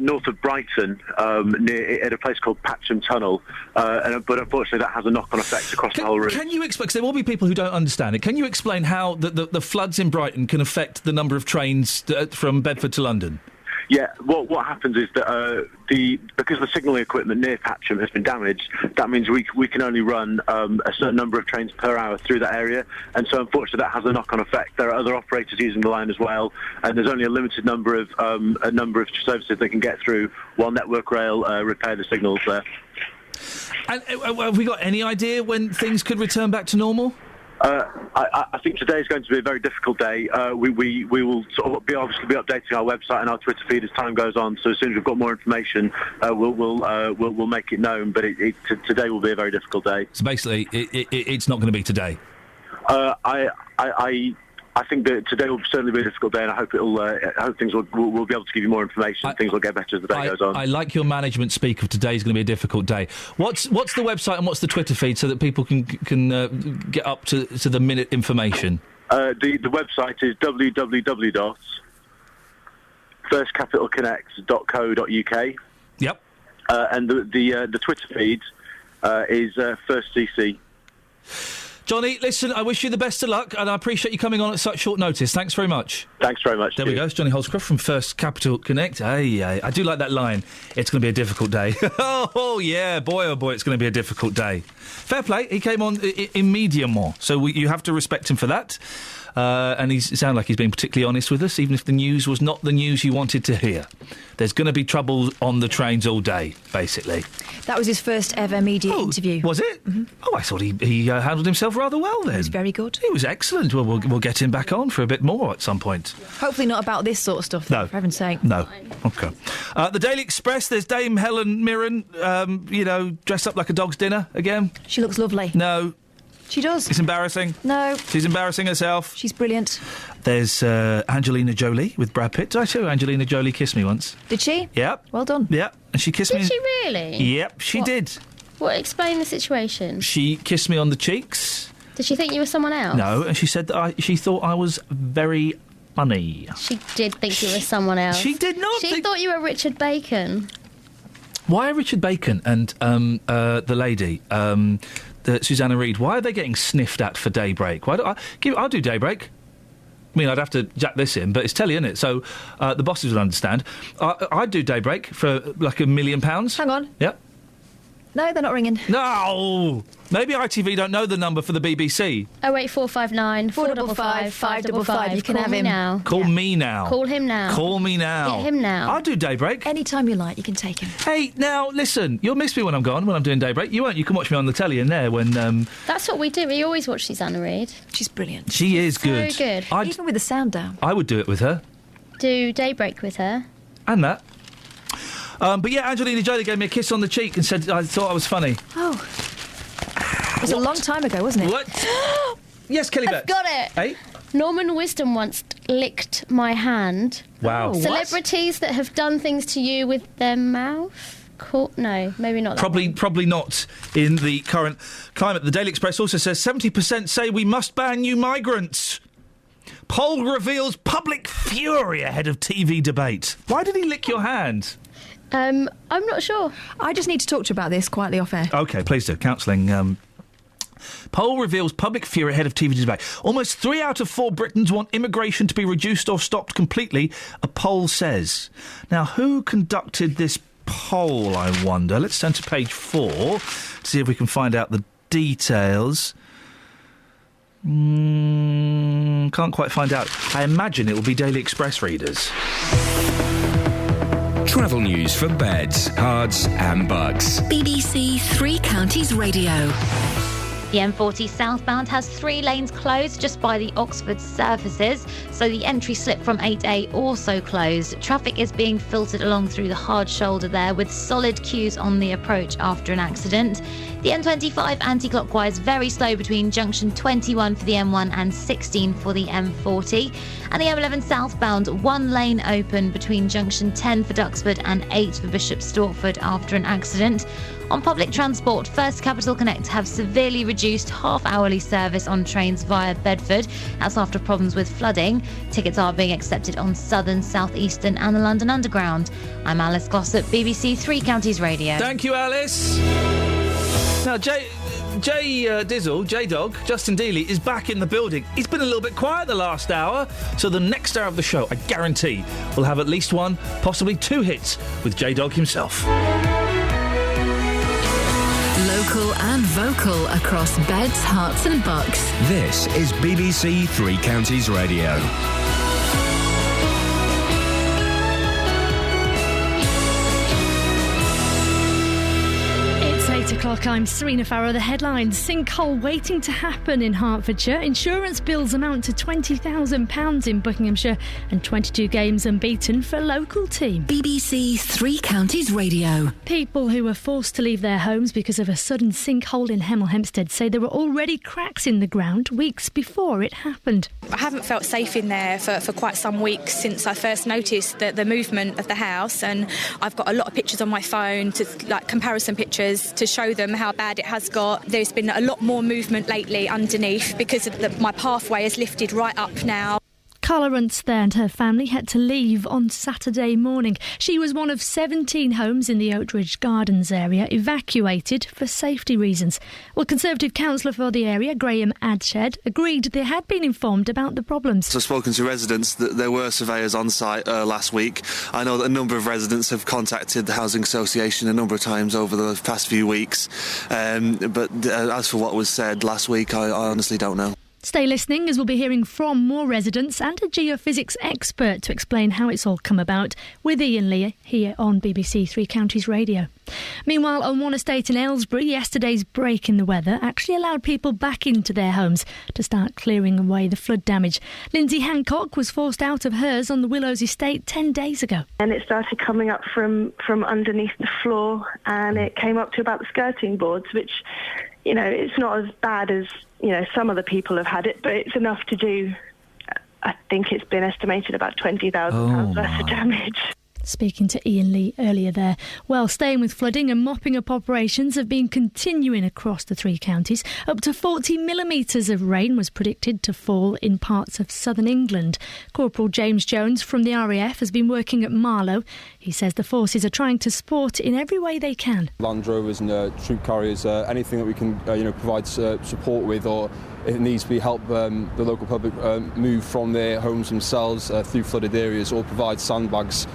north of Brighton, at a place called Patcham Tunnel, but unfortunately that has a knock-on effect across the whole route. Can you explain, because there will be people who don't understand it, can you explain how the floods in Brighton can affect the number of trains from Bedford to London? Yeah, what happens is that because the signalling equipment near Patcham has been damaged, that means we can only run a certain number of trains per hour through that area, and so unfortunately that has a knock-on effect. There are other operators using the line as well, and there's only a limited number of services they can get through while Network Rail repair the signals there. And have we got any idea when things could return back to normal? I think today is going to be a very difficult day. We will sort of obviously be updating our website and our Twitter feed as time goes on. So as soon as we've got more information, we'll make it known. But today will be a very difficult day. So basically, it's not going to be today. I think that today will certainly be a difficult day, and I hope things will be able to give you more information. Things will get better as the day goes on. I like your management speak of today is going to be a difficult day. What's the website and what's the Twitter feed so that people can get up to the minute information? The website is www.firstcapitalconnect.co.uk. Yep. And the Twitter feed is FirstCC. Johnny, listen, I wish you the best of luck, and I appreciate you coming on at such short notice. Thanks very much. Thanks very much. There we go. It's Johnny Holscroft from First Capital Connect. Hey, I do like that line. It's going to be a difficult day. Oh, yeah. Boy, oh, boy, it's going to be a difficult day. Fair play. He came on immediately, so you have to respect him for that. And he sounded like he's been particularly honest with us, even if the news was not the news you wanted to hear. There's going to be trouble on the trains all day, basically. That was his first ever media interview. Was it? Mm-hmm. Oh, I thought he handled himself rather well then. He was very good. He was excellent. Well, we'll get him back on for a bit more at some point. Hopefully not about this sort of stuff, no. For heaven's sake. No. OK. The Daily Express, there's Dame Helen Mirren, dressed up like a dog's dinner again. She looks lovely. No. She does. It's embarrassing. No. She's embarrassing herself. She's brilliant. There's Angelina Jolie with Brad Pitt. Did I show Angelina Jolie kissed me once? Did she? Yep. Well done. Yep. And she kissed me. Did she really? Yep, she did. What? Explain the situation. She kissed me on the cheeks. Did she think you were someone else? No, and she said that she thought I was very funny. She did think you were someone else. She did not. She thought you were Richard Bacon. Why are Richard Bacon and the lady, Susanna Reid, why are they getting sniffed at for Daybreak? I'll do Daybreak. I mean, I'd have to jack this in, but it's telly, isn't it? So the bosses would understand. I'd do Daybreak for like £1 million. Hang on. Yep. No, they're not ringing. No! Maybe ITV don't know the number for the BBC. 08459 455 555. You can have him now. Call me now. Call him now. Call me now. Get him now. I'll do Daybreak. Anytime you like, you can take him. Hey, now, listen, you'll miss me when I'm gone, when I'm doing Daybreak. You won't. You can watch me on the telly in there when... That's what we do. We always watch Susanna Reid. She's brilliant. She is good. So good. Even with the sound down. I would do it with her. Do Daybreak with her. And that. But yeah, Angelina Jolie gave me a kiss on the cheek and said I thought I was funny. Oh. It was a long time ago, wasn't it? What? Yes, Kelly I've got it. Hey? Norman Wisdom once licked my hand. Wow. Celebrities that have done things to you with their mouth? No, maybe not. Probably not in the current climate. The Daily Express also says 70% say we must ban new migrants. Poll reveals public fury ahead of TV debate. Why did he lick your hand? I'm not sure. I just need to talk to you about this quietly off air. OK, please do. Counselling. Poll reveals public fury ahead of TV debate. Almost 3 out of 4 Britons want immigration to be reduced or stopped completely, a poll says. Now, who conducted this poll, I wonder? Let's turn to page 4 to see if we can find out the details. Can't quite find out. I imagine it will be Daily Express readers. Travel news for beds, cards and bugs. BBC Three Counties Radio. The M40 southbound has 3 lanes closed just by the Oxford surfaces, so the entry slip from 8A also closed. Traffic is being filtered along through the hard shoulder there with solid queues on the approach after an accident. The M25 anti-clockwise very slow between junction 21 for the M1 and 16 for the M40. And the M11 southbound 1 lane open between junction 10 for Duxford and 8 for Bishop Stortford after an accident. On public transport, First Capital Connect have severely reduced half-hourly service on trains via Bedford. That's after problems with flooding. Tickets are being accepted on Southern, South Eastern and the London Underground. I'm Alice Glossop, BBC Three Counties Radio. Thank you, Alice. Now, J-Dog, Justin Dealey, is back in the building. He's been a little bit quiet the last hour, so the next hour of the show, I guarantee, will have at least 1, possibly 2 hits with J-Dog himself. Local and vocal across beds, hearts and bucks. This is BBC Three Counties Radio. It's 8 o'clock. I'm Serena Farrow. The headlines: sinkhole waiting to happen in Hertfordshire. Insurance bills amount to £20,000 in Buckinghamshire, and 22 games unbeaten for local team. BBC Three Counties Radio. People who were forced to leave their homes because of a sudden sinkhole in Hemel Hempstead say there were already cracks in the ground weeks before it happened. I haven't felt safe in there for quite some weeks since I first noticed the movement of the house, and I've got a lot of pictures on my phone, comparison pictures, to show them how bad it has got. There's been a lot more movement lately underneath because of my pathway is lifted right up now. Carla Runts there and her family had to leave on Saturday morning. She was one of 17 homes in the Oakridge Gardens area evacuated for safety reasons. Well, Conservative councillor for the area, Graham Adshed, agreed they had been informed about the problems. So I've spoken to residents that there were surveyors on site last week. I know that a number of residents have contacted the Housing Association a number of times over the past few weeks. But as for what was said last week, I honestly don't know. Stay listening as we'll be hearing from more residents and a geophysics expert to explain how it's all come about with Iain Lee here on BBC Three Counties Radio. Meanwhile, on one estate in Aylesbury, yesterday's break in the weather actually allowed people back into their homes to start clearing away the flood damage. Lindsay Hancock was forced out of hers on the Willows estate 10 days ago. And it started coming up from underneath the floor, and it came up to about the skirting boards, which, you know, it's not as bad as, you know, some other people have had it, but it's enough to do, I think it's been estimated about £20,000 worth of damage. Speaking to Iain Lee earlier there. Well, staying with flooding and mopping up operations have been continuing across the three counties. Up to 40 millimetres of rain was predicted to fall in parts of southern England. Corporal James Jones from the RAF has been working at Marlow. He says the forces are trying to support in every way they can. Land Rovers and troop carriers, anything that we can provide support with, or if it needs to be help the local public move from their homes themselves through flooded areas, or provide sandbags.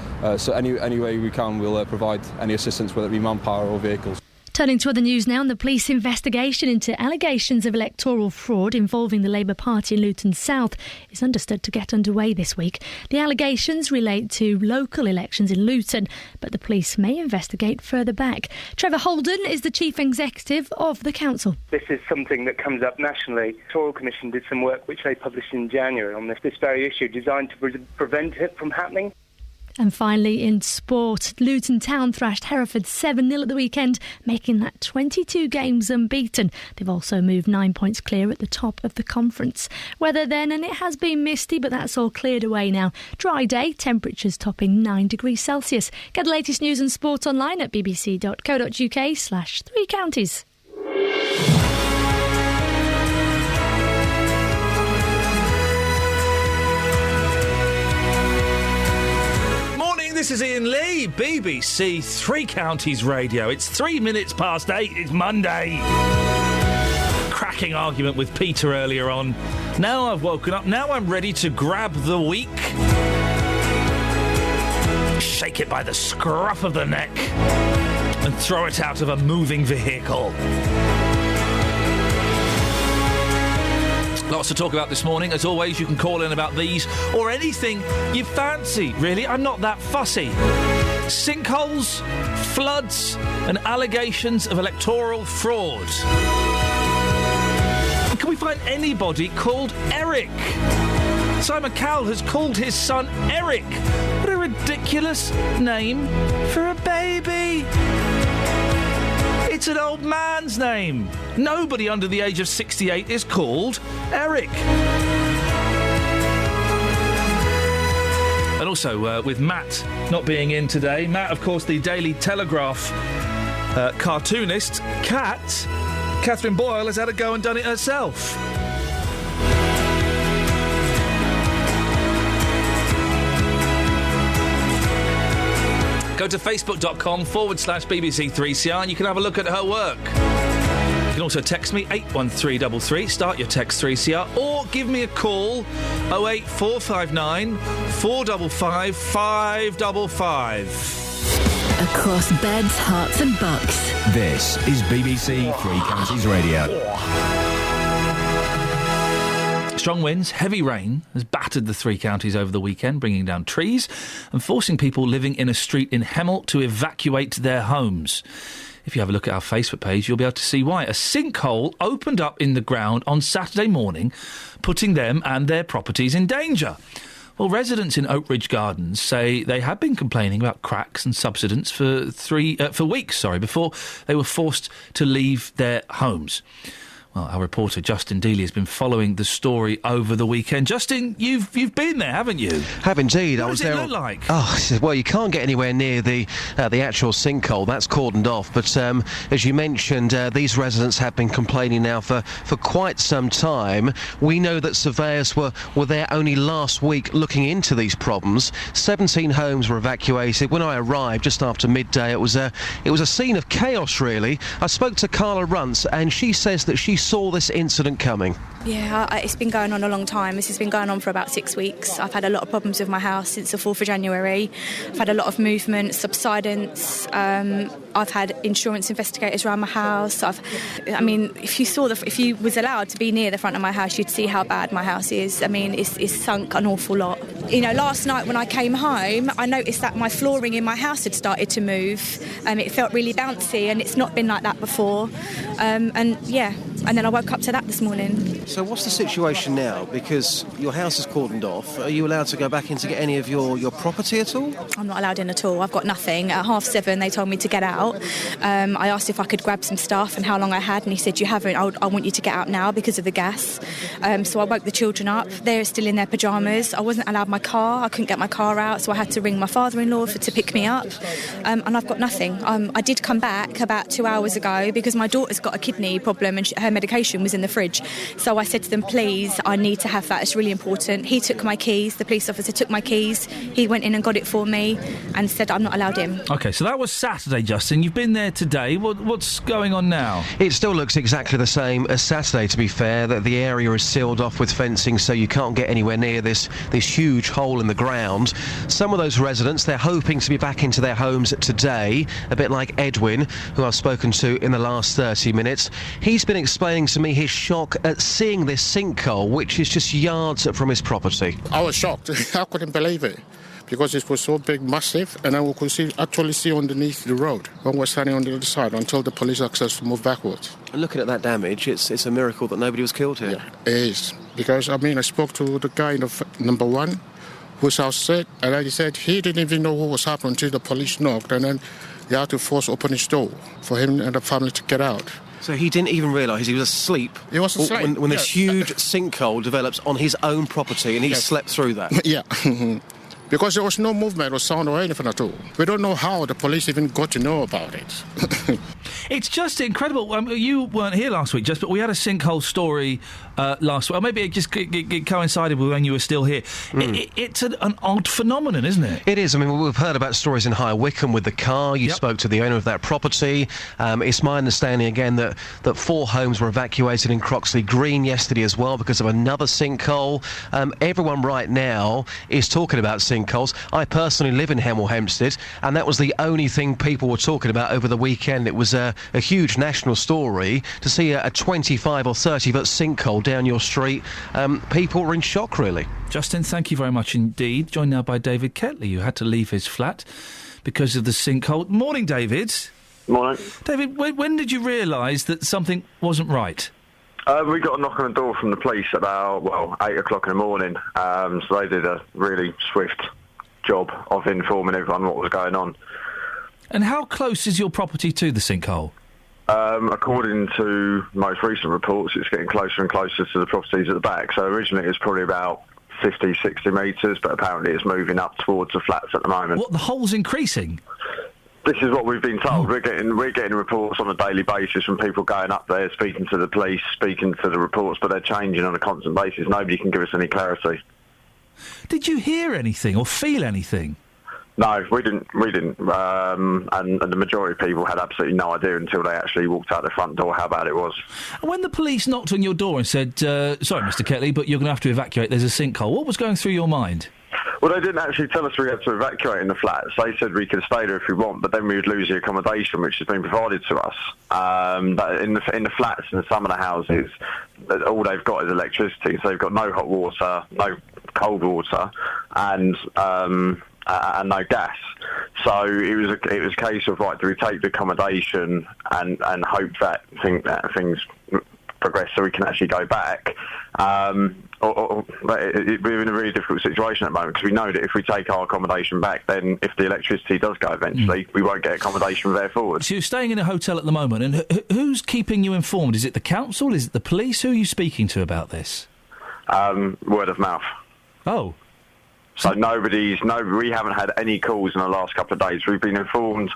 So any way we can, we'll provide any assistance, whether it be manpower or vehicles. Turning to other news now, the police investigation into allegations of electoral fraud involving the Labour Party in Luton South is understood to get underway this week. The allegations relate to local elections in Luton, but the police may investigate further back. Trevor Holden is the Chief Executive of the council. This is something that comes up nationally. The Electoral Commission did some work which they published in January on this very issue, designed to prevent it from happening. And finally, in sport, Luton Town thrashed Hereford 7-0 at the weekend, making that 22 games unbeaten. They've also moved 9 points clear at the top of the conference. Weather then, and it has been misty, but that's all cleared away now. Dry day, temperatures topping 9 degrees Celsius. Get the latest news and sport online at bbc.co.uk/3 counties. This is Iain Lee, BBC Three Counties Radio. It's 8 minutes. It's Monday. Cracking argument with Peter earlier on. Now I've woken up. Now I'm ready to grab the week, shake it by the scruff of the neck, and throw it out of a moving vehicle. Lots to talk about this morning. As always, you can call in about these or anything you fancy, really. I'm not that fussy. Sinkholes, floods, and allegations of electoral fraud. And can we find anybody called Eric? Simon Cowell has called his son Eric. What a ridiculous name for a baby. It's an old man's name. Nobody under the age of 68 is called Eric. And also, with Matt not being in today, Matt, of course, the Daily Telegraph cartoonist, Catherine Boyle has had a go and done it herself. Go to facebook.com/BBC3CR and you can have a look at her work. You can also text me 81333, start your text 3CR, or give me a call 08459 455 555. Across beds, hearts and bucks. This is BBC Three Counties Radio. Strong winds, heavy rain has battered the three counties over the weekend, bringing down trees and forcing people living in a street in Hemel to evacuate their homes. If you have a look at our Facebook page, you'll be able to see why. A sinkhole opened up in the ground on Saturday morning, putting them and their properties in danger. Well, residents in Oakridge Gardens say they had been complaining about cracks and subsidence for weeks before they were forced to leave their homes. Well, our reporter Justin Dealey has been following the story over the weekend. Justin, you've been there, haven't you? Have indeed. What I was does it there. look like? Oh, well, you can't get anywhere near the actual sinkhole. That's cordoned off. But as you mentioned, these residents have been complaining now for quite some time. We know that surveyors were there only last week looking into these problems. 17 homes were evacuated. When I arrived just after midday, it was a scene of chaos, really. I spoke to Carla Runce, and she says that she saw this incident coming. Yeah, it's been going on a long time. This has been going on for about 6 weeks. I've had a lot of problems with my house since the 4th of January. I've had a lot of movement, subsidence. I've had insurance investigators around my house. If you was allowed to be near the front of my house, you'd see how bad my house is. I mean, it's sunk an awful lot. You know, last night when I came home, I noticed that my flooring in my house had started to move. It felt really bouncy, and it's not been like that before. And then I woke up to that this morning. So what's the situation now? Because your house is cordoned off. Are you allowed to go back in to get any of your property at all? I'm not allowed in at all. I've got nothing. At 7:30 they told me to get out. I asked if I could grab some stuff and how long I had, and he said, you haven't. I want you to get out now because of the gas. So I woke the children up. They're still in their pyjamas. I wasn't allowed my car. I couldn't get my car out, so I had to ring my father-in-law to pick me up. And I've got nothing. I did come back about 2 hours ago because my daughter's got a kidney problem and her medication was in the fridge. So I said to them, please, I need to have that. It's really important. He took my keys. The police officer took my keys. He went in and got it for me and said I'm not allowed in. OK, so that was Saturday, Justin. You've been there today. What's going on now? It still looks exactly the same as Saturday, to be fair, that the area is sealed off with fencing, so you can't get anywhere near this huge hole in the ground. Some of those residents, they're hoping to be back into their homes today, a bit like Edwin, who I've spoken to in the last 30 minutes. He's been explaining to me his shock at seeing this sinkhole, which is just yards from his property. I was shocked. I couldn't believe it because it was so big, massive, and I could actually see underneath the road when we're standing on the other side until the police asked us to move backwards. And looking at that damage, it's a miracle that nobody was killed here. Yeah, it is. Because, I spoke to the guy in number one whose house said, and he said he didn't even know what was happening until the police knocked, and then they had to force open his door for him and the family to get out. So he didn't even realise he was asleep. He was asleep. When this huge sinkhole develops on his own property, and he slept through that. Yeah. Because there was no movement or sound or anything at all. We don't know how the police even got to know about it. It's just incredible. You weren't here last week, but we had a sinkhole story last week. Or maybe it coincided with when you were still here. It's an odd phenomenon, isn't it? It is. I mean, we've heard about stories in High Wycombe with the car. You spoke to the owner of that property. It's my understanding, again, that 4 homes were evacuated in Croxley Green yesterday as well because of another sinkhole. Everyone right now is talking about sinkholes. I personally live in Hemel Hempstead, and that was the only thing people were talking about over the weekend. It was a huge national story to see a 25 or 30 foot sinkhole down your street. People were in shock, really. Justin, thank you very much indeed. Joined now by David Ketley, who had to leave his flat because of the sinkhole. Morning, David. Morning. David, when did you realise that something wasn't right? We got a knock on the door from the police about, 8 o'clock in the morning. So they did a really swift job of informing everyone what was going on. And how close is your property to the sinkhole? According to most recent reports, it's getting closer and closer to the properties at the back. So originally it was probably about 50, 60 metres, but apparently it's moving up towards the flats at the moment. What, the hole's increasing? This is what we've been told. We're getting reports on a daily basis from people going up there, speaking to the police, speaking to the reports, but they're changing on a constant basis. Nobody can give us any clarity. Did you hear anything or feel anything? No, we didn't. And the majority of people had absolutely no idea until they actually walked out the front door how bad it was. When the police knocked on your door and said, sorry, Mr. Ketley, but you're going to have to evacuate, there's a sinkhole, what was going through your mind? Well, they didn't actually tell us we had to evacuate in the flats. They said we could stay there if we want, but then we would lose the accommodation which has been provided to us. But in the flats in some of the houses, all they've got is electricity, so they've got no hot water, no cold water, and no gas. So it was a case of, right, do we take the accommodation and hope that things progress so we can actually go back, we're in a really difficult situation at the moment because we know that if we take our accommodation back, then if the electricity does go eventually, we won't get accommodation there forward. So you're staying in a hotel at the moment, and who's keeping you informed? Is it the council? Is it the police? Who are you speaking to about this? Word of mouth. Oh. So we haven't had any calls in the last couple of days. We've been informed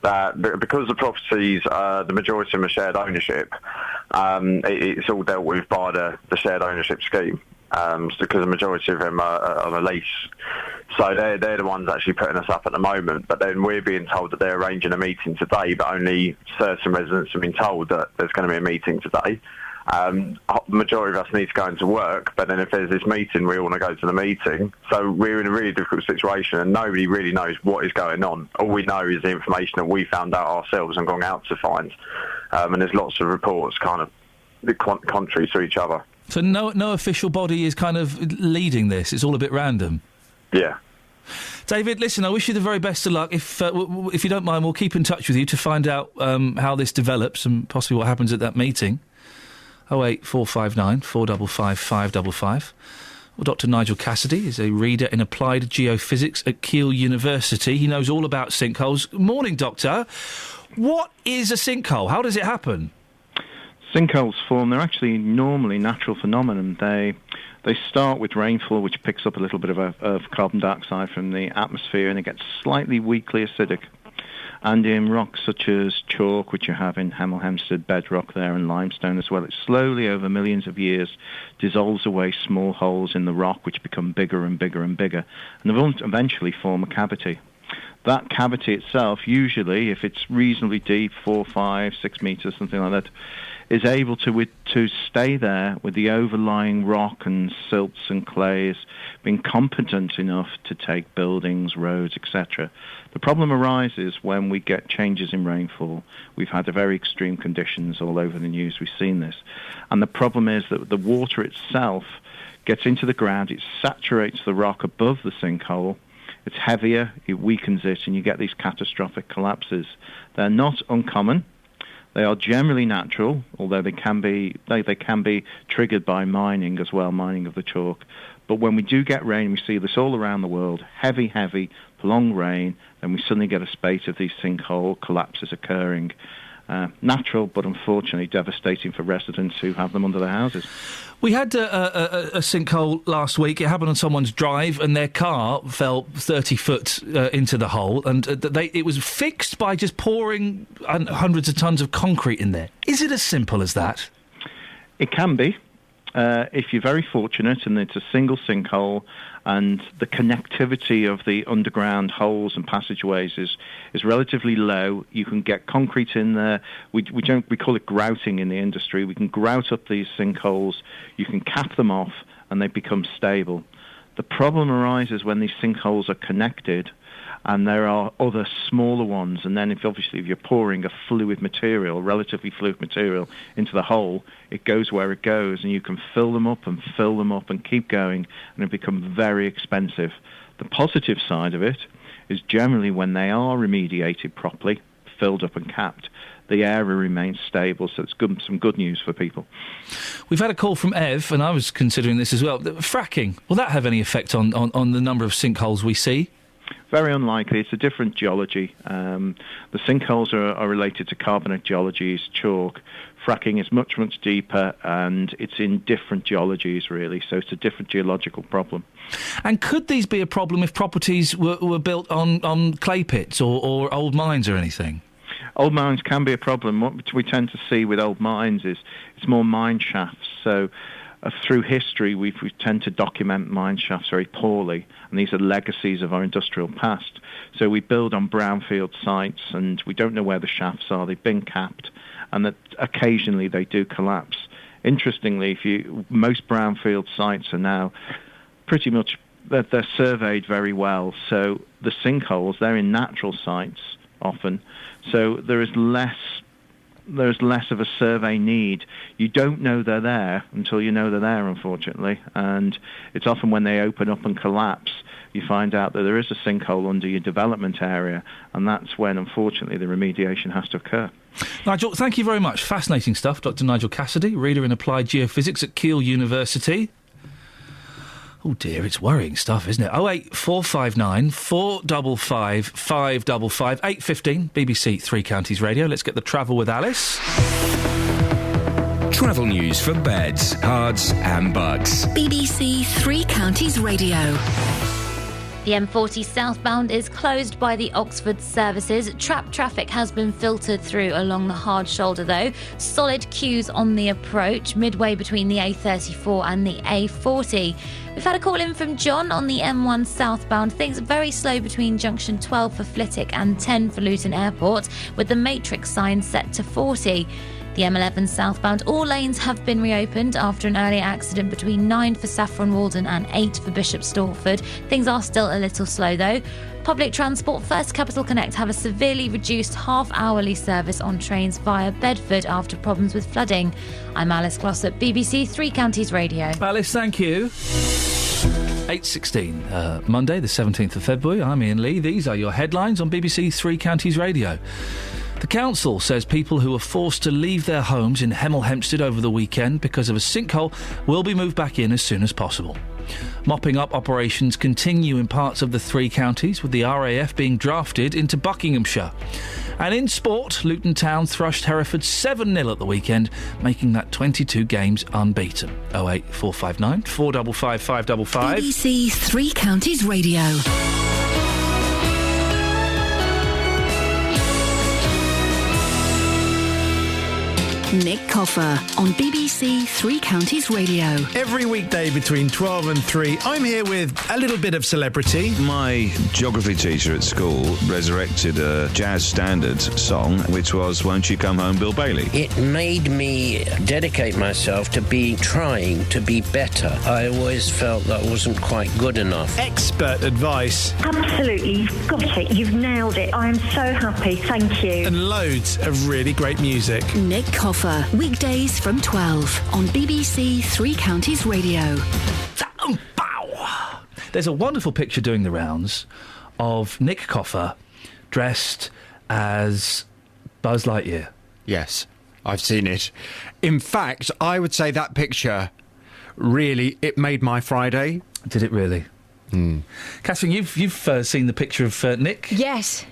that because the properties, the majority of them are shared ownership, it's all dealt with by the shared ownership scheme. Because the majority of them are on a lease. So they're the ones actually putting us up at the moment. But then we're being told that they're arranging a meeting today, but only certain residents have been told that there's going to be a meeting today. The majority of us need to go into work, but then if there's this meeting, we all want to go to the meeting. So we're in a really difficult situation, and nobody really knows what is going on. All we know is the information that we found out ourselves and gone out to find. And there's lots of reports kind of contrary to each other. So no official body is kind of leading this. It's all a bit random. Yeah. David, listen, I wish you the very best of luck. If you don't mind, we'll keep in touch with you to find out how this develops and possibly what happens at that meeting. 08459 455 555. Well, Dr. Nigel Cassidy is a reader in applied geophysics at Keele University. He knows all about sinkholes. Morning, Doctor. What is a sinkhole? How does it happen? Sinkholes form, they're actually normally natural phenomenon. They start with rainfall, which picks up a little bit of carbon dioxide from the atmosphere, and it gets slightly weakly acidic. And in rocks such as chalk, which you have in Hemel Hempstead bedrock there, and limestone as well, it slowly, over millions of years, dissolves away small holes in the rock, which become bigger and bigger and bigger, and eventually form a cavity. That cavity itself, usually, if it's reasonably deep, 4, 5, 6 metres, something like that, is able to stay there with the overlying rock and silts and clays being competent enough to take buildings, roads, etc. The problem arises when we get changes in rainfall. We've had very extreme conditions all over the news. We've seen this. And the problem is that the water itself gets into the ground, it saturates the rock above the sinkhole, it's heavier, it weakens it, and you get these catastrophic collapses. They're not uncommon. They are generally natural, although they can be triggered by mining as well, mining of the chalk. But when we do get rain, we see this all around the world, heavy, prolonged rain, then we suddenly get a spate of these sinkhole collapses occurring. Natural, but unfortunately devastating for residents who have them under their houses. We had a sinkhole last week. It happened on someone's drive, and their car fell 30 foot into the hole, and it was fixed by just pouring hundreds of tons of concrete in there. Is it as simple as that? It can be. If you're very fortunate and it's a single sinkhole and the connectivity of the underground holes and passageways is relatively low, you can get concrete in there. We call it grouting in the industry. We can grout up these sinkholes, you can cap them off, and they become stable. The problem arises when these sinkholes are connected and there are other smaller ones, and then if you're pouring a relatively fluid material into the hole, it goes where it goes, and you can fill them up and keep going, and it becomes very expensive. The positive side of it is generally when they are remediated properly, filled up and capped, the area remains stable, so it's some good news for people. We've had a call from Ev, and I was considering this as well. Fracking, will that have any effect on the number of sinkholes we see? Very unlikely. It's a different geology. The sinkholes are related to carbonate geologies, chalk. Fracking is much, much deeper, and it's in different geologies, really, so it's a different geological problem. And could these be a problem if properties were built on clay pits or old mines or anything? Old mines can be a problem. What we tend to see with old mines is it's more mine shafts, so through history, we tend to document mine shafts very poorly, and these are legacies of our industrial past. So we build on brownfield sites, and we don't know where the shafts are. They've been capped, and that occasionally they do collapse. Interestingly, most brownfield sites are now pretty much they're surveyed very well. So the sinkholes, they're in natural sites often, so there's less of a survey need. You don't know they're there until you know they're there, unfortunately. And it's often when they open up and collapse, you find out that there is a sinkhole under your development area, and that's when, unfortunately, the remediation has to occur. Nigel, thank you very much. Fascinating stuff. Dr. Nigel Cassidy, reader in applied geophysics at Keele University. Oh dear, it's worrying stuff, isn't it? 08459 455 555 8:15 BBC Three Counties Radio. Let's get the travel with Alice. Travel news for beds, cards and bugs. BBC Three Counties Radio. The M40 southbound is closed by the Oxford services. Trapped traffic has been filtered through along the hard shoulder though. Solid queues on the approach, midway between the A34 and the A40. We've had a call in from John on the M1 southbound. Things are very slow between junction 12 for Flitwick and 10 for Luton Airport, with the matrix sign set to 40. The M11 southbound, all lanes have been reopened after an earlier accident between 9 for Saffron Walden and 8 for Bishop Stortford. Things are still a little slow though. Public transport, First Capital Connect have a severely reduced half-hourly service on trains via Bedford after problems with flooding. I'm Alice Glossop, BBC Three Counties Radio. Alice, thank you. 8:16, Monday the 17th of February. I'm Iain Lee. These are your headlines on BBC Three Counties Radio. The council says people who were forced to leave their homes in Hemel Hempstead over the weekend because of a sinkhole will be moved back in as soon as possible. Mopping up operations continue in parts of the three counties, with the RAF being drafted into Buckinghamshire. And in sport, Luton Town thrashed Hereford 7-0 at the weekend, making that 22 games unbeaten. 08459 455 555. BBC Three Counties Radio. Nick Coffer on BBC Three Counties Radio. Every weekday between 12 and 3, I'm here with a little bit of celebrity. My geography teacher at school resurrected a jazz standard song, which was Won't You Come Home, Bill Bailey. It made me dedicate myself to trying to be better. I always felt that wasn't quite good enough. Expert advice. Absolutely, you've got it, you've nailed it. I'm so happy, thank you. And loads of really great music. Nick Coffer, weekdays from 12 on BBC Three Counties Radio. There's a wonderful picture doing the rounds of Nick Coffer dressed as Buzz Lightyear. Yes, I've seen it. In fact, I would say that picture really, it made my Friday. Did it really? Catherine, you've seen the picture of Nick? Yes.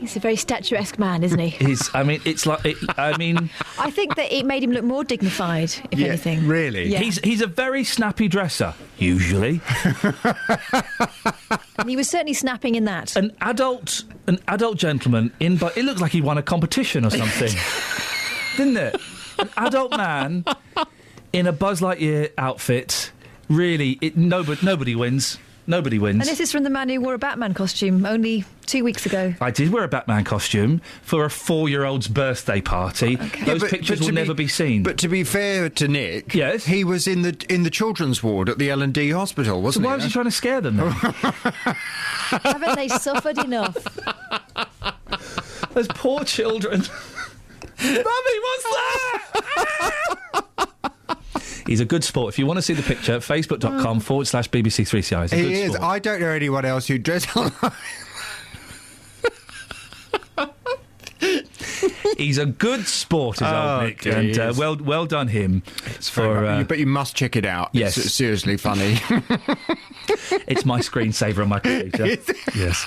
He's a very statuesque man, isn't he? I think that it made him look more dignified, if anything. Really? Yeah. He's a very snappy dresser, usually. And he was certainly snapping in that. An adult gentleman but it looked like he won a competition or something. Didn't it? An adult man in a Buzz Lightyear outfit. Really, nobody wins. Nobody wins. And this is from the man who wore a Batman costume only 2 weeks ago. I did wear a Batman costume for a 4-year-old's birthday party. Okay. Those pictures will never be seen. But to be fair to Nick, yes, he was in the children's ward at the L&D hospital, wasn't he? So why was he trying to scare them then? Haven't they suffered enough? Those poor children. Mummy, what's that? He's a good sport. If you want to see the picture, facebook.com/BBC3CR. He is. I don't know anyone else who dressed like He's a good sport, is old Nick, and well done him. But you must check it out. Yes, it's seriously funny. It's my screensaver on my computer. Yes.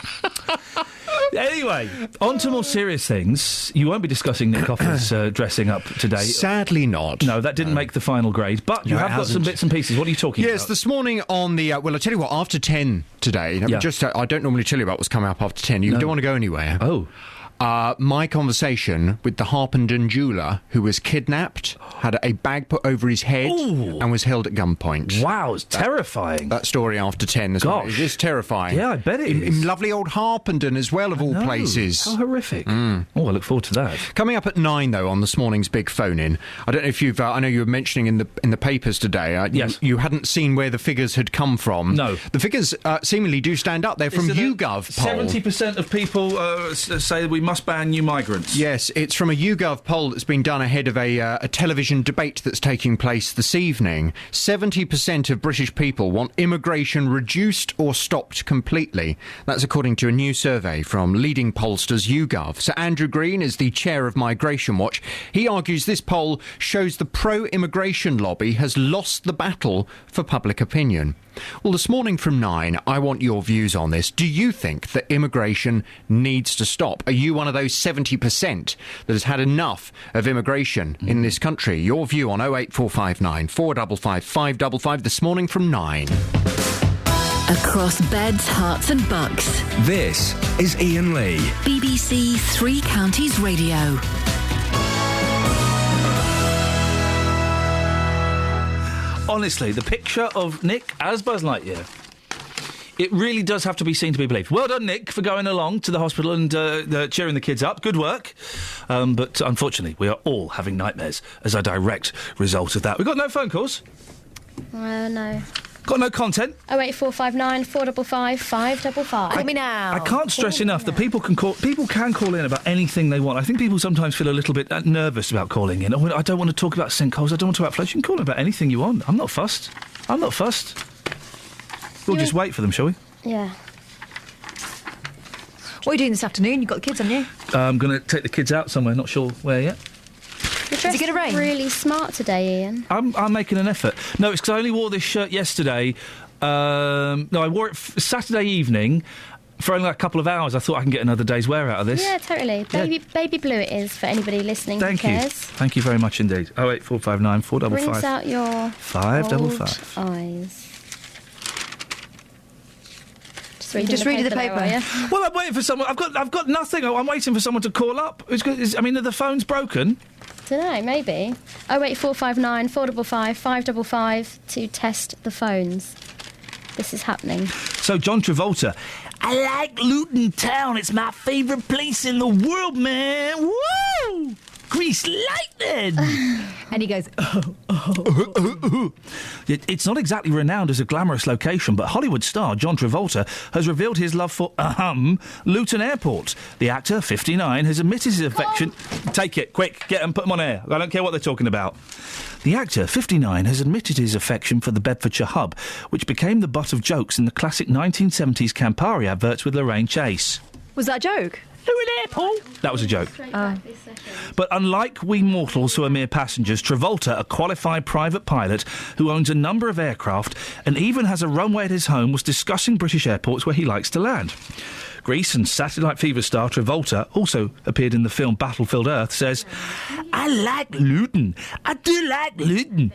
Anyway, on to more serious things. You won't be discussing Nick Coffer's dressing up today. Sadly not. No, that didn't make the final grade, but you have got some bits and pieces. What are you talking about? Yes, this morning on the... well, I'll tell you what, after 10 today... Yeah. I don't normally tell you about what's coming up after 10. You don't want to go anywhere. Oh. My conversation with the Harpenden jeweller who was kidnapped, had a bag put over his head and was held at gunpoint. Wow, it's terrifying. That story after 10. Gosh. It is terrifying. Yeah, I bet it is. In lovely old Harpenden as well, of all places. How horrific. Oh, I look forward to that. Coming up at 9, though, on this morning's big phone-in. I don't know if you've... I know you were mentioning in the papers today. Yes. You hadn't seen where the figures had come from. No. The figures seemingly do stand up. They're from YouGov poll. 70% of people say we must ban new migrants. Yes, it's from a YouGov poll that's been done ahead of a television debate that's taking place this evening. 70% of British people want immigration reduced or stopped completely. That's according to a new survey from leading pollsters YouGov. So Andrew Green is the chair of Migration Watch. He argues this poll shows the pro-immigration lobby has lost the battle for public opinion. Well, this morning from 9, I want your views on this. Do you think that immigration needs to stop? Are you one of those 70% that has had enough of immigration in this country? Your view on 08459 455 555 this morning from 9. Across beds, hearts and bucks. This is Iain Lee. BBC Three Counties Radio. Honestly, the picture of Nick as Buzz Lightyear, it really does have to be seen to be believed. Well done, Nick, for going along to the hospital and cheering the kids up. Good work. But unfortunately, we are all having nightmares as a direct result of that. We've got no phone calls. No. Got no content. 08459 455 555. Call me now. I can't stress enough that people can call in about anything they want. I think people sometimes feel a little bit nervous about calling in. Oh, I don't want to talk about sinkholes. I don't want to talk about floods. You can call in about anything you want. I'm not fussed. We'll just wait for them, shall we? Yeah. What are you doing this afternoon? You've got the kids, haven't you? I'm going to take the kids out somewhere. Not sure where yet. You're dressed really smart today, Ian. I'm making an effort. No, it's because I only wore this shirt yesterday. No, I wore it Saturday evening for only a couple of hours. I thought I can get another day's wear out of this. Yeah, totally. Baby blue it is for anybody listening who cares. Thank you very much indeed. 08459 455 Brings out your 555 eyes. Just reading the paper. Are you? Well, I'm waiting for someone. I've got nothing. I'm waiting for someone to call up. Are the phone's broken? Don't know, maybe. 08459 455 555 to test the phones. This is happening. So, John Travolta. I like Luton Town. It's my favourite place in the world, man. Woo! Grease lightning! And he goes, It's not exactly renowned as a glamorous location, but Hollywood star John Travolta has revealed his love for, Luton Airport. The actor, 59, has admitted his affection... Take it, quick, get them, put them on air. I don't care what they're talking about. The actor, 59, has admitted his affection for the Bedfordshire hub, which became the butt of jokes in the classic 1970s Campari adverts with Lorraine Chase. Was that a joke? Luton Airport. That was a joke. But unlike we mortals who are mere passengers, Travolta, a qualified private pilot who owns a number of aircraft and even has a runway at his home, was discussing British airports where he likes to land. Grease and Saturday Night Fever star Travolta, also appeared in the film Battlefield Earth, says, I like Luton. I do like Luton.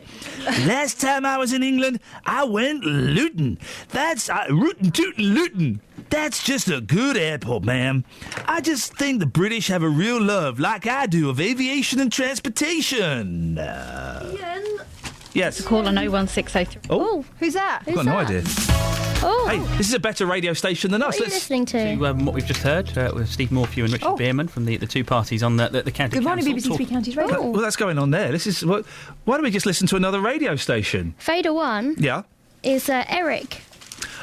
Last time I was in England, I went Luton. That's rootin' tootin' Luton. That's just a good airport, ma'am. I just think the British have a real love, like I do, of aviation and transportation. Ian? Yes. Call on 01603. Oh, who's that? I've got no idea. Oh. Hey, this is a better radio station than us. What are you listening to? What we've just heard with Steve Morphew and Richard Bierman from the two parties on the county Good morning, council. BBC Three Counties Radio. Well, that's going on there. This is why don't we just listen to another radio station? Fader 1 is Eric.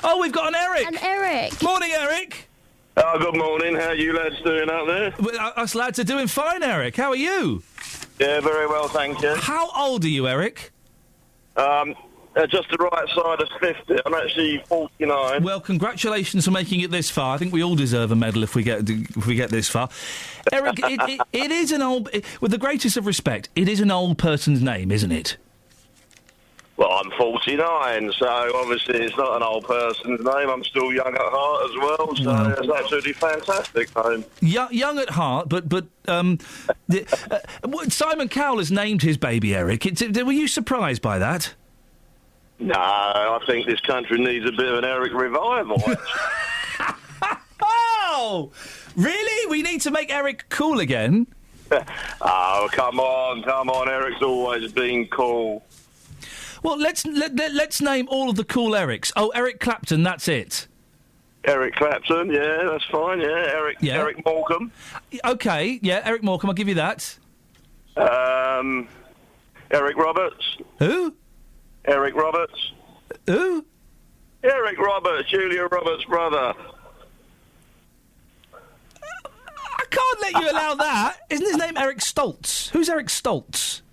Oh, we've got an Eric. An Eric. Morning, Eric. Good morning. How are you lads doing out there? Well, us lads are doing fine, Eric. How are you? Yeah, very well, thank you. How old are you, Eric? Just the right side of 50. I'm actually 49. Well, congratulations for making it this far. I think we all deserve a medal if we get this far. Eric, it is an old... with the greatest of respect, it is an old person's name, isn't it? Well, I'm 49, so obviously it's not an old person's name. I'm still young at heart as well, so it's absolutely fantastic name. Young at heart, but Simon Cowell has named his baby Eric. Were you surprised by that? No, I think this country needs a bit of an Eric revival. Oh, really? We need to make Eric cool again? Oh, come on. Eric's always been cool. Well, let's name all of the cool Erics. Oh, Eric Clapton, that's it. Eric Clapton, yeah, that's fine, yeah. Eric Morecambe. OK, yeah, Eric Morecambe, I'll give you that. Eric Roberts. Who? Eric Roberts. Who? Eric Roberts, Julia Roberts' brother. I can't let you allow that. Isn't his name Eric Stoltz? Who's Eric Stoltz?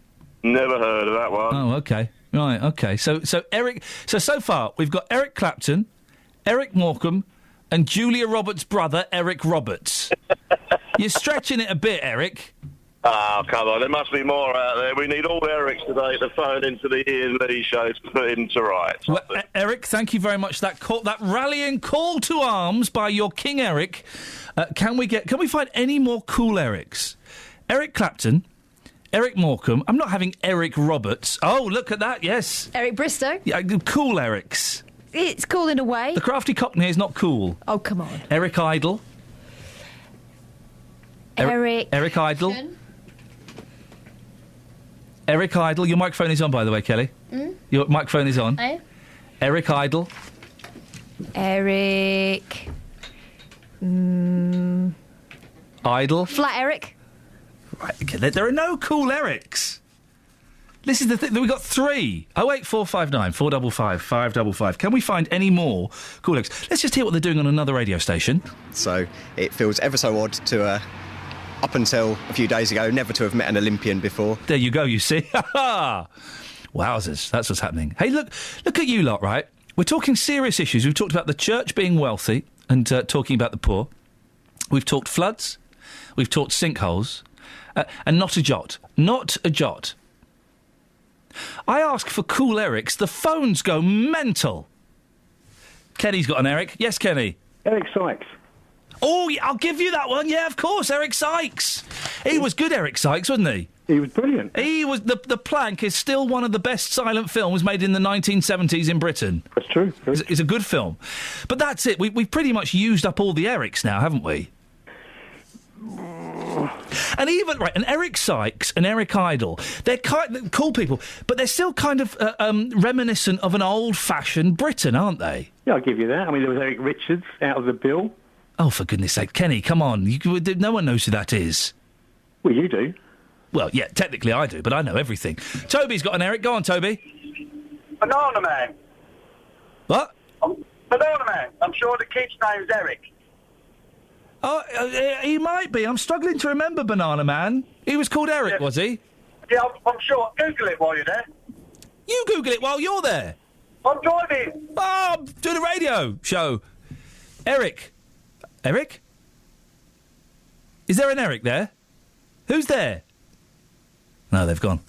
Never heard of that one. Oh, OK. Right, OK. So Eric... So far, we've got Eric Clapton, Eric Morecambe, and Julia Roberts' brother, Eric Roberts. You're stretching it a bit, Eric. Oh, come on. There must be more out there. We need all Erics today to phone into the Iain Lee show to put into rights. Well, Eric, thank you very much. That rallying call to arms by your King Eric. Can we find any more cool Erics? Eric Clapton, Eric Morecambe. I'm not having Eric Roberts. Oh, look at that, yes. Eric Bristow. Yeah, cool Erics. It's cool in a way. The crafty Cockney is not cool. Oh, come on. Eric Idle. Eric Idle. Eric Idle. Your microphone is on, by the way, Kelly. Your microphone is on. Oh. Eric Idle. Eric. Idle. Flat Eric. Right, okay, there are no cool Erics. This is the thing. We've got 3. 08459 455 555. Can we find any more cool Erics? Let's just hear what they're doing on another radio station. So it feels ever so odd to, up until a few days ago, never to have met an Olympian before. There you go, you see. Wowzers, that's what's happening. Hey, look at you lot, right? We're talking serious issues. We've talked about the church being wealthy and talking about the poor. We've talked floods. We've talked sinkholes. And not a jot. Not a jot. I ask for cool Erics, the phones go mental. Kenny's got an Eric. Yes, Kenny? Eric Sykes. Oh, yeah, I'll give you that one. Yeah, of course, Eric Sykes. He was good, Eric Sykes, wasn't he? He was brilliant. He was. The Plank is still one of the best silent films made in the 1970s in Britain. That's true. It's a good film. But that's it. We've pretty much used up all the Erics now, haven't we? And even, right, and Eric Sykes and Eric Idle, they're cool people, but they're still kind of reminiscent of an old-fashioned Britain, aren't they? Yeah, I'll give you that. I mean, there was Eric Richards out of the bill. Oh, for goodness sake. Kenny, come on. No one knows who that is. Well, you do. Well, yeah, technically I do, but I know everything. Toby's got an Eric. Go on, Toby. Banana Man. What? Banana Man. I'm sure the kid's name's Eric. Oh, he might be. I'm struggling to remember Banana Man. He was called Eric, was he? Yeah, I'm sure. Google it while you're there. You Google it while you're there. I'm driving. Oh, I'm doing a radio show. Eric? Is there an Eric there? Who's there? No, they've gone.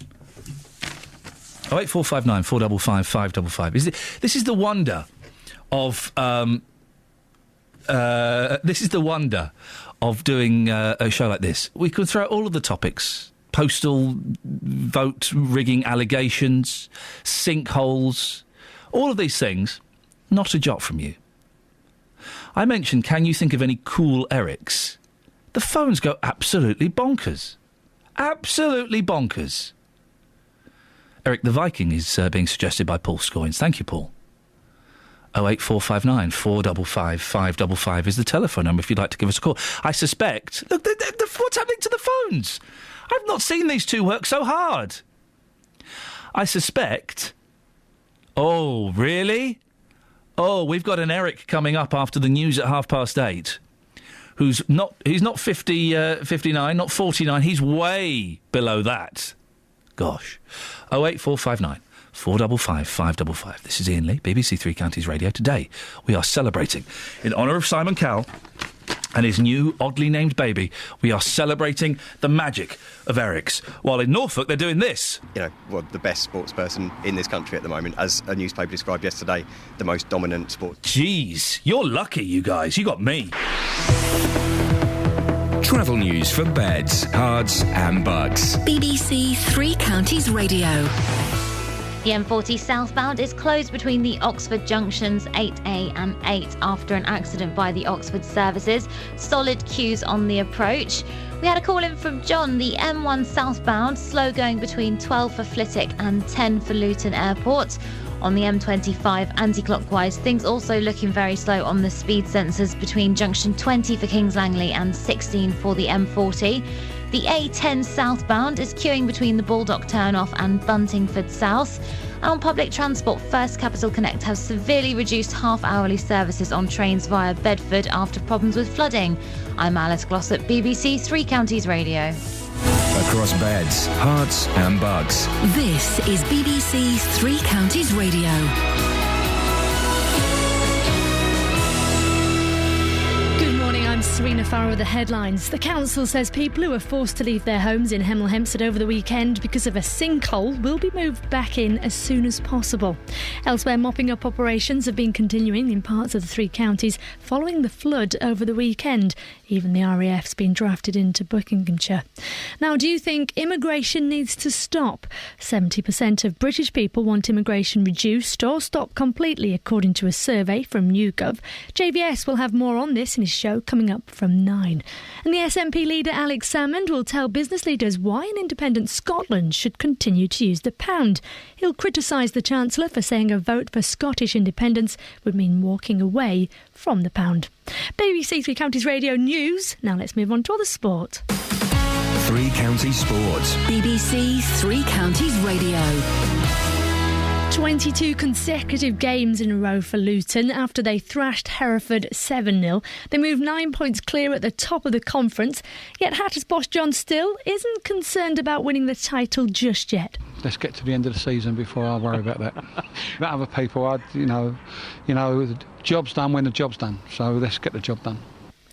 08459 455 555. This is the wonder of... this is the wonder of doing a show like this. We could throw out all of the topics. Postal vote rigging allegations, sinkholes, all of these things. Not a jot from you. I mentioned, can you think of any cool Erics? The phones go absolutely bonkers. Absolutely bonkers. Eric the Viking is being suggested by Paul Scoins. Thank you, Paul. 08459 455 555 is the telephone number if you'd like to give us a call. I suspect... Look, what's happening to the phones? I've not seen these two work so hard. I suspect... Oh, really? Oh, we've got an Eric coming up after the news at 8:30 he's not 59, not 49, he's way below that. Gosh. 08459 455 555. This is Iain Lee, BBC Three Counties Radio. Today, we are celebrating, in honour of Simon Cowell and his new, oddly named baby, we are celebrating the magic of Erics. While in Norfolk, they're doing this. You know, well, the best sports person in this country at the moment, as a newspaper described yesterday, the most dominant sport. Jeez, you're lucky, you guys. You got me. Travel news for beds, cards and bugs. BBC Three Counties Radio. The M40 southbound is closed between the Oxford junctions 8A and 8 after an accident by the Oxford services. Solid queues on the approach. We had a call in from John. The M1 southbound, slow going between 12 for Flitwick and 10 for Luton Airport. On the M25 anti-clockwise, things also looking very slow on the speed sensors between junction 20 for Kings Langley and 16 for the M40. The A10 southbound is queuing between the Baldock turnoff and Buntingford South. And on public transport, First Capital Connect has severely reduced half-hourly services on trains via Bedford after problems with flooding. I'm Alice Glossop, BBC Three Counties Radio. Across beds, hearts and bugs. This is BBC Three Counties Radio. Good morning, I'm Serena Farrell with the headlines. The council says people who were forced to leave their homes in Hemel Hempstead over the weekend because of a sinkhole will be moved back in as soon as possible. Elsewhere, mopping up operations have been continuing in parts of the three counties following the flood over the weekend. Even the RAF's been drafted into Buckinghamshire. Now, do you think immigration needs to stop? 70% of British people want immigration reduced or stopped completely, according to a survey from YouGov. JVS will have more on this in his show coming up from 9. And the SNP leader Alex Salmond will tell business leaders why an independent Scotland should continue to use the pound. He'll criticise the Chancellor for saying a vote for Scottish independence would mean walking away from the pound. BBC Three Counties Radio News. Now let's move on to other sport. Three Counties Sports. BBC Three Counties Radio. 22 consecutive games in a row for Luton after they thrashed Hereford 7-0. They moved 9 points clear at the top of the conference, yet Hatters boss John Still isn't concerned about winning the title just yet. Let's get to the end of the season before I worry about that. About other people, the job's done when the job's done, so let's get the job done.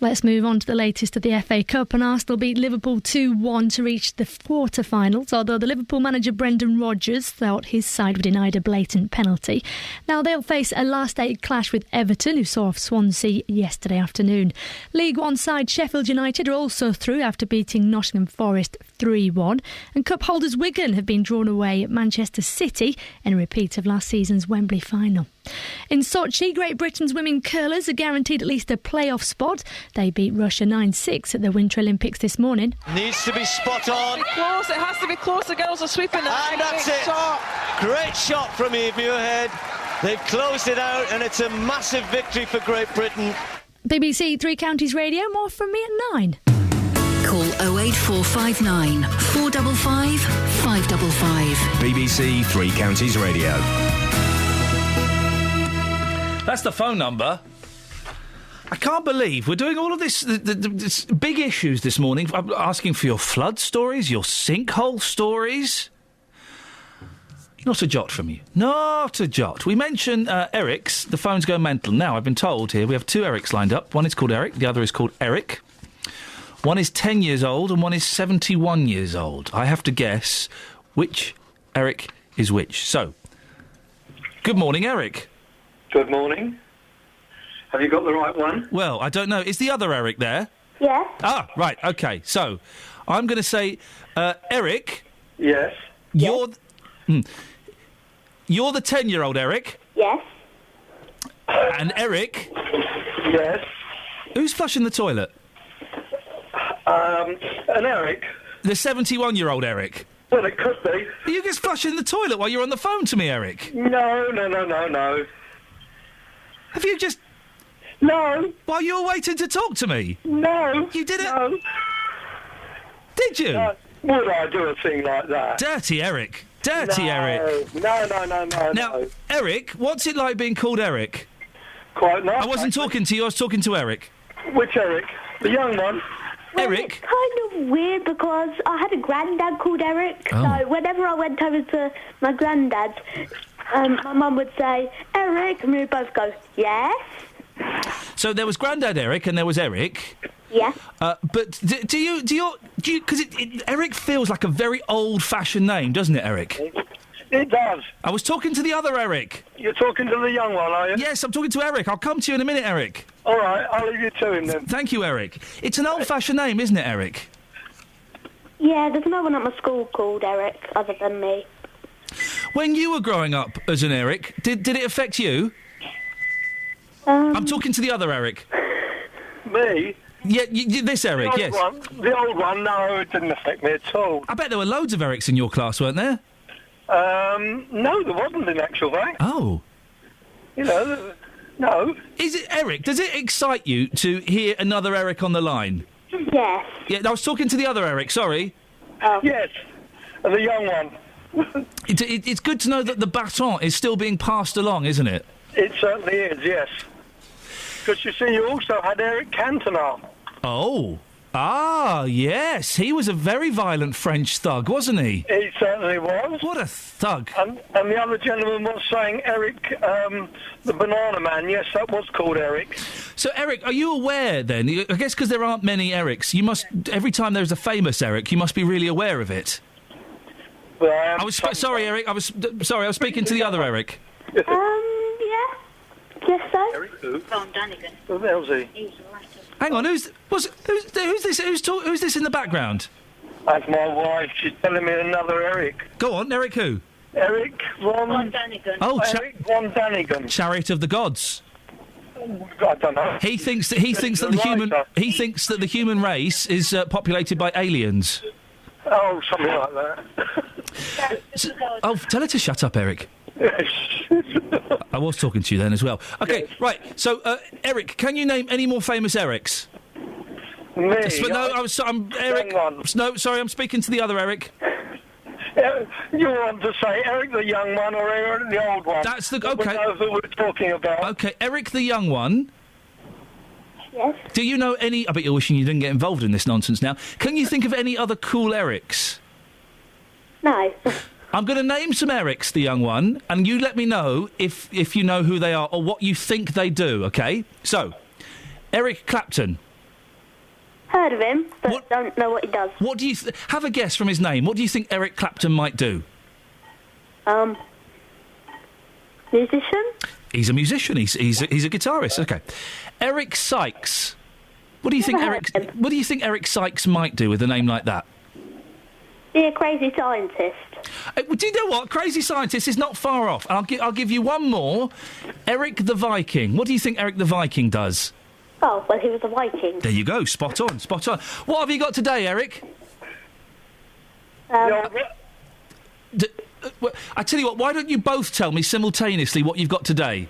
Let's move on to the latest of the FA Cup, and Arsenal beat Liverpool 2-1 to reach the quarter-finals, although the Liverpool manager Brendan Rodgers thought his side were denied a blatant penalty. Now they'll face a last-eight clash with Everton, who saw off Swansea yesterday afternoon. League One side Sheffield United are also through after beating Nottingham Forest 3-1, and cup holders Wigan have been drawn away at Manchester City in a repeat of last season's Wembley final. In Sochi, Great Britain's women curlers are guaranteed at least a playoff spot. They beat Russia 9-6 at the Winter Olympics this morning. Needs to be spot on. Close, it has to be close. The girls are sweeping it. And that's it. Shot. Great shot from Eve Muirhead. They've closed it out, and it's a massive victory for Great Britain. BBC Three Counties Radio, more from me at 9. Call 08459 455 555. BBC Three Counties Radio. That's the phone number. I can't believe we're doing all of this big issues this morning. I'm asking for your flood stories, your sinkhole stories. Not a jot from you. Not a jot. We mention Eric's. The phones go mental. Now, I've been told here we have two Erics lined up. One is called Eric, the other is called Eric. One is 10 years old and one is 71 years old. I have to guess which Eric is which. So, good morning, Eric. Good morning. Have you got the right one? Well, I don't know. Is the other Eric there? Yes. Ah, right, OK. So, I'm going to say, Eric... Yes. You're the 10-year-old Eric? Yes. And Eric? Yes. Who's flushing the toilet? An Eric. The 71-year-old Eric? Well, it could be. Are you just flushing the toilet while you're on the phone to me, Eric? No. Have you just... No. While you were waiting to talk to me? No. You did it? No. Did you? Would I do a thing like that? Dirty Eric. Dirty Eric. No. Now, Eric, what's it like being called Eric? Quite nice. I wasn't talking to you, I was talking to Eric. Which Eric? The young one? Well, Eric? It's kind of weird because I had a granddad called Eric, so whenever I went over to my granddad's, my mum would say, Eric, and we would both go, yes. So there was Grandad Eric and there was Eric. Yeah. But do you, because Eric feels like a very old-fashioned name, doesn't it, Eric? It does. I was talking to the other Eric. You're talking to the young one, are you? Yes, I'm talking to Eric. I'll come to you in a minute, Eric. All right, I'll leave you to him then. Thank you, Eric. It's an old-fashioned name, isn't it, Eric? Yeah, there's no one at my school called Eric other than me. When you were growing up as an Eric, did it affect you? I'm talking to the other Eric. Me? Yeah, this Eric, yes. The old one, no, it didn't affect me at all. I bet there were loads of Erics in your class, weren't there? No, there wasn't in actual fact. Oh. You know, no. Is it, Eric, does it excite you to hear another Eric on the line? Yes. Yeah, I was talking to the other Eric, sorry. Yes, the young one. It's good to know that the baton is still being passed along, isn't it? It certainly is, yes. Because, you see, you also had Eric Cantona. Oh. Ah, yes. He was a very violent French thug, wasn't he? He certainly was. What a thug. And the other gentleman was saying Eric, the Banana Man. Yes, that was called Eric. So, Eric, are you aware, then? I guess because there aren't many Erics, you must... Every time there's a famous Eric, you must be really aware of it. Well, Sorry, Eric. I was speaking to the other Eric. Yeah. Guess so. Eric who? Ron Dunnigan. Who the hell's he? Hang on, who's this? Who's this in the background? That's my wife. She's telling me another Eric. Go on, Eric who? Eric Ron Dunnigan. Oh, Eric Ron Dunnigan. Chariot of the Gods. I don't know. He thinks that the human race is populated by aliens. Oh, something like that. Tell her to shut up, Eric. I was talking to you then as well. Okay, yes. Right. So, Eric, can you name any more famous Erics? Me? I'm Eric. No, sorry, I'm speaking to the other Eric. You want to say Eric the young one or Eric the old one? That's the... Okay. We know who we're talking about. Okay, Eric the young one. Yes. Do you know any... I bet you're wishing you didn't get involved in this nonsense now. Can you think of any other cool Erics? No. I'm going to name some Erics, the young one, and you let me know if you know who they are or what you think they do, OK? So, Eric Clapton. Heard of him, but don't know what he does. What do you... have a guess from his name. What do you think Eric Clapton might do? Musician? He's a musician. He's a guitarist. OK. Eric Sykes. What do you think Eric Sykes might do with a name like that? Be a crazy scientist. Do you know what? Crazy scientist is not far off. I'll give you one more. Eric the Viking. What do you think Eric the Viking does? Oh, well, he was a Viking. There you go. Spot on. What have you got today, Eric? I tell you what, why don't you both tell me simultaneously what you've got today?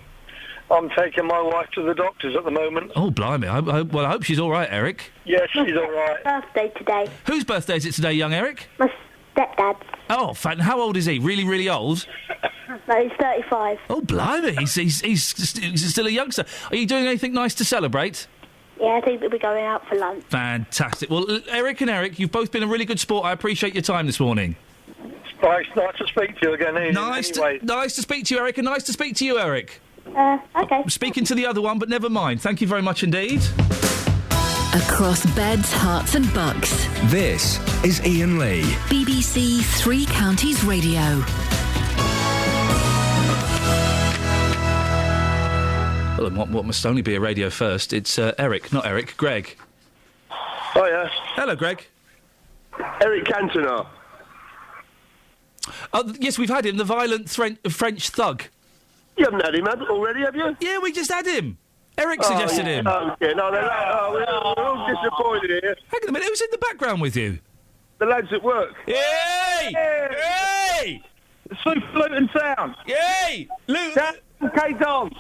I'm taking my wife to the doctors at the moment. Oh, blimey. I hope she's all right, Eric. Yes, she's all right. Birthday today. Whose birthday is it today, young Eric? My stepdad's. Oh, how old is he? Really, really old? No, he's 35. Oh, blimey. He's still a youngster. Are you doing anything nice to celebrate? Yeah, I think we'll be going out for lunch. Fantastic. Well, Eric and Eric, you've both been a really good sport. I appreciate your time this morning. Nice to speak to you again, Ian. Nice to speak to you, Eric, and nice to speak to you, Eric. Okay. I'm speaking to the other one, but never mind. Thank you very much indeed. Across beds, hearts and bucks. This is Iain Lee. BBC Three Counties Radio. Well, what must only be a radio first, it's Eric, not Eric, Greg. Oh, yeah. Hello, Greg. Eric Cantona. Oh, yes, we've had him, the violent French thug. You haven't had him already, have you? Yeah, we just had him. Eric suggested him. Okay, no, we're all disappointed here. Hang on a minute, who's in the background with you? The lads at work. Yay! Yay! Super Luton Town. Yay! Luton. K-Dons.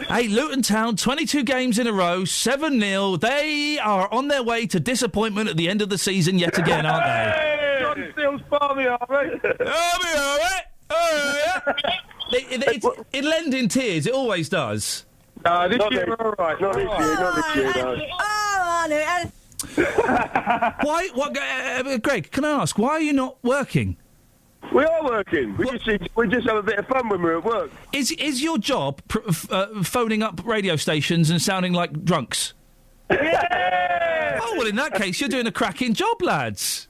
Hey, Luton Town, 22 games in a row, 7-0. They are on their way to disappointment at the end of the season yet again, aren't they? John Steele's Barmy, are we? It lends in tears, it always does. No, this year we're all right. Not this year, no. Why, Greg, can I ask, why are you not working? We are working. We just have a bit of fun when we're at work. Is your job phoning up radio stations and sounding like drunks? Yeah! Oh, well, in that case, you're doing a cracking job, lads.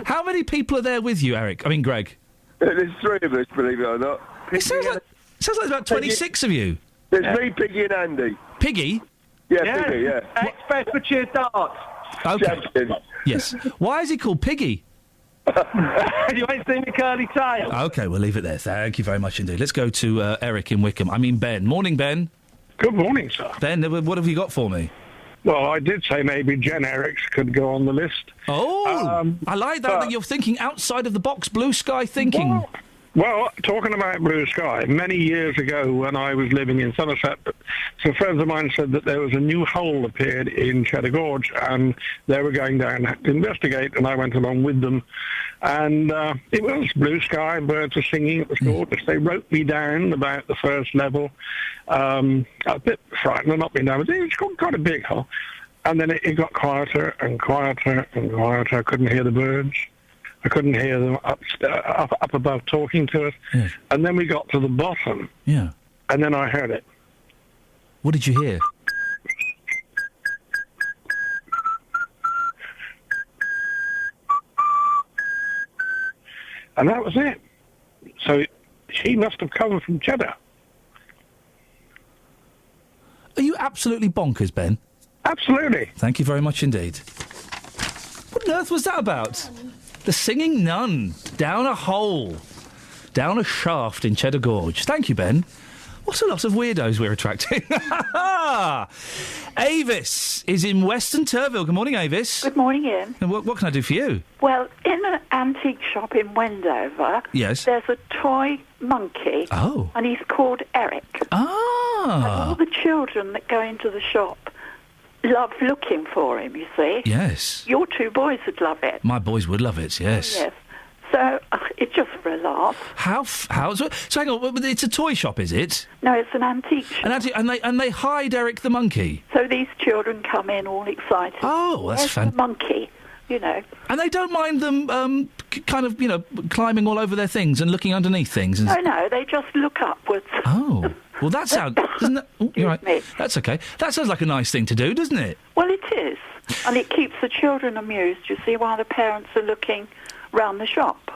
How many people are there with you, Eric? I mean, Greg? There's 3 of us, believe it or not. It sounds like there's about 26 of you. There's me, Piggy and Andy. Piggy? Yeah, Piggy, yeah. Ex-Bedfordshire darts. Okay. Champion. Yes. Why is he called Piggy? You ain't seen the curly tail. OK, we'll leave it there. Thank you very much indeed. Let's go to Eric in Wickham. I mean, Ben. Morning, Ben. Good morning, sir. Ben, what have you got for me? Well, I did say maybe Jen Eriks could go on the list. Oh, I like that you're thinking outside of the box, blue sky thinking. Well, talking about blue sky, many years ago when I was living in Somerset, some friends of mine said that there was a new hole appeared in Cheddar Gorge, and they were going down to investigate, and I went along with them. And it was blue sky, birds were singing, it was gorgeous. They wrote me down about the first level. A bit frightened of not being down, but it was quite a big hole. And then it got quieter and quieter and quieter. I couldn't hear the birds. I couldn't hear them up above talking to us. Yeah. And then we got to the bottom. Yeah. And then I heard it. What did you hear? And that was it. So she must have come from Cheddar. Are you absolutely bonkers, Ben? Absolutely. Thank you very much indeed. What on earth was that about? The singing nun down a hole, down a shaft in Cheddar Gorge. Thank you, Ben. What a lot of weirdos we're attracting. Avis is in Western Turville. Good morning, Avis. Good morning, Ian. And what can I do for you? Well, in an antique shop in Wendover, Yes. there's a toy monkey. Oh. And he's called Eric. Ah. And all the children that go into the shop love looking for him, you see. Yes. Your two boys would love it. My boys would love it, yes. Yes. So, it's just for a laugh. So hang on, it's a toy shop, is it? No, it's an antique shop. And they hide Eric the monkey? So these children come in all excited. Oh, that's Where's the monkey, you know. And they don't mind them kind of, climbing all over their things and looking underneath things? And... No, they just look upwards. Oh. Well, that sounds... Doesn't that... Oh, you're right. That's okay. That sounds like a nice thing to do, doesn't it? Well, it is. And it keeps the children amused, you see, while the parents are looking round the shop.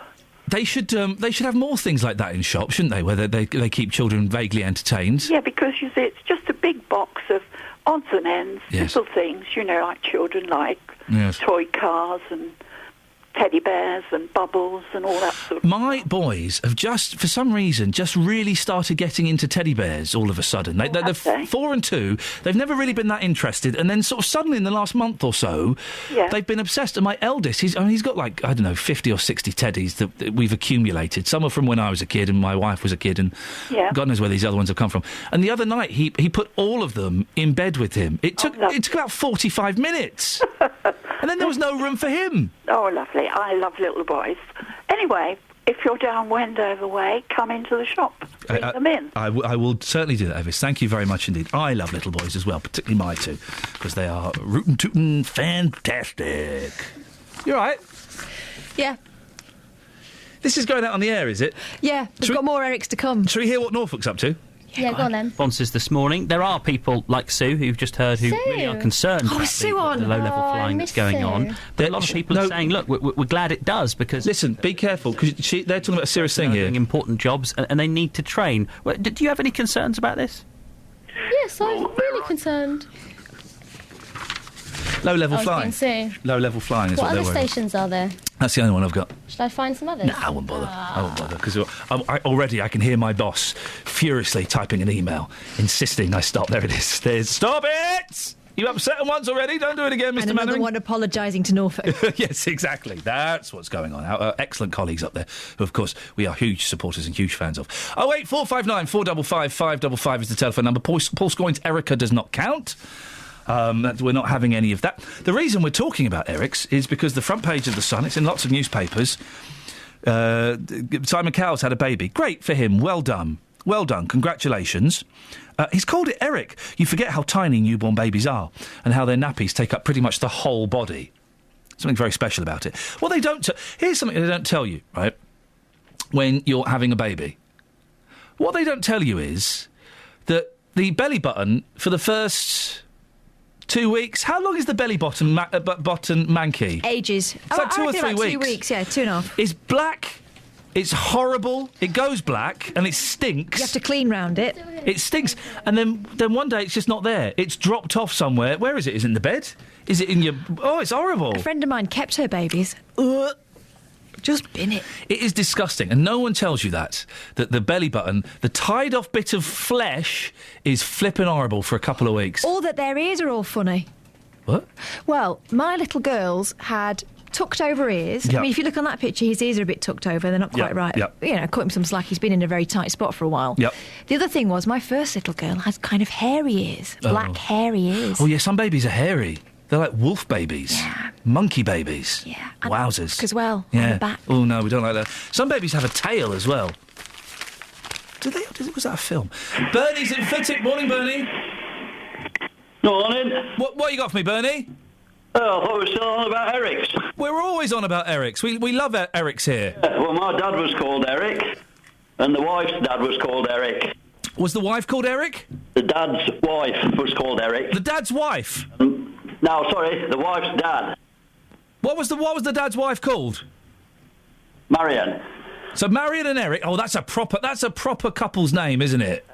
They should have more things like that in shops, shouldn't they, where they keep children vaguely entertained? Yeah, because, you see, it's just a big box of odds and ends, Yes. little things, like children like. Yes. Toy cars and teddy bears and bubbles and all that sort of My boys have for some reason, really started getting into teddy bears all of a sudden. They're 4 and 2. They've never really been that interested. And then sort of suddenly in the last month or so, they've been obsessed. And my eldest, he's got 50 or 60 teddies that we've accumulated. Some are from when I was a kid and my wife was a kid, and God knows where these other ones have come from. And the other night, he put all of them in bed with him. It took about 45 minutes. And then there was no room for him. Oh, lovely. I love little boys. Anyway, if you're down Wendover way, come into the shop. Bring them in. I will certainly do that, Avis. Thank you very much indeed. I love little boys as well, particularly my two, because they are rootin' tootin' fantastic. You all right? Yeah. This is going out on the air, is it? Yeah, we've got more Erics to come. Shall we hear what Norfolk's up to? Yeah, go on then. Responses this morning. There are people like Sue, who've just heard, who really are concerned about the low-level flying that's going on. There are a lot of people saying, look, we're glad it does, because... Listen, be careful, because they're talking about a serious thing here. Important jobs, and they need to train. Well, do you have any concerns about this? Yes, I'm really concerned. Low-level I was flying. going to say. Low-level flying is what What they're other worried. stations are there? That's the only one I've got. Should I find some others? No, I won't bother. I won't bother, because already I can hear my boss furiously typing an email, insisting I stop. There it is. Stop it! You upset him once already? Don't do it again, Mr. And another Mannering. one apologising to Norfolk. Yes, exactly. That's what's going on. Our excellent colleagues up there, who, of course, we are huge supporters and huge fans of. 08459 455 555 is the telephone number. Paul Scoyne's Erica does not count. We're not having any of that. The reason we're talking about Eric's is because the front page of The Sun, it's in lots of newspapers. Simon Cowell's had a baby. Great for him. Well done. Well done. Congratulations. He's called it Eric. You forget how tiny newborn babies are and how their nappies take up pretty much the whole body. Something very special about it. Well, they don't... Here's something they don't tell you, right, when you're having a baby. What they don't tell you is that the belly button, for the first... 2 weeks? How long is the belly button manky? Ages. It's like 2 or 3 weeks. 2 weeks, yeah, 2.5. It's black. It's horrible. It goes black and it stinks. You have to clean round it. It stinks. And then one day it's just not there. It's dropped off somewhere. Where is it? Is it in the bed? Is it in your... Oh, it's horrible. A friend of mine kept her babies. Just bin it. It is disgusting, and no one tells you that the belly button, the tied-off bit of flesh, is flipping horrible for a couple of weeks. Or that their ears are all funny. What? Well, my little girls had tucked over ears. Yep. I mean, if you look on that picture, his ears are a bit tucked over. They're not quite Yep, right. yep. You know, cut him some slack. He's been in a very tight spot for a while. Yep. The other thing was, my first little girl had kind of hairy ears. Black, hairy ears. Oh, yeah, some babies are hairy. They're like wolf babies. Yeah. Monkey babies. Yeah. Wowzers. As well, yeah. on the back. Oh, no, we don't like that. Some babies have a tail as well. Was that a film? Bernie's in Fittick. Morning, Bernie. Morning. What you got for me, Bernie? Oh, I thought we were still on about Eric's. We're always on about Eric's. We love Eric's here. Yeah, well, my dad was called Eric, and the wife's dad was called Eric. Was the wife called Eric? The dad's wife was called Eric. The dad's wife? No, sorry, the wife's dad. What was the dad's wife called? Marion. So Marion and Eric. Oh, that's a proper couple's name, isn't it?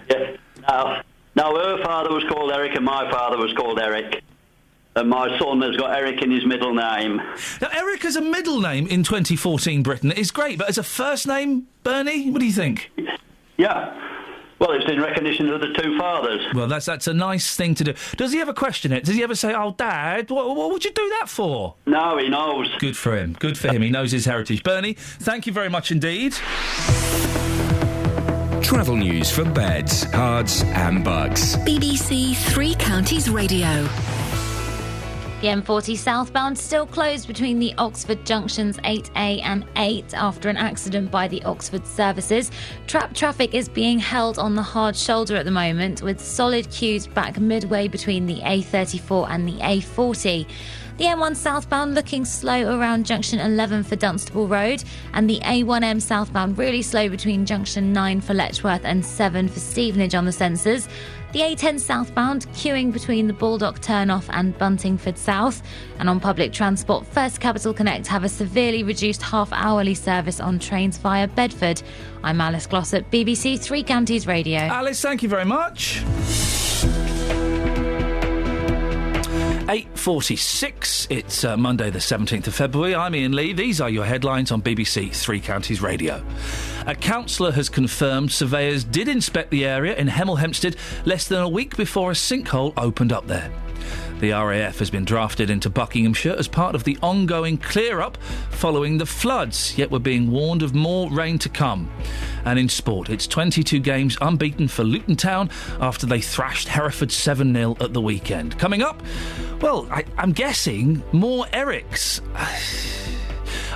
Yeah. No, her father was called Eric, and my father was called Eric. And my son has got Eric in his middle name. Now, Eric as a middle name in 2014 Britain is great, but as a first name, Bernie, what do you think? Yeah. Well, it's in recognition of the two fathers. Well, that's a nice thing to do. Does he ever question it? Does he ever say, "Oh, Dad, what would you do that for?" No, he knows. Good for him. Good for him. He knows his heritage. Bernie, thank you very much indeed. Travel news for beds, cards and bugs. BBC Three Counties Radio. The M40 southbound still closed between the Oxford junctions 8A and 8 after an accident by the Oxford services. Trapped traffic is being held on the hard shoulder at the moment, with solid queues back midway between the A34 and the A40. The M1 southbound looking slow around junction 11 for Dunstable Road, and the A1M southbound really slow between junction 9 for Letchworth and 7 for Stevenage on the sensors. The A10 southbound queuing between the Baldock turnoff and Buntingford South. And on public transport, First Capital Connect have a severely reduced half-hourly service on trains via Bedford. I'm Alice Glossop, BBC Three Counties Radio. Alice, thank you very much. 8:46. It's Monday the 17th of February. I'm Iain Lee. These are your headlines on BBC Three Counties Radio. A councillor has confirmed surveyors did inspect the area in Hemel Hempstead less than a week before a sinkhole opened up there. The RAF has been drafted into Buckinghamshire as part of the ongoing clear-up following the floods, yet we're being warned of more rain to come. And in sport, it's 22 games unbeaten for Luton Town after they thrashed Hereford 7-0 at the weekend. Coming up, well, I'm guessing more Erics.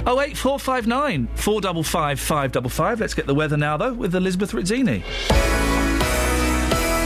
08459 455 555. Let's get the weather now, though, with Elizabeth Rizzini.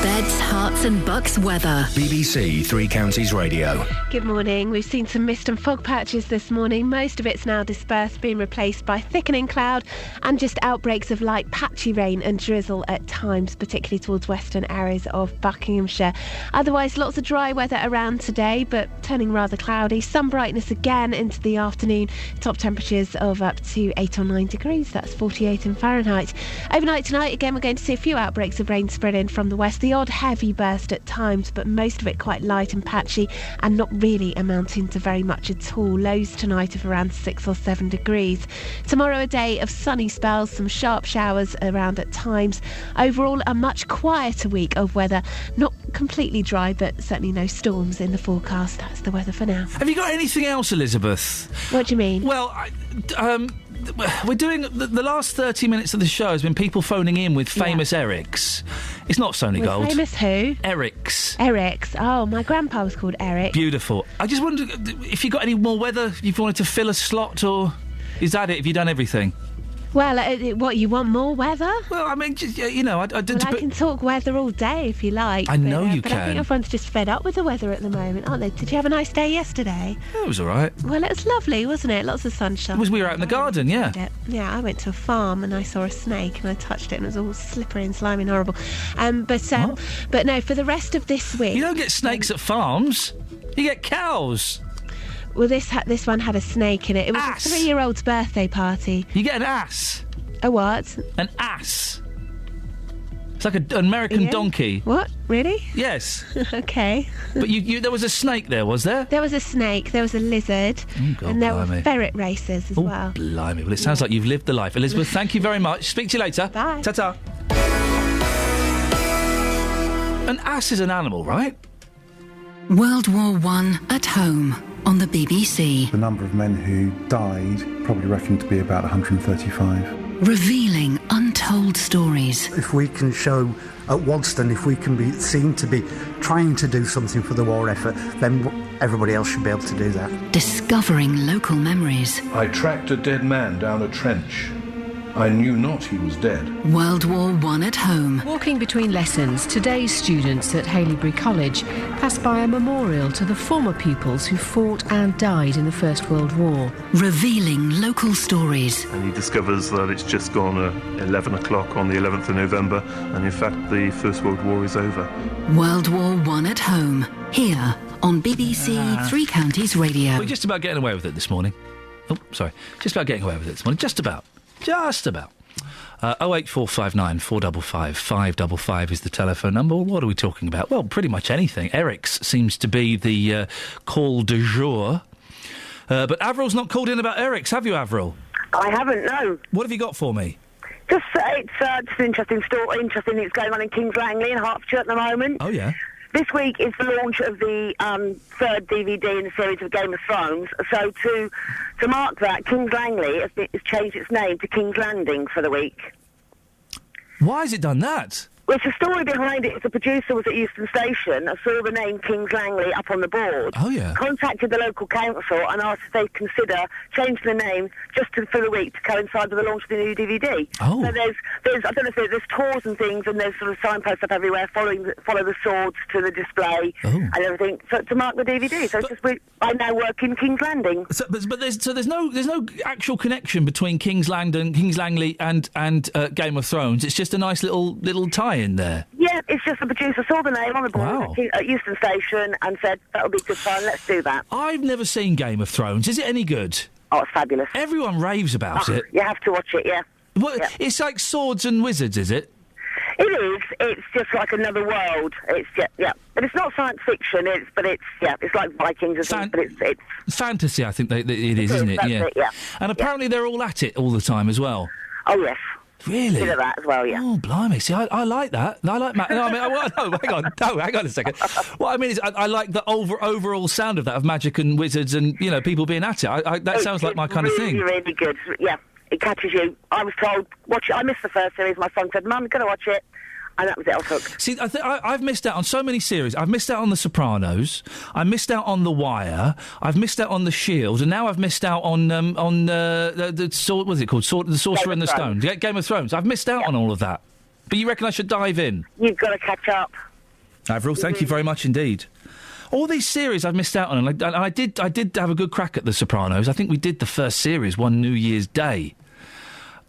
Beds, Herts and Bucks weather. BBC Three Counties Radio. Good morning. We've seen some mist and fog patches this morning. Most of it's now dispersed, being replaced by thickening cloud and just outbreaks of light patchy rain and drizzle at times, particularly towards western areas of Buckinghamshire. Otherwise, lots of dry weather around today, but turning rather cloudy. Some brightness again into the afternoon. Top temperatures of up to 8 or 9 degrees. That's 48 in Fahrenheit. Overnight tonight, again, we're going to see a few outbreaks of rain spread in from the west. The odd heavy burst at times, but most of it quite light and patchy and not really amounting to very much at all. Lows tonight of around 6 or 7 degrees. Tomorrow a day of sunny spells, some sharp showers around at times. Overall a much quieter week of weather. Not completely dry, but certainly no storms in the forecast. That's the weather for now. Have you got anything else, Elizabeth? What do you mean? Well, we're doing the last 30 minutes of the show has been people phoning in with famous Erics. It's not Sony Gold. Famous who? Erics. Erics. Oh, my grandpa was called Eric. Beautiful. I just wondered if you got any more weather, if you wanted to fill a slot, or is that it? Have you done everything? Well, what, you want more weather? Well, I mean, just, you know, I can talk weather all day if you like. I know you but can. I think everyone's just fed up with the weather at the moment, aren't they? Did you have a nice day yesterday? It was all right. Well, it was lovely, wasn't it? Lots of sunshine. We were out in the garden, yeah. Yeah, I went to a farm and I saw a snake and I touched it and it was all slippery and slimy and horrible. But no, for the rest of this week... You don't get snakes at farms. You get cows. Well, this one had a snake in it. It was ass. A 3-year-old's birthday party. You get an ass. A what? An ass. It's like an American donkey. What? Really? Yes. Okay. But there was a snake there, was there? There was a snake, there was a lizard, and there were ferret races as well. Blimey. Well, it sounds like you've lived the life. Elizabeth, thank you very much. Speak to you later. Bye. Ta-ta. An ass is an animal, right? World War I at home on the BBC. The number of men who died probably reckoned to be about 135. Revealing untold stories. If we can show at Wadston, if we can be seen to be trying to do something for the war effort, then everybody else should be able to do that. Discovering local memories. I tracked a dead man down a trench. I knew not he was dead. World War I at home. Walking between lessons, today's students at Haileybury College pass by a memorial to the former pupils who fought and died in the First World War. Revealing local stories. And he discovers that it's just gone 11 o'clock on the 11th of November, and in fact the First World War is over. World War I at home. Here on BBC Three Counties Radio. We're just about getting away with it this morning. Oh, sorry. Just about getting away with it this morning. Just about. 08459 455 555 is the telephone number. What are we talking about? Well, pretty much anything. Eric's seems to be the call du jour. But Avril's not called in about Eric's, have you, Avril? I haven't, no. What have you got for me? It's just an interesting story. Interesting thing that's going on in Kings Langley in Hertfordshire at the moment. Oh, yeah. This week is the launch of the third DVD in the series of Game of Thrones. So to mark that, Kings Langley has changed its name to King's Landing for the week. Why has it done that? Well, it's a story behind it. The producer was at Euston Station, saw the name Kings Langley up on the board. Oh, yeah. Contacted the local council and asked if they'd consider changing the name just for the week to coincide with the launch of the new DVD. Oh. So there's I don't know if there's tours and things, and there's sort of signposts up everywhere follow the swords to the display and everything to mark the DVD. So I now work in Kings Landing. So, but there's no actual connection between Kings Langley and Game of Thrones. It's just a nice little tie in there. Yeah, it's just the producer saw the name on the board at Euston Station and said, that'll be good fun, let's do that. I've never seen Game of Thrones. Is it any good? Oh, it's fabulous. Everyone raves about it. You have to watch it, yeah. What, It's like Swords and Wizards, is it? It is. It's just like another world. It's yeah. But it's not science fiction. It's like Vikings and things, but it's fantasy. I think it is, isn't it? That's it, yeah. And apparently they're all at it all the time as well. Oh yes. Really? Bit of that as well, yeah. Oh, blimey. See, I like that. I like Matt. No, I mean, hang on a second. What I mean is, I like the overall sound of that, of magic and wizards and, people being at it. That sounds like my kind of thing. It's really good. Yeah, it catches you. I was told, watch it. I missed the first series. My son said, Mum, you've got to watch it. And that was it, I was hooked. See, I've missed out on so many series. I've missed out on The Sopranos. I missed out on The Wire. I've missed out on The Shield, and now I've missed out on the sword. What's it called? The Sorcerer and the Stone. Game of Thrones. I've missed out on all of that. But you reckon I should dive in? You've got to catch up. Avril, thank you very much indeed. All these series I've missed out on, and I did have a good crack at The Sopranos. I think we did the first series one New Year's Day.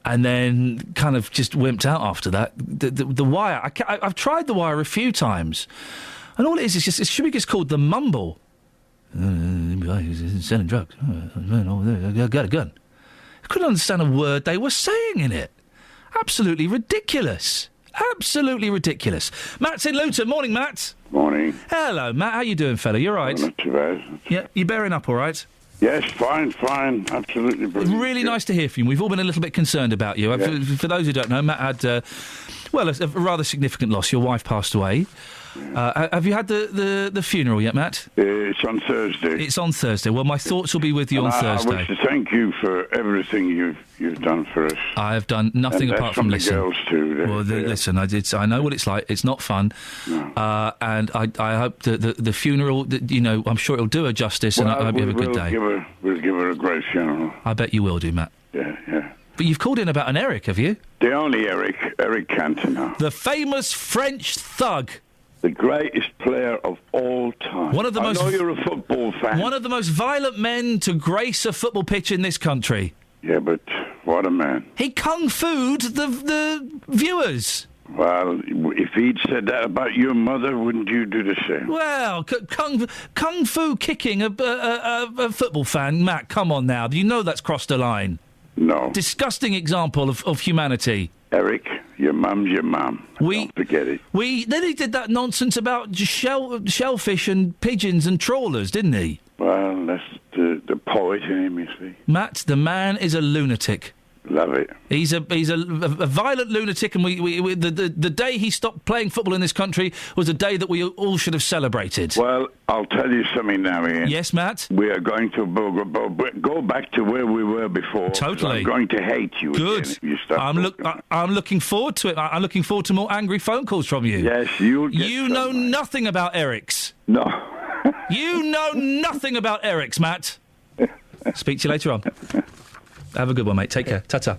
And then kind of just wimped out after that. The Wire, I've tried The Wire a few times, and all it is just, it should be just called The Mumble. Selling drugs. I got a gun. I couldn't understand a word they were saying in it. Absolutely ridiculous. Absolutely ridiculous. Matt's in Luton. Morning, Matt. Morning. Hello, Matt. How you doing, fella? You all right? Not too bad. Yeah, you bearing up all right? Yes, fine, absolutely brilliant. Really nice to hear from you. We've all been a little bit concerned about you. Yes. For those who don't know, Matt had, a rather significant loss. Your wife passed away. Have you had the funeral yet, Matt? It's on Thursday. It's on Thursday. Well, my thoughts will be with you on Thursday. I wish to thank you for everything you've done for us. I have done nothing apart from listen. Girls too. Listen, I know what it's like. It's not fun. No. And I hope that the funeral, I'm sure it'll do her justice, and I hope you have a good day. We'll give her a great funeral. I bet you will do, Matt. Yeah. But you've called in about an Eric, have you? The only Eric Cantona. The famous French thug. The greatest player of all time. I know you're a football fan. One of the most violent men to grace a football pitch in this country. Yeah, but what a man. He kung-fu'd the viewers. Well, if he'd said that about your mother, wouldn't you do the same? Well, kung fu kicking a football fan, Matt, come on now. You know that's crossed a line. No. Disgusting example of humanity. Eric, your mum's your mum. Don't forget it. Then he did that nonsense about shellfish and pigeons and trawlers, didn't he? Well, that's the poet in him, you see. Matt, the man is a lunatic. Love it. He's a violent lunatic, and the day he stopped playing football in this country was a day that we all should have celebrated. Well, I'll tell you something now, Ian. Yes, Matt? We are going to go back to where we were before. Totally. I'm going to hate you. Good. Again if you start I'm looking forward to it. I'm looking forward to more angry phone calls from you. Yes, you'll get You know nothing about Eric's. No. You know nothing about Eric's, Matt. Speak to you later on. Have a good one, mate. Take care. Ta-ta.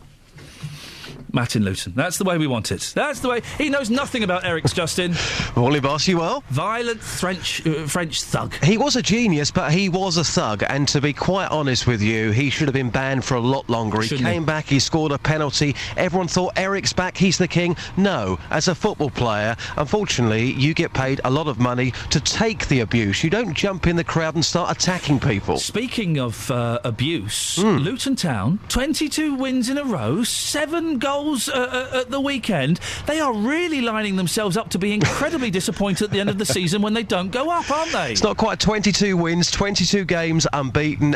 Matt in Luton. That's the way we want it. That's the way. He knows nothing about Eric's, Justin. Morning, boss. You well? Violent French thug. He was a genius, but he was a thug. And to be quite honest with you, he should have been banned for a lot longer. He came back, he scored a penalty. Everyone thought Eric's back, he's the king. No, as a football player, unfortunately, you get paid a lot of money to take the abuse. You don't jump in the crowd and start attacking people. Speaking of abuse, Luton Town, 22 wins in a row, 7 goals at the weekend. They are really lining themselves up to be incredibly disappointed at the end of the season when they don't go up, aren't they? It's not quite 22 wins, 22 games unbeaten.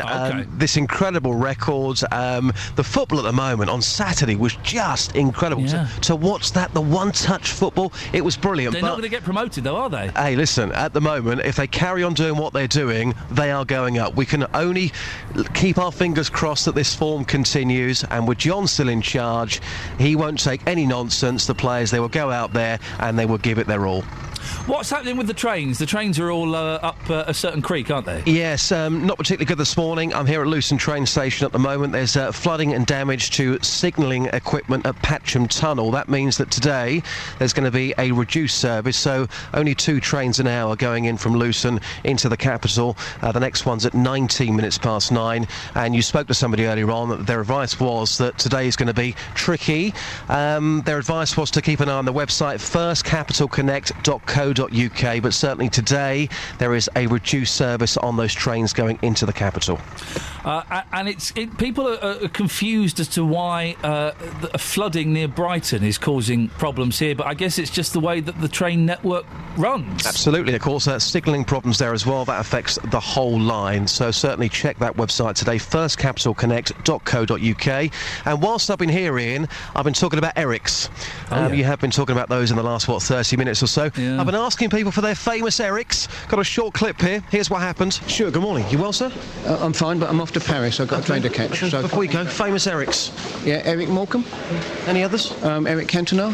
This incredible record. The football at the moment on Saturday was just incredible. Yeah. To watch that, the one-touch football, it was brilliant. They're not going to get promoted, though, are they? Hey, listen, at the moment, if they carry on doing what they're doing, they are going up. We can only keep our fingers crossed that this form continues, and with John still in charge, he won't take any nonsense. The players, they will go out there and they will give it their all. What's happening with the trains? The trains are all up a certain creek, aren't they? Yes, not particularly good this morning. I'm here at Luton train station at the moment. There's flooding and damage to signalling equipment at Patcham Tunnel. That means that today there's going to be a reduced service, so only 2 trains an hour going in from Luton into the capital. The next one's at 19 minutes past 9. And you spoke to somebody earlier on that their advice was that today is going to be tricky. Their advice was to keep an eye on the website firstcapitalconnect.co.uk, but certainly today there is a reduced service on those trains going into the capital. And people are confused as to why the flooding near Brighton is causing problems here, but I guess it's just the way that the train network runs. Absolutely, of course, signalling problems there as well. That affects the whole line, so certainly check that website today, firstcapitalconnect.co.uk. And whilst I've been here, Ian, I've been talking about Eric's. You have been talking about those in the last, 30 minutes or so. Yeah. I've been asking people for their famous Eric's. Got a short clip here. Here's what happened. Stuart, good morning. You well, sir? I'm fine, but I'm off to Paris. I've got a train to catch. Okay. So before we go, famous Eric's. Yeah, Eric Morecambe. Any others? Eric Cantona.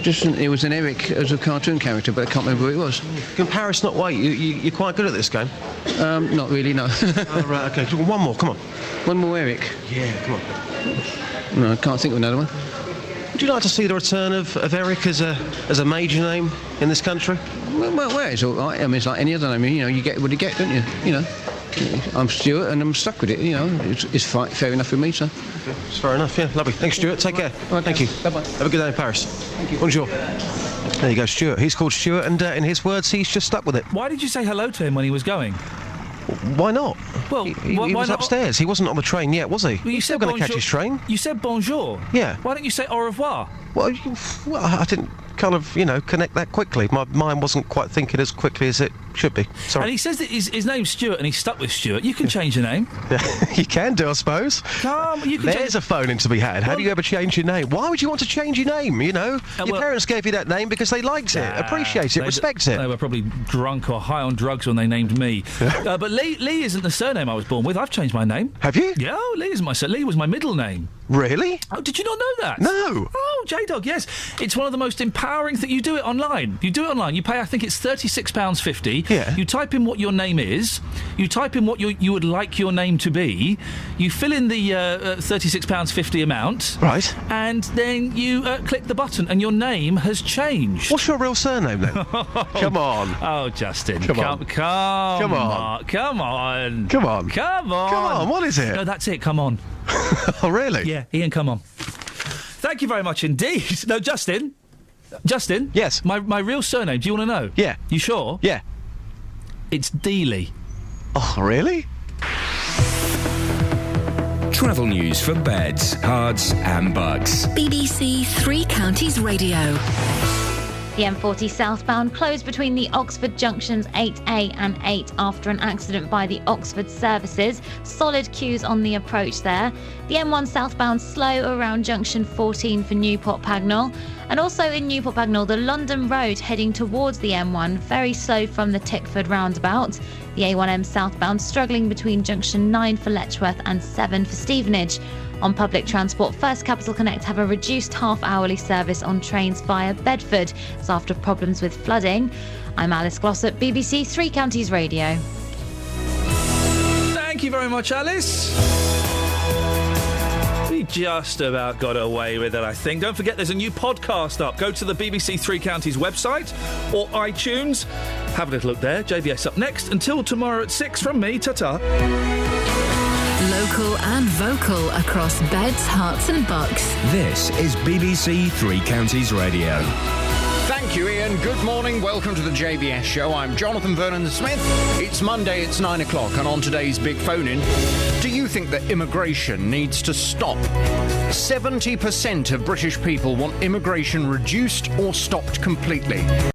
It was an Eric as a cartoon character, but I can't remember who it was. Can Paris not wait? You're quite good at this game. Not really, no. Oh, right, okay. One more, come on. One more Eric. Yeah, come on. No, I can't think of another one. Would you like to see the return of Eric as a major name in this country? Well, it's all right. I mean, it's like any other name. You get what you get, don't you? I'm Stuart, and I'm stuck with it. It's fair enough with me, so. It's fair enough, yeah. Lovely. Thanks, Stuart. Take care. Right, thank you. Bye-bye. Have a good day in Paris. Thank you. Bonjour. There you go, Stuart. He's called Stuart, and in his words, he's just stuck with it. Why did you say hello to him when he was going? Why not? Well, he was upstairs. He wasn't on the train yet, was he? Well, He's still going to catch his train. You said bonjour. Yeah. Why don't you say au revoir? Well, I didn't kind of, connect that quickly. My mind wasn't quite thinking as quickly as it should be. Sorry. And he says that his name's Stuart and he's stuck with Stuart. You can change your name. You can do, I suppose. There's a phone-in to be had. How do you ever change your name? Why would you want to change your name, Your parents gave you that name because they liked it, appreciate it, respect it. They were probably drunk or high on drugs when they named me. But Lee isn't the surname I was born with. I've changed my name. Have you? Yeah, Lee isn't my surname. Lee was my middle name. Really? Oh, did you not know that? No. Oh, J-Dog, yes. It's one of the most empowering things. You do it online. You pay, I think it's £36.50. Yeah. You type in what your name is. You type in what you would like your name to be. You fill in the £36.50 amount. Right. And then you click the button and your name has changed. What's your real surname then? Come on. Oh, Justin. Come on. Come on. What is it? No, that's it. Come on. Oh, really? Yeah, Ian, come on. Thank you very much indeed. No, Justin? Yes? My real surname, do you want to know? Yeah. You sure? Yeah. It's Dealey. Oh, really? Travel news for beds, cards and bugs. BBC Three Counties Radio. The M40 southbound closed between the Oxford junctions 8A and 8 after an accident by the Oxford services. Solid queues on the approach there. The M1 southbound slow around junction 14 for Newport Pagnell. And also in Newport Pagnell, the London Road heading towards the M1, very slow from the Tickford roundabout. The A1M southbound struggling between junction 9 for Letchworth and 7 for Stevenage. On public transport, First Capital Connect have a reduced half-hourly service on trains via Bedford. It's after problems with flooding. I'm Alice Glossop, BBC Three Counties Radio. Thank you very much, Alice. just about got away with it, I think. Don't forget, there's a new podcast up. Go to the BBC Three Counties website or iTunes. Have a little look there. JVS up next. Until tomorrow at 6 from me. Ta-ta. Local and vocal across beds, hearts and bucks. This is BBC Three Counties Radio. Thank you, Iain. Good morning. Welcome to the JVS show. I'm Jonathan Vernon-Smith. It's Monday, it's 9 o'clock, and on today's Big Phone-In, do you think that immigration needs to stop? 70% of British people want immigration reduced or stopped completely.